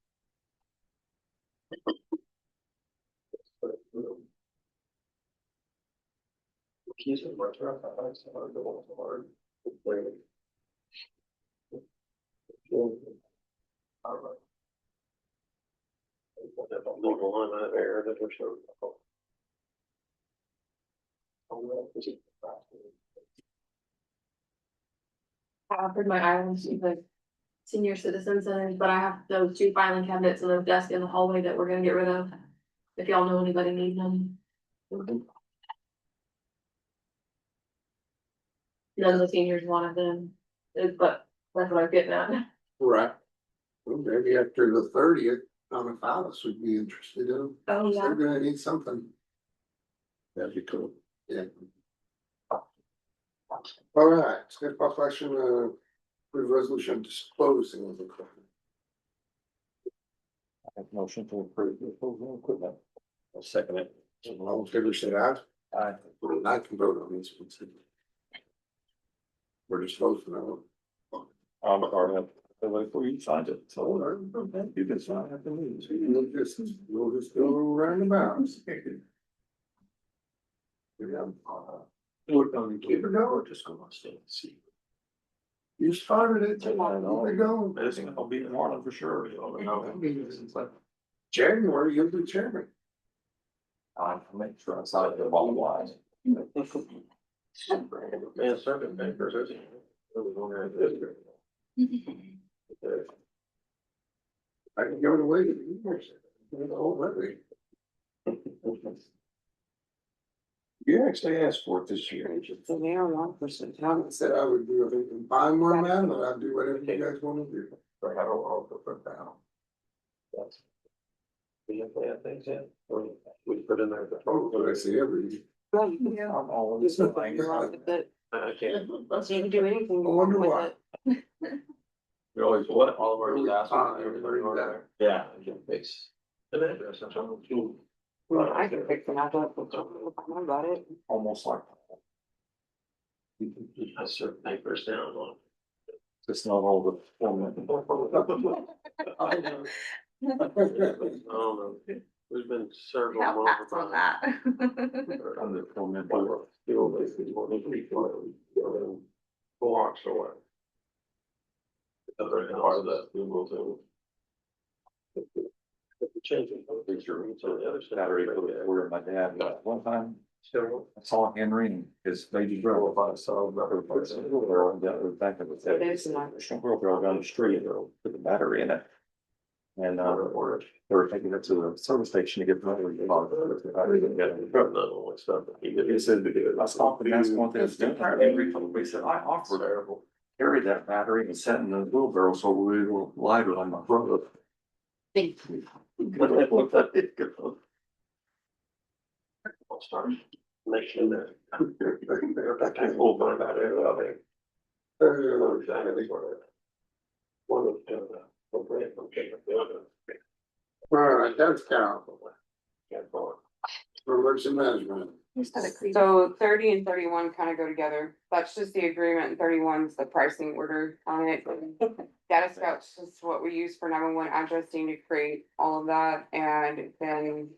Keys in my truck, I like to hard, go hard. All right. Legal line of error that we're showing. I offered my islands to the senior citizen centers, but I have those 2 filing cabinets and a desk in the hallway that we're gonna get rid of. If y'all know anybody needing them. None of the seniors wanted them, but that's what I'm getting at. Right. Well, maybe after the 30th, County Clerk would be interested in them. Oh, They're gonna need something. That'd be cool. Yeah. All right, skip off action, approve resolution disposing of the equipment. Make a motion to approve the approval of equipment. I'll second it. All in favor, say aye. Aye. I can vote on this one. We're disposing of them. I'm already up. Before you signed it, so you can sign it. We'll just go around the bounds. We're gonna Keep it going. just go on stage and see. You started it, keep it going. It's gonna be in Marlin for sure. January, you'll be chairman. I'll make sure I sign the bottom line. Man, circuit papers, isn't it? I can give it away to you. Already. You actually asked for it this year. The mayor, 1%. I said I would do it in fine where I'm at, but I'd do whatever you guys want to do. I don't want to put down. That's. We have that things in, or we put in there. But I see every. I'm always lying. I can't. Let's you can do anything. I wonder with why. it. We always what? All of our disasters, everything over there. Yeah. I can fix. An address, that's all. Well, I can fix an address, but don't know about it. Almost like. I serve papers down on. It's not all the format. I don't know, there's been several. How fast on that? On the format. Blocks away. Other part of that, we will do. Changing. Battery, where my dad, one time, I saw Henry and his baby girl. I saw the person, they're on the other back of the. There's not. Girl down the street, put the battery in it. And, they were taking it to the service station to get the battery. He said, I stopped and asked what they was doing. He said, I offered to carry that battery and set in the wheelbarrow so we will light it on my brother. Thank you. I'll start making that. I will find out about it. One of the. All right, that's count. For emergency management. So 30 and 31 kind of go together. That's just the agreement, and 31 is the pricing order on it. Data Scout's just what we use for 911 addressing to create all of that, and then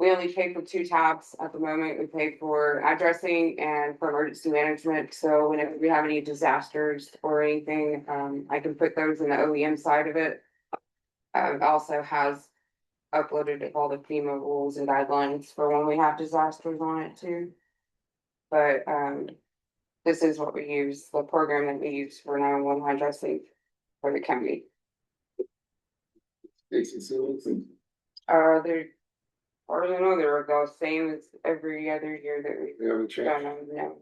we only pay for 2 tabs at the moment. We pay for addressing and for emergency management. So whenever we have any disasters or anything, I can put those in the OEM side of it. It also has uploaded all the FEMA rules and guidelines for when we have disasters on it too. But this is what we use, the program that we use for 911 addressing for the county. They're, I don't know, they're the same as every other year that We haven't we've done changed. them, no.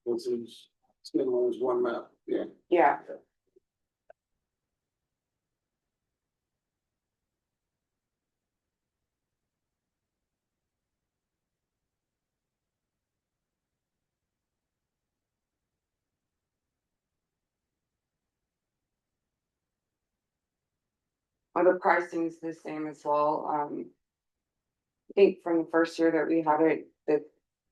This is, still is one map, yeah. Yeah. The pricing's the same as well, I think from the first year that we had it,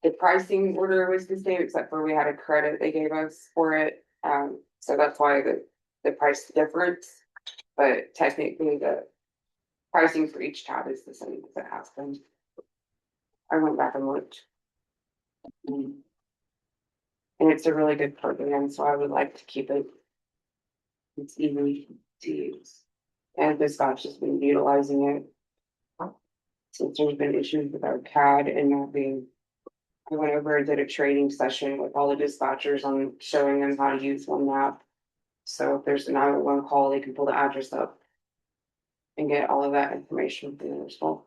the pricing order was the same, except for we had a credit they gave us for it. So that's why the price difference, but technically the pricing for each tab is the same as it has been. I went back and looked. And it's a really good program, so I would like to keep it. It's easy to use. And this guy's just been utilizing it. Since there's been issues with our CAD and not being. I went over and did a training session with all the dispatchers on showing them how to use one map. So if there's a 911 call, they can pull the address up. And get all of that information from the school.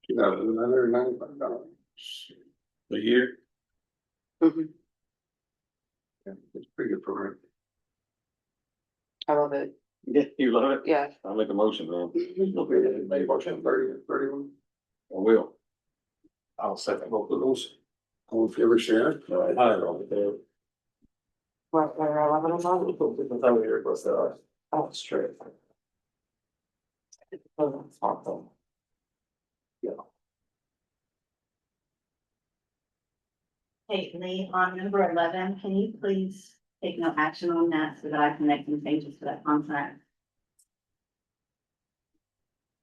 $2,995. A year? Mhm. Yeah, it's pretty good program. I love it, Yeah, you love it? yeah. I'll make a motion, man. Maybe motion 30 and 31. I will. I'll second. Both of those. All in favor, say aye. What, they're 11 of them? Oh, it's true. Oh, that's awesome. Hey, Lee, on number 11, can you please take no action on that so that I can make some changes to that contract?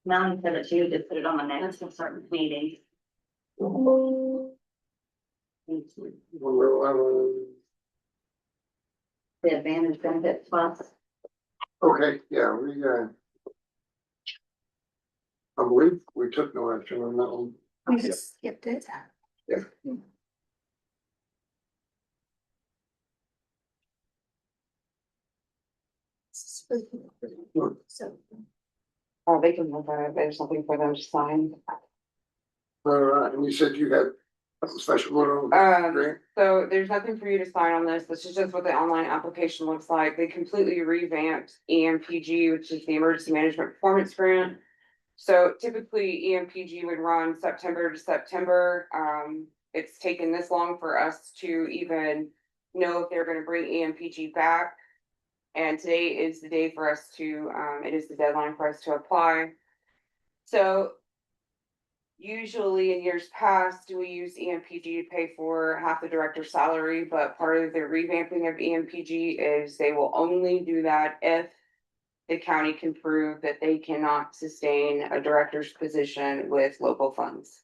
Melanie said that she would just put it on the next certain meeting. The advantage benefit plus. Okay, yeah, I believe we took no action on that one. We just skipped it. Yeah. So. Oh, they can look at it, there's something for them to sign. All right, and you said you had Special vote on grant. So there's nothing for you to sign on this. This is just what the online application looks like. They completely revamped EMPG, which is the Emergency Management Performance Grant. So typically EMPG would run September to September. It's taken this long for us to even know if they're gonna bring EMPG back. And today is the day for us to, it is the deadline for us to apply. So usually in years past, we use EMPG to pay for half the director's salary, but part of the revamping of EMPG is they will only do that if the county can prove that they cannot sustain a director's position with local funds.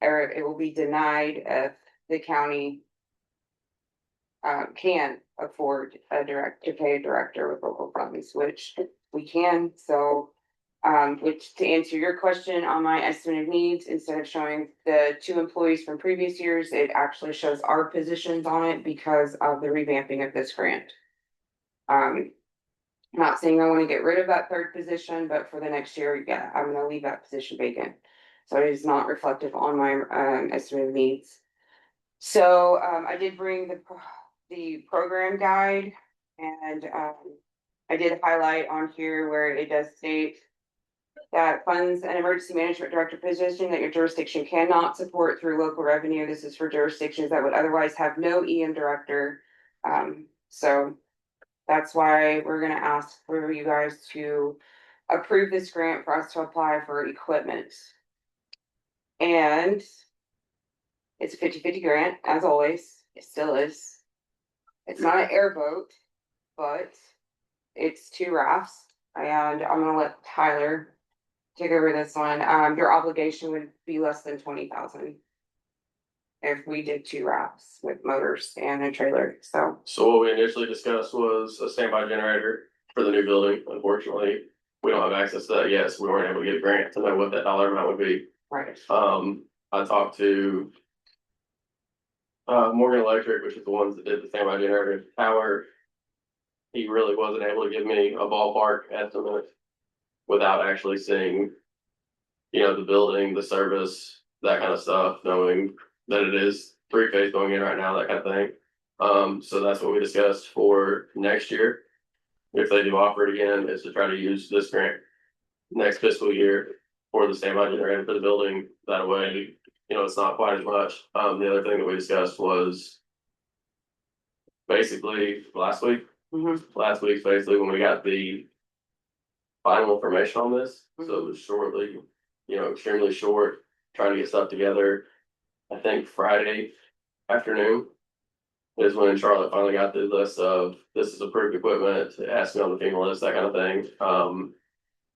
Or it will be denied if the county can't afford to pay a director with local funds, which we can, so. Which to answer your question on my estimate of needs, instead of showing the 2 employees from previous years, it actually shows our positions on it because of the revamping of this grant. Not saying I want to get rid of that 3rd position, but for the next year, yeah, I'm gonna leave that position vacant. So it is not reflective on my estimate of needs. So I did bring the program guide, and I did highlight on here where it does state that funds an emergency management director position that your jurisdiction cannot support through local revenue. This is for jurisdictions that would otherwise have no EM director. So that's why we're gonna ask for you guys to approve this grant for us to apply for equipment. And it's a 50-50 grant, as always. It still is. It's not an airboat, but it's 2 rafts. And I'm gonna let Tyler take over this one. Your obligation would be less than 20,000 if we did 2 rafts with motors and a trailer. So So what we initially discussed was a standby generator for the new building. Unfortunately, we don't have access to that yet, so we weren't able to get a grant to know what that dollar amount would be. right. I talked to Morgan Electric, which is the ones that did the standby generator tower. He really wasn't able to give me a ballpark estimate without actually seeing, the building, the service, that kind of stuff, knowing that it is 3-phase going in right now, that kind of thing. So that's what we discussed for next year. If they do offer it again, is to try to use this grant next fiscal year for the standby generator for the building. That way, it's not quite as much. The other thing that we discussed was basically last week. Last week, basically, when we got the final information on this, so it was shortly, extremely short, trying to get stuff together. I think Friday afternoon is when Charlotte finally got the list of this is approved equipment, asked me on the FEMA list, that kind of thing.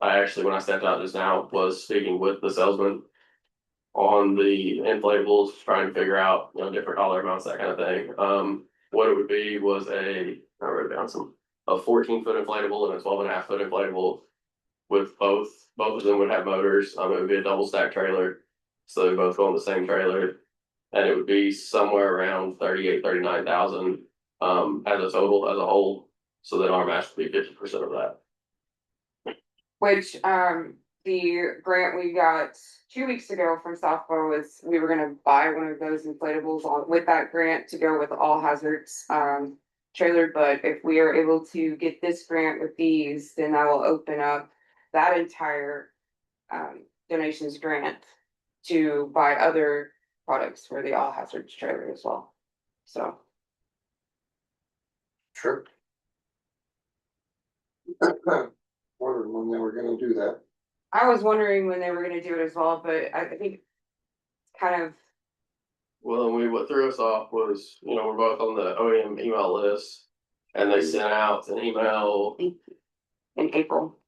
I actually, when I stepped out just now, was speaking with the salesman on the inflatables, trying to figure out, different dollar amounts, that kind of thing. What it would be was I wrote down a 14-foot inflatable and a 12.5-foot inflatable with both of them would have motors. It would be a double stack trailer. So they both go on the same trailer. And it would be somewhere around 39,000 as a total, as a whole. So then our match would be 50% of that. Which the grant we got 2 weeks ago from Southbow was we were gonna buy one of those inflatables with that grant to go with all hazards trailer. But if we are able to get this grant with these, then that will open up that entire donations grant to buy other products for the all hazards trailer as well. So Sure. Wondered when they were gonna do that. I was wondering when they were gonna do it as well, but I think it's kind of. Well, what threw us off was, we're both on the OEM email list, and they sent out an email In April.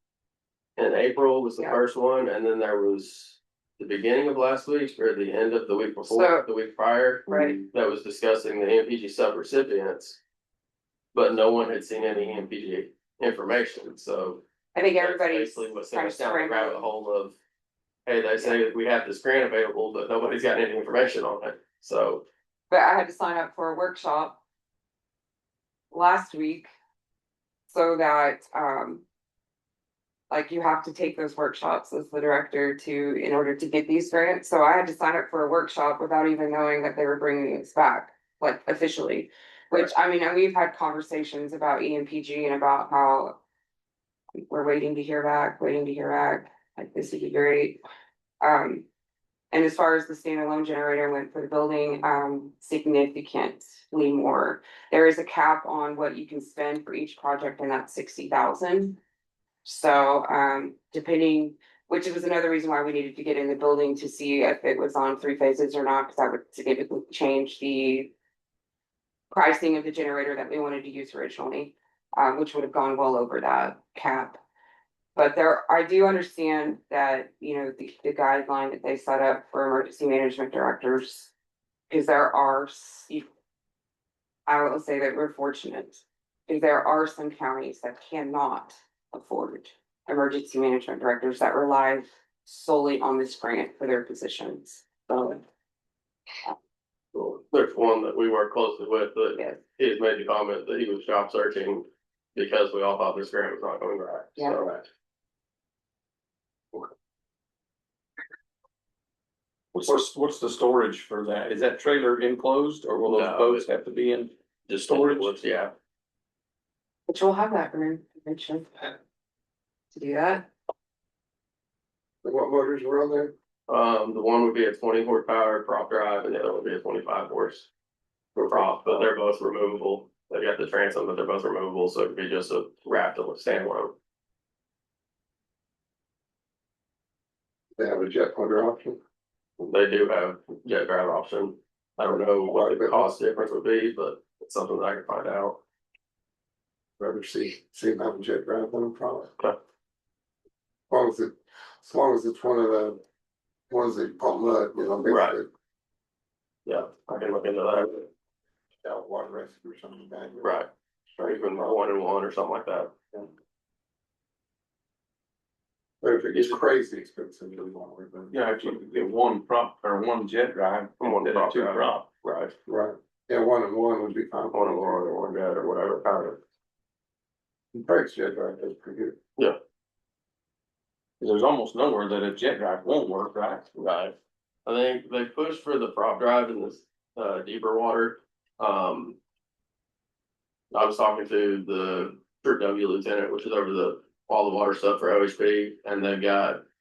in April was the Yeah. first one, and then there was the beginning of last week or the end of the week before, So- the week prior. Right. That was discussing the MPG sub-recipients, but no one had seen any MPG information, so. I think that's everybody's basically what kind sent of us down the rabbit scrambling. hole of, hey, they say that we have this grant available, but nobody's got any information on it, so. But I had to sign up for a workshop last week so that like you have to take those workshops as the director in order to get these grants. So I had to sign up for a workshop without even knowing that they were bringing us back, like officially. Which, I mean, and we've had conversations about EMPG and about how we're waiting to hear back, like this would be great. And as far as the standalone generator went for the building, significantly more. There is a cap on what you can spend for each project, and that's 60,000. So, depending, which was another reason why we needed to get in the building to see if it was on 3 phases or not, because that would significantly change the pricing of the generator that we wanted to use originally, which would have gone well over that cap. But I do understand that, you know, the guideline that they set up for emergency management directors, because I will say that we're fortunate, because there are some counties that cannot afford emergency management directors that rely solely on this grant for their positions. So, Well, there's one that we work closely with, that yes. he has made the comment that he was job searching because we all thought this grant was not going right. Yeah. So, What's the storage for that? Is that trailer enclosed or will those No, boats have to be in? just Storage? yeah. Which will have that room eventually to do that. What motors were on there? The one would be a 20 horsepower prop drive and the other would be a 25 horse for prop, but they're both removable. They got the transom, but they're both removable, so it'd be just a wrapped standalone. They have a jet motor option. They do have jet drive option. I don't know what the cost difference would be, but it's something that I can find out. Rather see them have a jet drive than a product. Okay. As long as it's one of the ones that pump mud, you know, Right. basically. Yeah, I can look into that. Yeah, water rescue or something like that. Right. Or even 1-in-1 or something like that. But if it gets crazy expensive, you want to worry Yeah, if you get one prop or one jet drive, One instead of prop two drive. prop. Right. Right, yeah, 1-in-1 would be fine. 1-in-1 or 1 jet or whatever kind of. Craig's jet drive is pretty good. There's almost nowhere that a jet drive won't work, right? Right. I think they pushed for the prop drive in this deeper water. I was talking to the Troop W lieutenant, which is over all the water stuff for OHP, and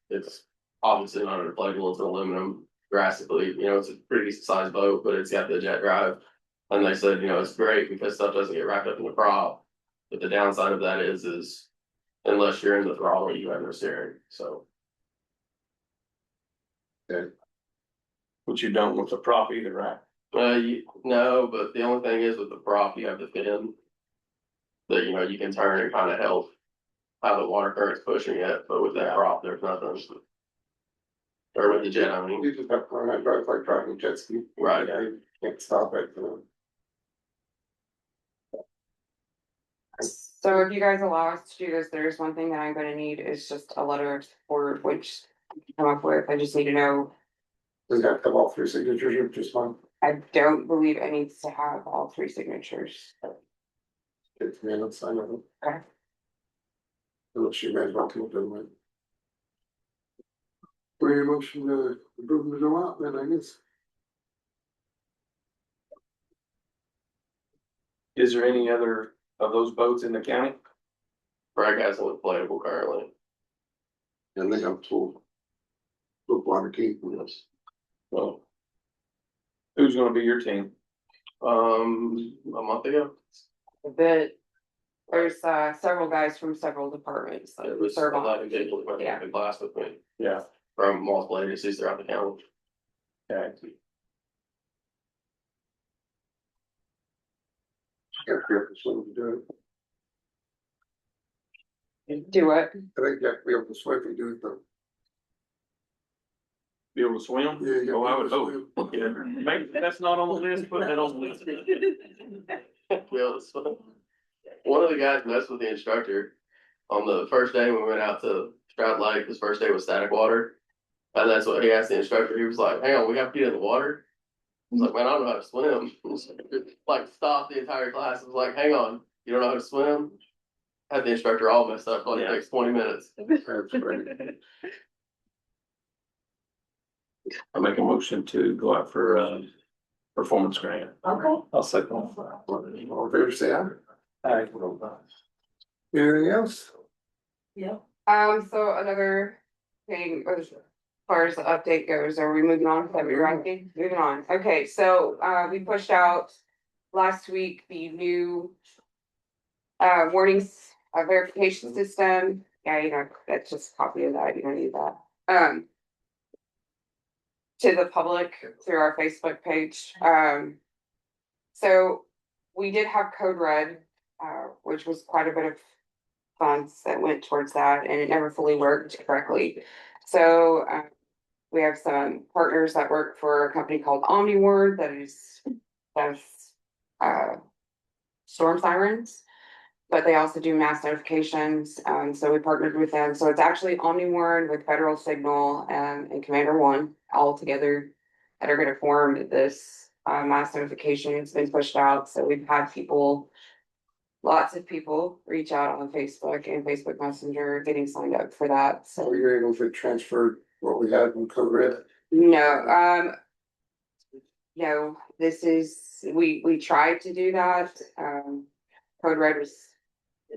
it's obviously not an inflatable, it's an aluminum drastically, you know, it's a pretty decent sized boat, but it's got the jet drive. And they said, you know, it's great because stuff doesn't get wrapped up in the prop, but the downside of that is unless you're in the throttle, you have no steering, so. Which you don't with the prop either, right? No, but the only thing is with the prop, you have the fin that, you know, you can turn and kind of help how the water current's pushing it, but with that prop, there's nothing. Or with the jet, I mean. You just have to learn how to drive like driving a jet ski. Right. Yeah, you can't stop it, you know. So if you guys allow us to do this, there's one thing that I'm gonna need is just a letter of support, which I can come up with. I just need to know. Does it have to have all 3 signatures or just one? I don't believe it needs to have all 3 signatures. It's me, let's sign it. Okay. Unless you guys want to, then we. For your motion to approve them to go out, then I guess. Is there any other of those boats in the county? Bragg has an inflatable currently. And they have full water key. Yes. Well, who's gonna be your team? A month ago. There's several guys from several departments that It was serve on. 11 people who went Yeah. in class with me Yeah. from multiple agencies throughout the county. Okay. Got to be able to swim to do Do what? it. I think you have to be able to swim to do it though. Be able to swim? Yeah, you Oh, I gotta would be able to hope. Yeah, maybe that's not on the list, put that on the list. Yeah, it's fun. One of the guys messed with the instructor on the first day when we went out to Stroud Lake. His first day was static water. And that's what he asked the instructor. He was like, hang on, we have to get in the water. I was like, man, I don't know how to swim. Like, stopped the entire class. I was like, hang on, you don't know how to swim? had the instructor all messed up on the next 20 minutes. That's great. I'll make a motion to go out for performance grant. Okay. I'll second. All in favor, say aye. Aye. Anything else? Yeah. So another thing, as far as the update goes, are we moving on? Is that what you're asking? Moving on. Okay, so, we pushed out last week the new warnings, verification system. Yeah, you know, that's just a copy of that. You don't need that. To the public through our Facebook page. So we did have Code Red, which was quite a bit of funds that went towards that, and it never fully worked correctly. So we have some partners that work for a company called OmniWord does storm sirens, but they also do mass notifications. So we partnered with them. So it's actually OmniWord with Federal Signal and Commander One all together that are going to form this mass notification. It's been pushed out. So we've had lots of people reach out on Facebook and Facebook Messenger getting signed up for that. So So you're able to transfer what we had in Code Red? no, no, this is, we tried to do that. Code Red was a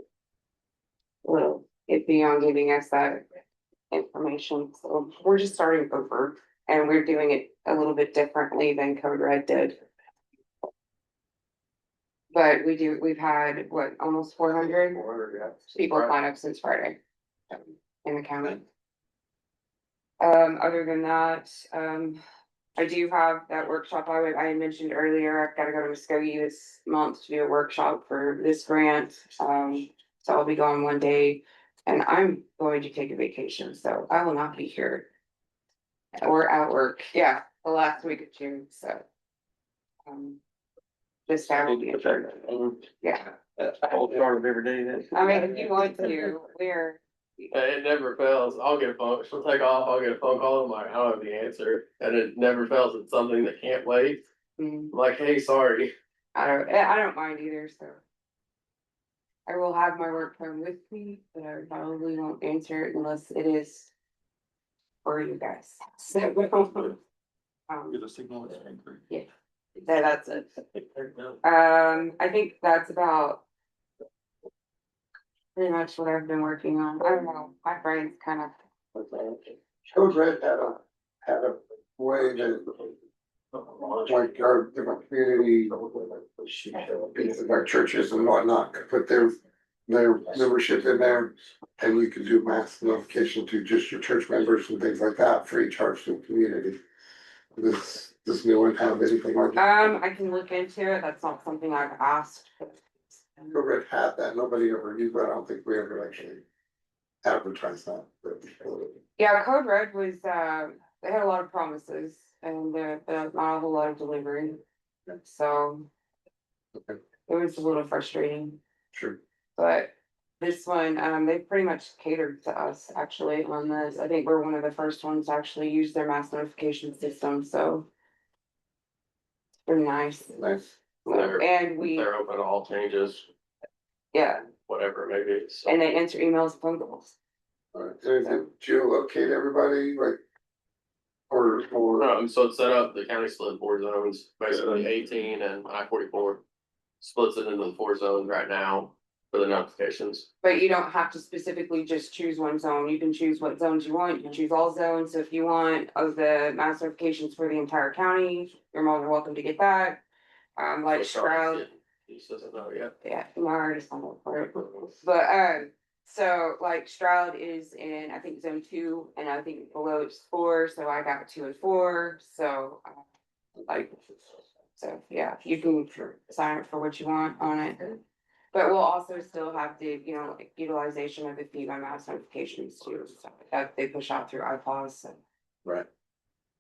little iffy on giving us that information, so we're just starting over. And we're doing it a little bit differently than Code Red did. But we've had, what, almost 400 people sign up since Friday in the county. Other than that, I do have that workshop I had mentioned earlier. I've got to go to Muskogee this month to do a workshop for this grant. So I'll be gone one day and I'm going to take a vacation, so I will not be here. Or at work, yeah, the last week of June, so. Just I will be in charge. Yeah, I'll start every day then. I mean, if you want to, we're. It never fails. I'll get a phone, she'll take off, I'll get a phone call, I'm like, I don't have the answer, and it never fails, it's something that can't wait. I'm like, hey, sorry. I don't mind either, so. I will have my work phone with me, but I probably won't answer it unless it is for you guys, so. Get a signal. Yeah, that's it. I think that's about pretty much what I've been working on. I don't know, my brain's kind of. Code Red had a way that, like our different community, like churches and whatnot, could put their membership in there. And you could do mass notification to just your church members and things like that, free charge to the community. This new one have anything like that? I can look into it, that's not something I've asked. Code Red had that, nobody ever used, but I don't think we ever actually advertised that. Yeah, Code Red was, they had a lot of promises and not a whole lot of delivery. So. Okay. It was a little frustrating, Sure. but this one, they pretty much catered to us actually on this. I think we're one of the first ones to actually use their mass notification system, so. Pretty nice. Nice. And They're open to all changes, yeah, whatever it may be, so. and they answer emails, and phone calls. Alright, anything geolocate everybody, like? Or, So it's set up, the county split 4 zones, basically 18 and I-44. Splits it into the 4 zones right now for the notifications. But you don't have to specifically just choose one zone. You can choose what zones you want. You can choose all zones. So if you want of the mass notifications for the entire county, you're more than welcome to get that. Like Stroud. He just doesn't know yet. Yeah, I already signed up for it. But so like Stroud is in, I think, zone 2, and I think below it's 4, so I got 2 and 4, so so yeah, you can sign up for what you want on it. But we'll also still have the, like, utilization of the FEMA mass notifications too, so that they push out through iPods, so. right.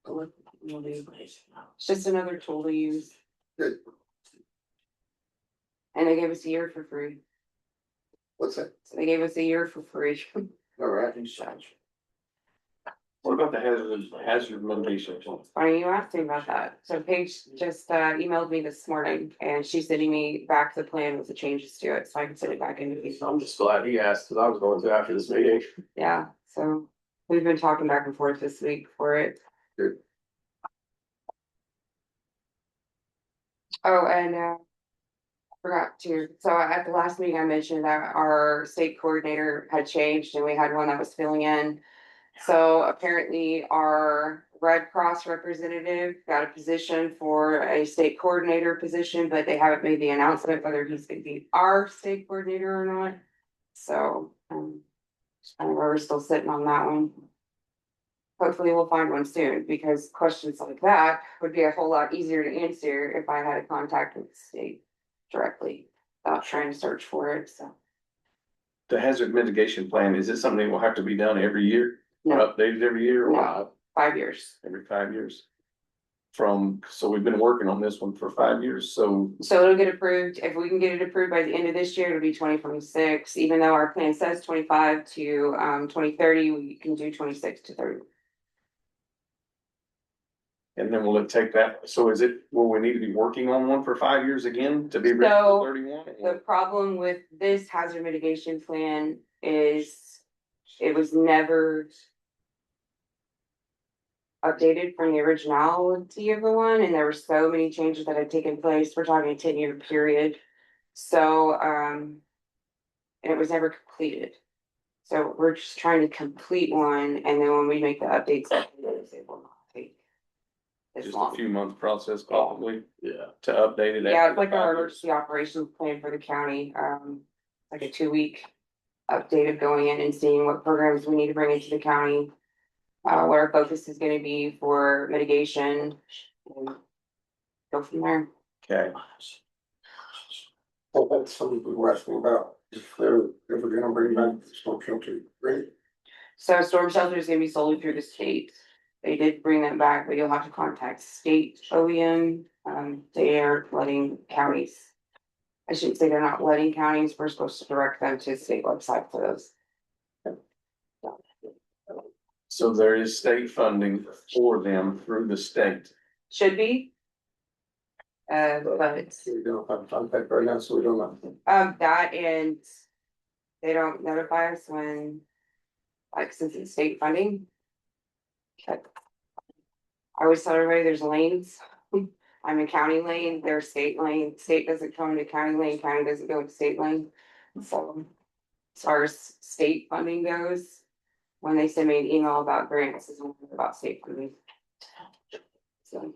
It's just another tool to use. Good. And they gave us a year for free. What's that? So they gave us a year for free. Alright. What about the hazard mitigation? Funny you asked me about that. So Paige just emailed me this morning and she's sending me back the plan with the changes to it, so I can send it back into these. I'm just glad he asked, cause I was going to after this meeting. Yeah, so we've been talking back and forth this week for it. Good. Oh, and forgot to, so at the last meeting I mentioned that our state coordinator had changed and we had one that was filling in. So apparently our Red Cross representative got a position for a state coordinator position, but they haven't made the announcement whether he's gonna be our state coordinator or not. So, we're still sitting on that one. Hopefully we'll find one soon, because questions like that would be a whole lot easier to answer if I had a contact with the state directly, without trying to search for it, so. The hazard mitigation plan, is it something that will have to be done every year? Or No. updated every year? Or No, 5 years. every 5 years? So we've been working on this one for 5 years, so So it'll get approved, if we can get it approved by the end of this year, it'll be 2026, even though our plan says 25 to 2030, we can do 26 to 30. and then will it take that, so will we need to be working on one for 5 years again to be ready So, for 31? The problem with this hazard mitigation plan is it was never updated from the originality of the one, and there were so many changes that had taken place. We're talking a 10-year period. So, and it was never completed. So we're just trying to complete one, and then when we make the updates, it will not take this Just a long. few month process probably Yeah. to update it. Yeah, after it's like 5 our years. emergency operations plan for the county, like a 2-week update of going in and seeing what programs we need to bring into the county. What our focus is gonna be for mitigation, and go from there. Okay, Well, that's something we were asking about, if we're gonna bring back the storm shelter, right? So storm shelter is gonna be solely through the state. They did bring that back, but you'll have to contact state OEM, they are letting counties. I shouldn't say they're not letting counties, we're supposed to direct them to the state website for those. so there is state funding for them through the state. Should be. But, We don't have contact right now, so we don't know. that and they don't notify us when, like, since it's state funding. Okay. I always tell everybody there's lanes. I'm in county lane, there's state lane, state doesn't come into county lane, county doesn't go into state lane. So, as far as state funding goes, when they send me an email about grants, it's about state funding. So.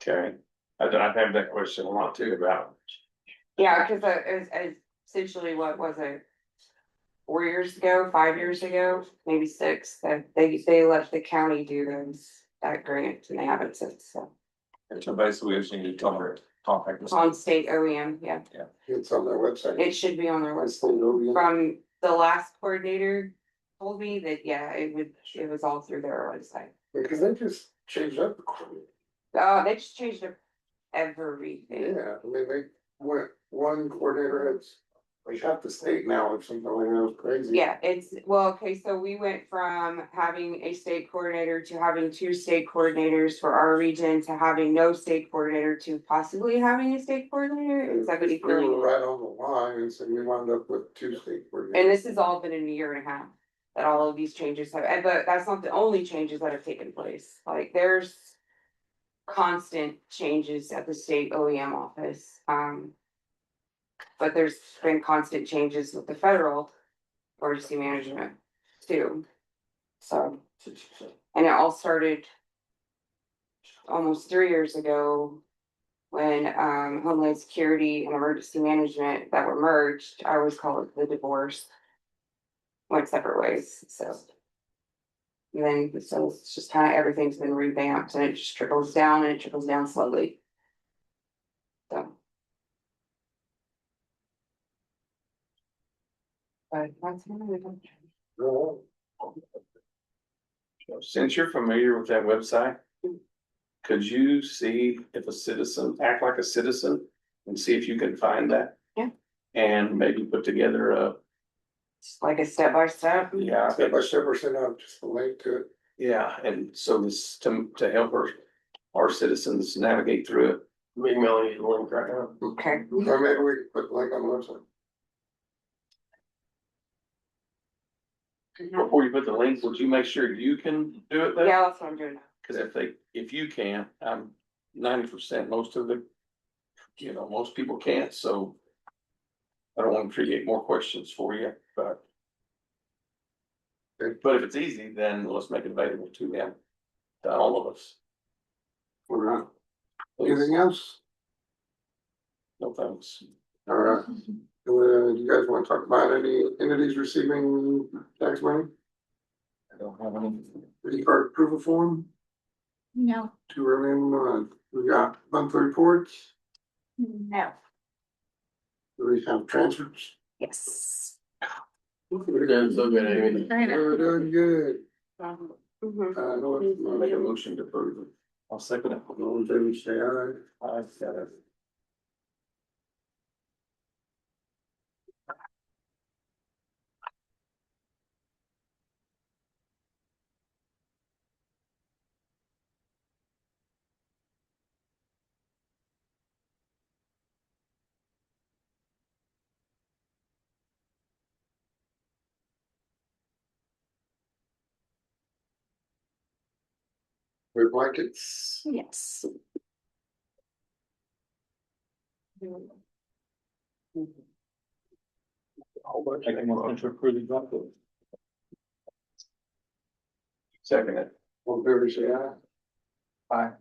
Okay, I've had that question a lot too about. Yeah, cause essentially, what was it? 4 years ago, 5 years ago, maybe 6, that they let the county do that grant, and they haven't since, so. So basically, we just need to contact the On state OEM, yeah, It's on their website. it should be on their It's website. the OEM. From the last coordinator told me that, yeah, it was all through their website. Because they just changed up the coordinator. Oh, they just changed up everything. Yeah, I mean, they went, one coordinator has, like, half the state now or something like that, it was crazy. Yeah, okay, so we went from having a state coordinator to having 2 state coordinators for our region to having no state coordinator to possibly having a state coordinator. Is that what you We were feel? right on the line, and so we wound up with 2 state coordinators. And this has all been in a year and a half that all of these changes have, but that's not the only changes that have taken place. Like, there's constant changes at the state OEM office. But there's been constant changes with the federal emergency management too. So, and it all started almost 3 years ago when Homeland Security and Emergency Management that were merged. I always call it the divorce. Went separate ways, so. And then, so it's just kind of everything's been revamped and it just trickles down and it trickles down slowly. So. But that's Since you're familiar with that website, could you see if a citizen, act like a citizen and see if you can find that? Yeah. And maybe put together It's like a step by step. Yeah, Step by step, or send out just a link to it. yeah, and so this, to help our citizens navigate through it. I'm emailing you the link right now. Okay. Or maybe we can put the link on the website. Before you put the link, would you make sure you can do it though? Yeah, that's what I'm doing. Cause if you can't, I'm 90%, most of the, most people can't, so. I don't want to create more questions for you, but. But if it's easy, then let's make it available to them, to all of us. All right. Anything else? No thanks. All right. Do you guys want to talk about any entities receiving tax money? I don't have any. Credit card approval form, No. too early in the month. We got monthly reports. No. Do we have transfers? Yes. We're doing so good, Amy. I know. We're doing good. Mhm. I'll Make a motion to approve it. I'll second it. all in favor, say aye. I said it. With blankets. Yes. Make a motion to approve the document. Second it. All in favor, say aye. Aye.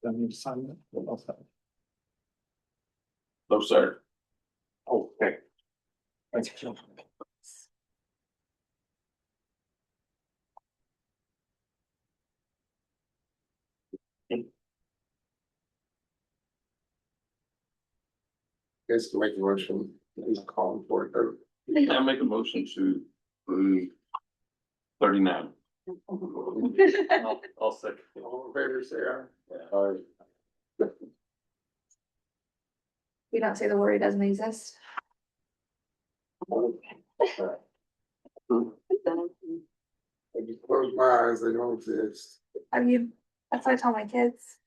Then you sign it. I'll sign it. No, sir. Okay. Thank you. Guys can make a motion. He's calling for it. Or- I make a motion to approve 39. I'll second. All in favor, say aye. Aye. We don't say the word, it doesn't exist. I just close my eyes, they don't exist. I mean, that's what I tell my kids.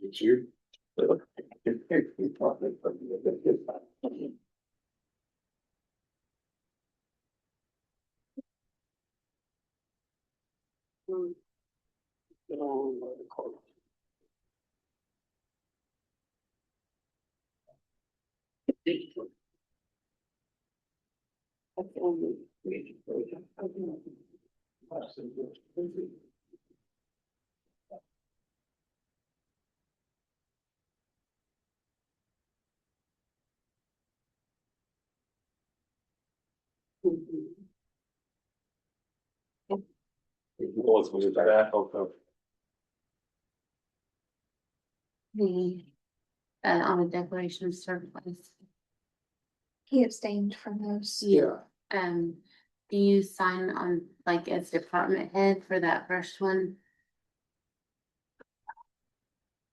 It's you. let's move it back. Okay. The, on the declaration of surplus. He abstained from those. Yeah, Do you sign on, like, as department head for that first one?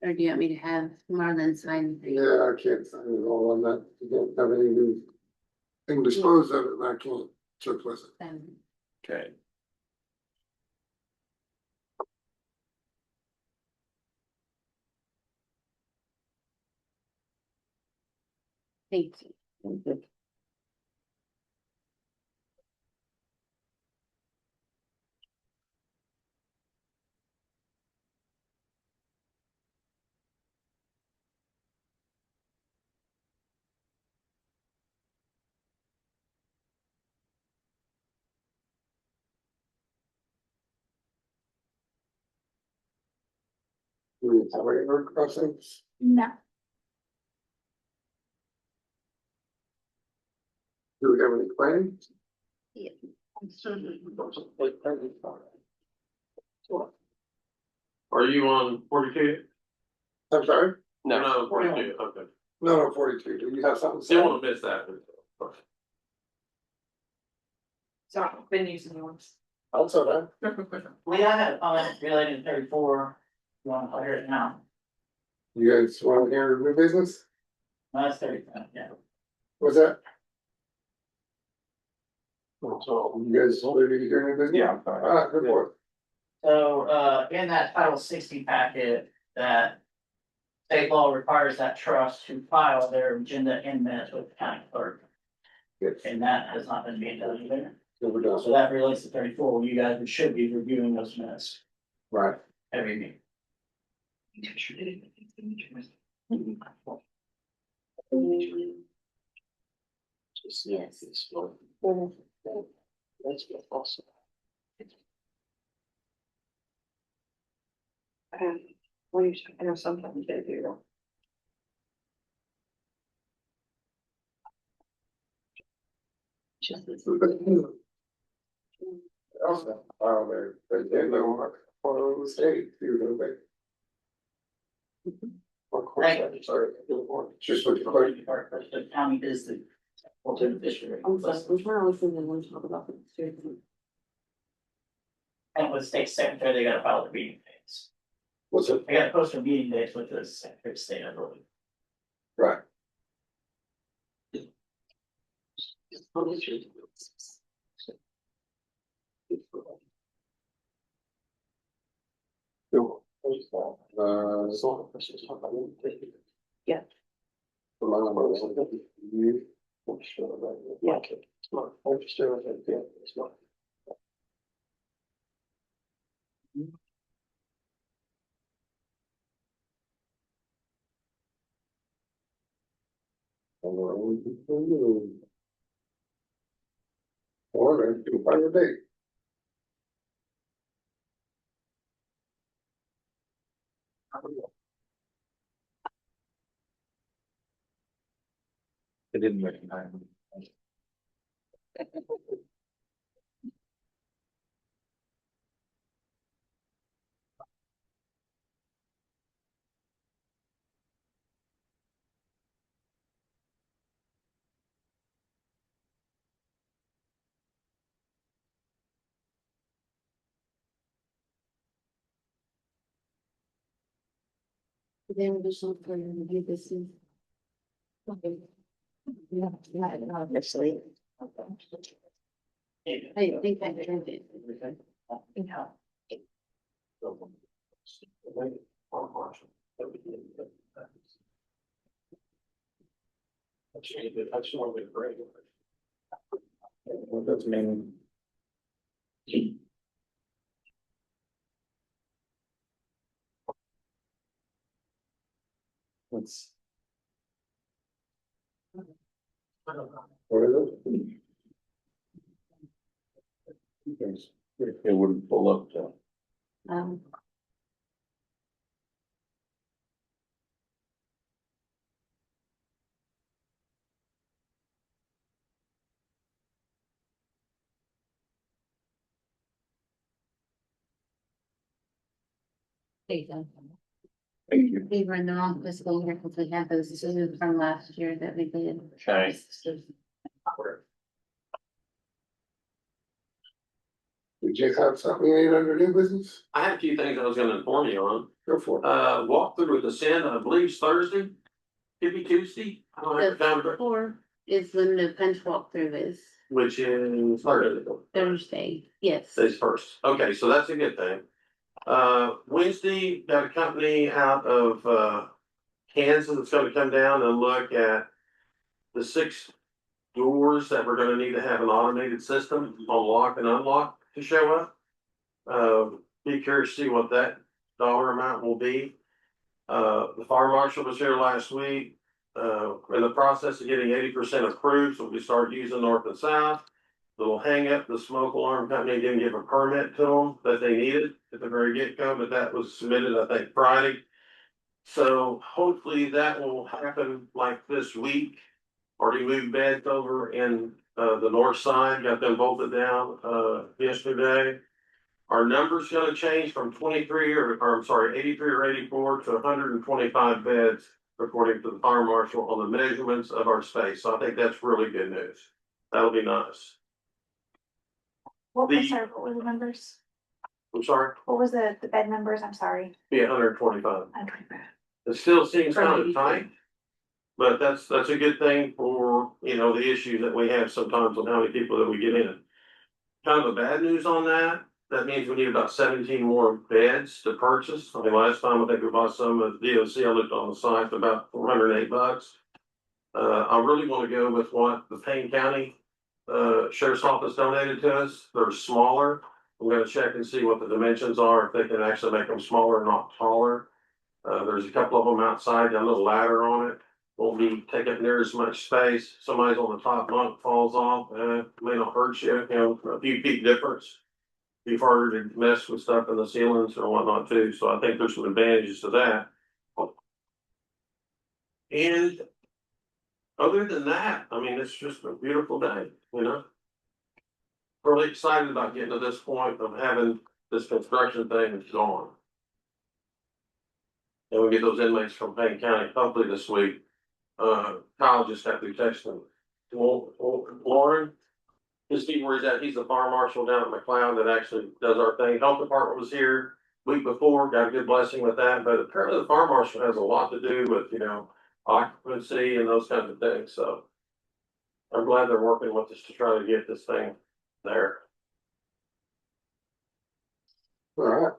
Or do you want me to have Marlon sign? yeah, I can't sign it all on that, you don't have anything. Thing disposed of it, and I can't surplus it. Okay. Thank you. We have any road crossings? No. Do we have any claims? Yeah. Are you on 42? I'm sorry? No, 42, okay. No, 42, do you have something to say? Still wanna miss that. So I've been using yours. Also that, Lee, I had a comment related to 34. You want to hear it now? you guys want to hear new business? No, that's 35, yeah. What's that? So, you guys ready to hear new business? Yeah, I'm fine. Alright, good for it. So, in that Title 60 packet, that state law requires that trust to file their agenda in minutes with the county clerk. Yes. And that has not been being done either. So we're done. So that relates to 34, you guys should be reviewing those minutes Right. every meeting. Yes. That's awesome. What do you, I know sometimes they do. Just this. Also, there, they did know what the state, you know, they. Of course, I'm sorry, just with the clerk. The county is the ultimate district. I'm sorry, I'm trying to listen to them talk about it. And with state secretary, they gotta file the meeting dates. What's it? They gotta post their meeting dates with the secretary of state, I believe. Right. Yeah. Or they do by the date. They didn't recognize me. Then we should for review this is. Okay. Yeah, not officially. I think I turned it. Yeah. What does mean? Let's. What is it? It wouldn't pull up to. Um. There you go. Thank you. We were in the wrong fiscal year because we had those two from last year that we did. Okay. Did you have something you need under new business? I had a few things I was gonna inform you on. Go for it. Walk through with the Sin, I believe is Thursday, could be Tuesday, I don't have the calendar, Four is when the punch walkthrough is which is Thursday. Thursday, yes. Days first, okay, so that's a good thing. Wednesday, got a company out of, Kansas that's gonna come down and look at the 6 doors that we're gonna need to have an automated system on lock and unlock to show up. Be curious to see what that dollar amount will be. The fire marshal was here last week, in the process of getting 80% approved, so we start using north and south. Little hang up, the smoke alarm company didn't give a permit to them that they needed at the very get-go, but that was submitted, I think, Friday. So hopefully that will happen like this week. Already moved beds over in, the north side, got them bolted down, yesterday. Our number's gonna change from 23 or I'm sorry, 83 or 84 to 125 beds, according to the fire marshal, on the measurements of our space. So I think that's really good news. That'll be nice. What The- was, sorry, what were the numbers? I'm sorry, What was the bed numbers? I'm sorry. be 125. I'm trying to- It still seems kind of tight. But that's a good thing for, you know, the issues that we have sometimes with how many people that we get in. Kind of the bad news on that, that means we need about 17 more beds to purchase. I mean, last time I think we bought some at DOC, I looked on the site, about $408. I really wanna go with what the Payne County, Sheriff's Office donated to us. They're smaller. I'm gonna check and see what the dimensions are, if they can actually make them smaller, not taller. There's a couple of them outside, got a little ladder on it. Won't be taking near as much space. Somebody's on the top bunk, falls off, may not hurt you, you know, a few feet difference. Be harder to mess with stuff in the ceilings or whatnot too, so I think there's some advantages to that. And other than that, I mean, it's just a beautiful day, you know? Really excited about getting to this point of having this construction thing gone. And we get those inmates from Payne County hopefully this week. Kyle just got through texting Lauren. His team where he's at, he's the fire marshal down at McLeod that actually does our thing. Health department was here week before, got a good blessing with that, but apparently the fire marshal has a lot to do with, you know, occupancy and those kinds of things, so. I'm glad they're working with us to try to get this thing there. All right.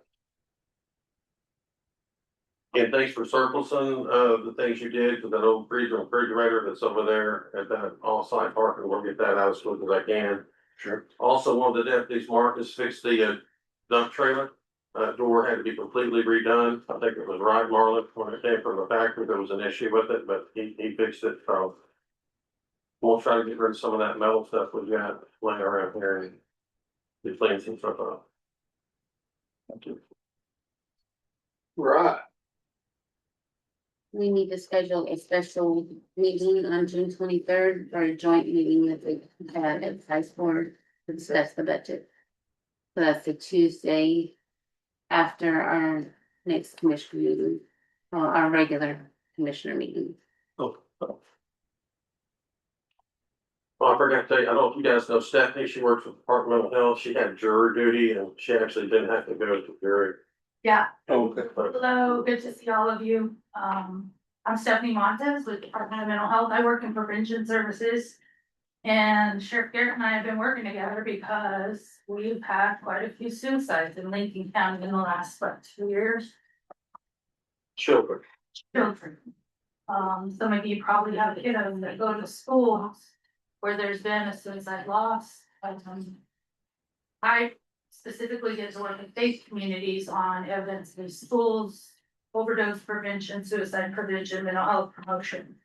And thanks for surfacing, the things you did for that old freezer and refrigerator that's over there at that off-site parking. We'll get that out as quick as I can. Sure. Also, one of the deputies, Marcus, fixed the, dump trailer. Door had to be completely redone. I think it was right, Marlon, when it came from the factory, there was an issue with it, but he fixed it, so. We'll try to get rid of some of that metal stuff we've got laying around here and be cleaning some stuff up. Thank you. Right. We need to schedule a special meeting on June 23rd or a joint meeting that we have at the high school to discuss the budget. So that's the Tuesday after our next commissioner meeting, our regular commissioner meeting. Well, I forgot to tell you, I don't know if you guys know Stephanie, she works with Department of Health, she had jury duty and she actually didn't have to go to jury. Yeah. Okay. Hello, good to see all of you. I'm Stephanie Montes with Department of Mental Health. I work in prevention services. And Sheriff Garrett and I have been working together because we've had quite a few suicides in Lincoln County in the last, 2 years. Children. Children. Some of you probably have kiddos that go to schools where there's been a suicide loss. I specifically get to work with faith communities on evidence-based schools, overdose prevention, suicide prevention, mental health promotion.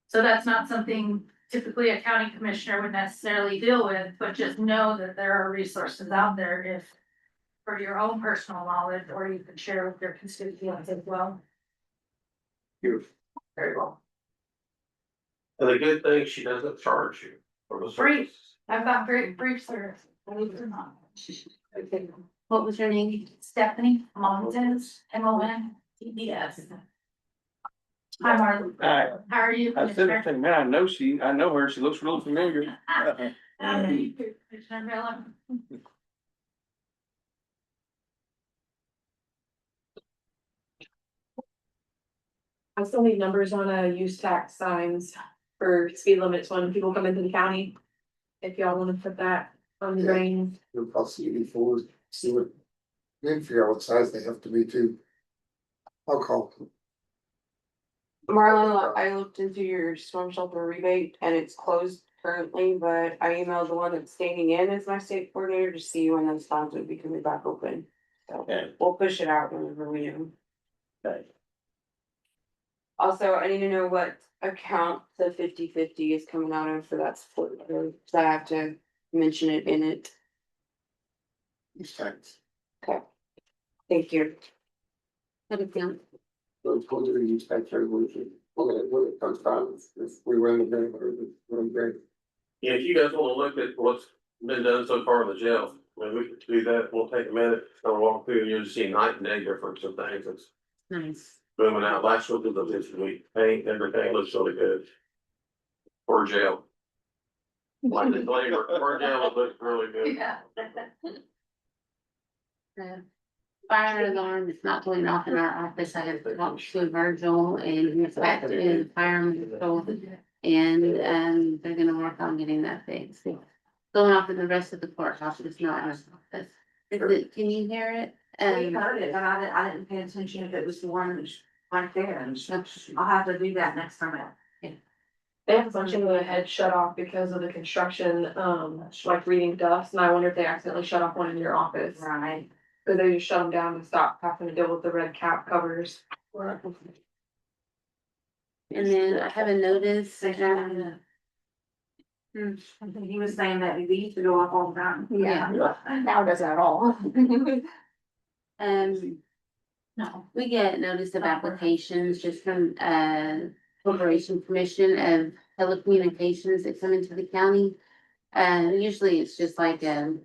So that's not something typically a county commissioner would necessarily deal with, but just know that there are resources out there if for your own personal knowledge, or you can share with your constituents as well. Beautiful. Very well. And the good thing, she doesn't charge you for the Free. service. I've got great brief service, believe it or not. What was your name? Stephanie Montes, MON. Hi, Marlon. I, How are you? I said, I think, man, I know her, she looks real familiar. Commissioner Miller. I still need numbers on use tax signs for speed limits when people come into the county. If y'all wanna put that on the Yeah. drain. I'll see you before, see what, then figure out what size they have to be too. I'll call. Marlon, I looked into your storm shelter rebate and it's closed currently, but I emailed the one that's staying in as my state coordinator to see when those funds would be coming back open. So Okay. we'll push it out whenever we know. Okay. Also, I need to know what account the 50/50 is coming out of for that support, so I have to mention it in it. Thanks. Okay. Thank you. What account? Let's go to the use tax resolution. When it comes time, if we win the game, we're great. Yeah, if you guys wanna look at what's been done so far in the jail, I mean, we could do that, we'll take a minute, kind of walk through, and you'll just see night and day difference of things, it's Nice. booming out, last week was this week, paint, everything looks really good. For jail. Like the flavor, for jail, it looks really good. Fire alarm is not going off in our office. I have talked to Virgil and he's back to the fire marshal. And, they're gonna work on getting that fixed. Going off in the rest of the courthouse, it's not in our office. Is it, can you hear it? We heard it, but I didn't pay attention if it was the one right there, and I'll have to do that next time out. They have a bunch of the heads shut off because of the construction, like reading dust, and I wonder if they accidentally shut off one in your office. Right. Or they just shut them down and stop having to deal with the red cap covers. And then I have a notice. He was saying that we used to go up all the time. Yeah. Now it doesn't at all. No, we get notice of applications just from, Corporation Commission of Telecommunications that come into the county. Usually it's just like a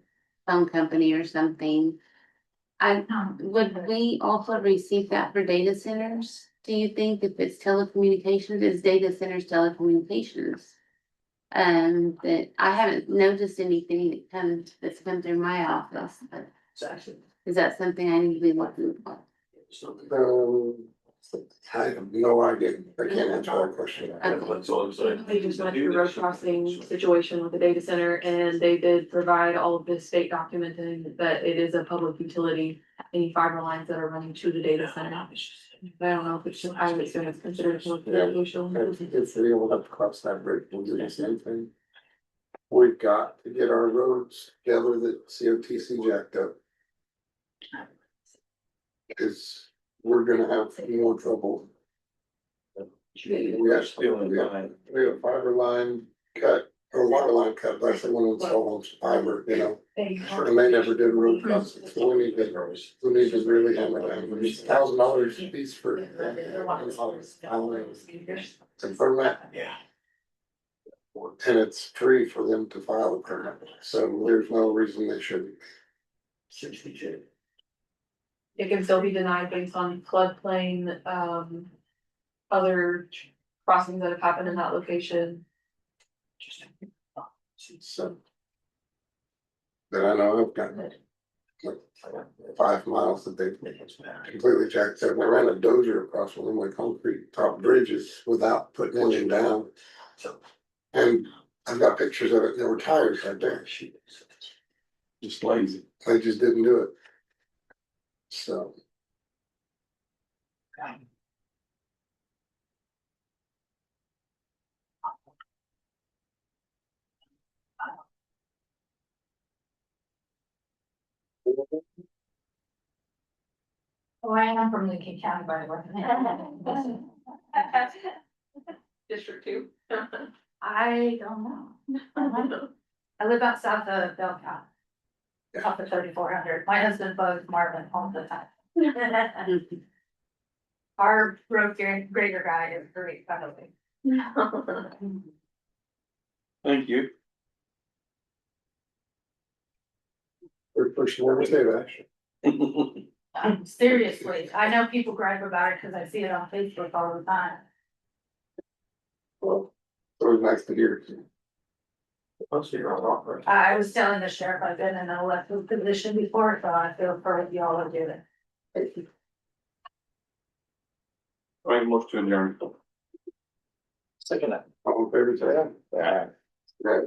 phone company or something. Would we also receive that for data centers? Do you think if it's telecommunications, is data centers telecommunications? That I haven't noticed anything that's come through my office, but is that something I need to be looking for? I have no idea. I can't answer that question. That's all I'm saying. They just went through a road crossing situation with the data center and they did provide all of this state documenting that it is a public utility. Any fiber lines that are running to the data center. But I don't know if it's, I would assume it's considered a public utility. If we will have to cross that bridge, we'll do the same thing. We've got to get our roads together that COTC jacked up. Cause we're gonna have more trouble. We have a fiber line cut, or water line cut, but I said, when it's all fiber, you know. And they never did road crossing, so we need to really hammer down, it's $1,000 a piece for. Confirm that? Yeah. And it's free for them to file a permit, so there's no reason they shouldn't. 62. It can still be denied based on floodplain, other crossings that have happened in that location. So. That I know I've got like 5 miles that they completely jacked up. I ran a dozer across one of my concrete top bridges without putting anything down. And I've got pictures of it, there were tires right there. Just lazy. They just didn't do it. So. Oh, I am from Lincoln County, by the way. District 2. I don't know. I live outside of Belltown. Off of 3400. My husband bugs Marvin all the time. Our road grader guy is great, by the way. Thank you. We're pushing every day, actually. Seriously, I know people gripe about it because I see it on Facebook all the time. Well, it's always nice to hear. Once you're on offer. I was telling the sheriff I've been in an elected position before, so I feel for y'all are doing. I make a motion to adjourn. Second that. All in favor, say aye. Yeah. Right.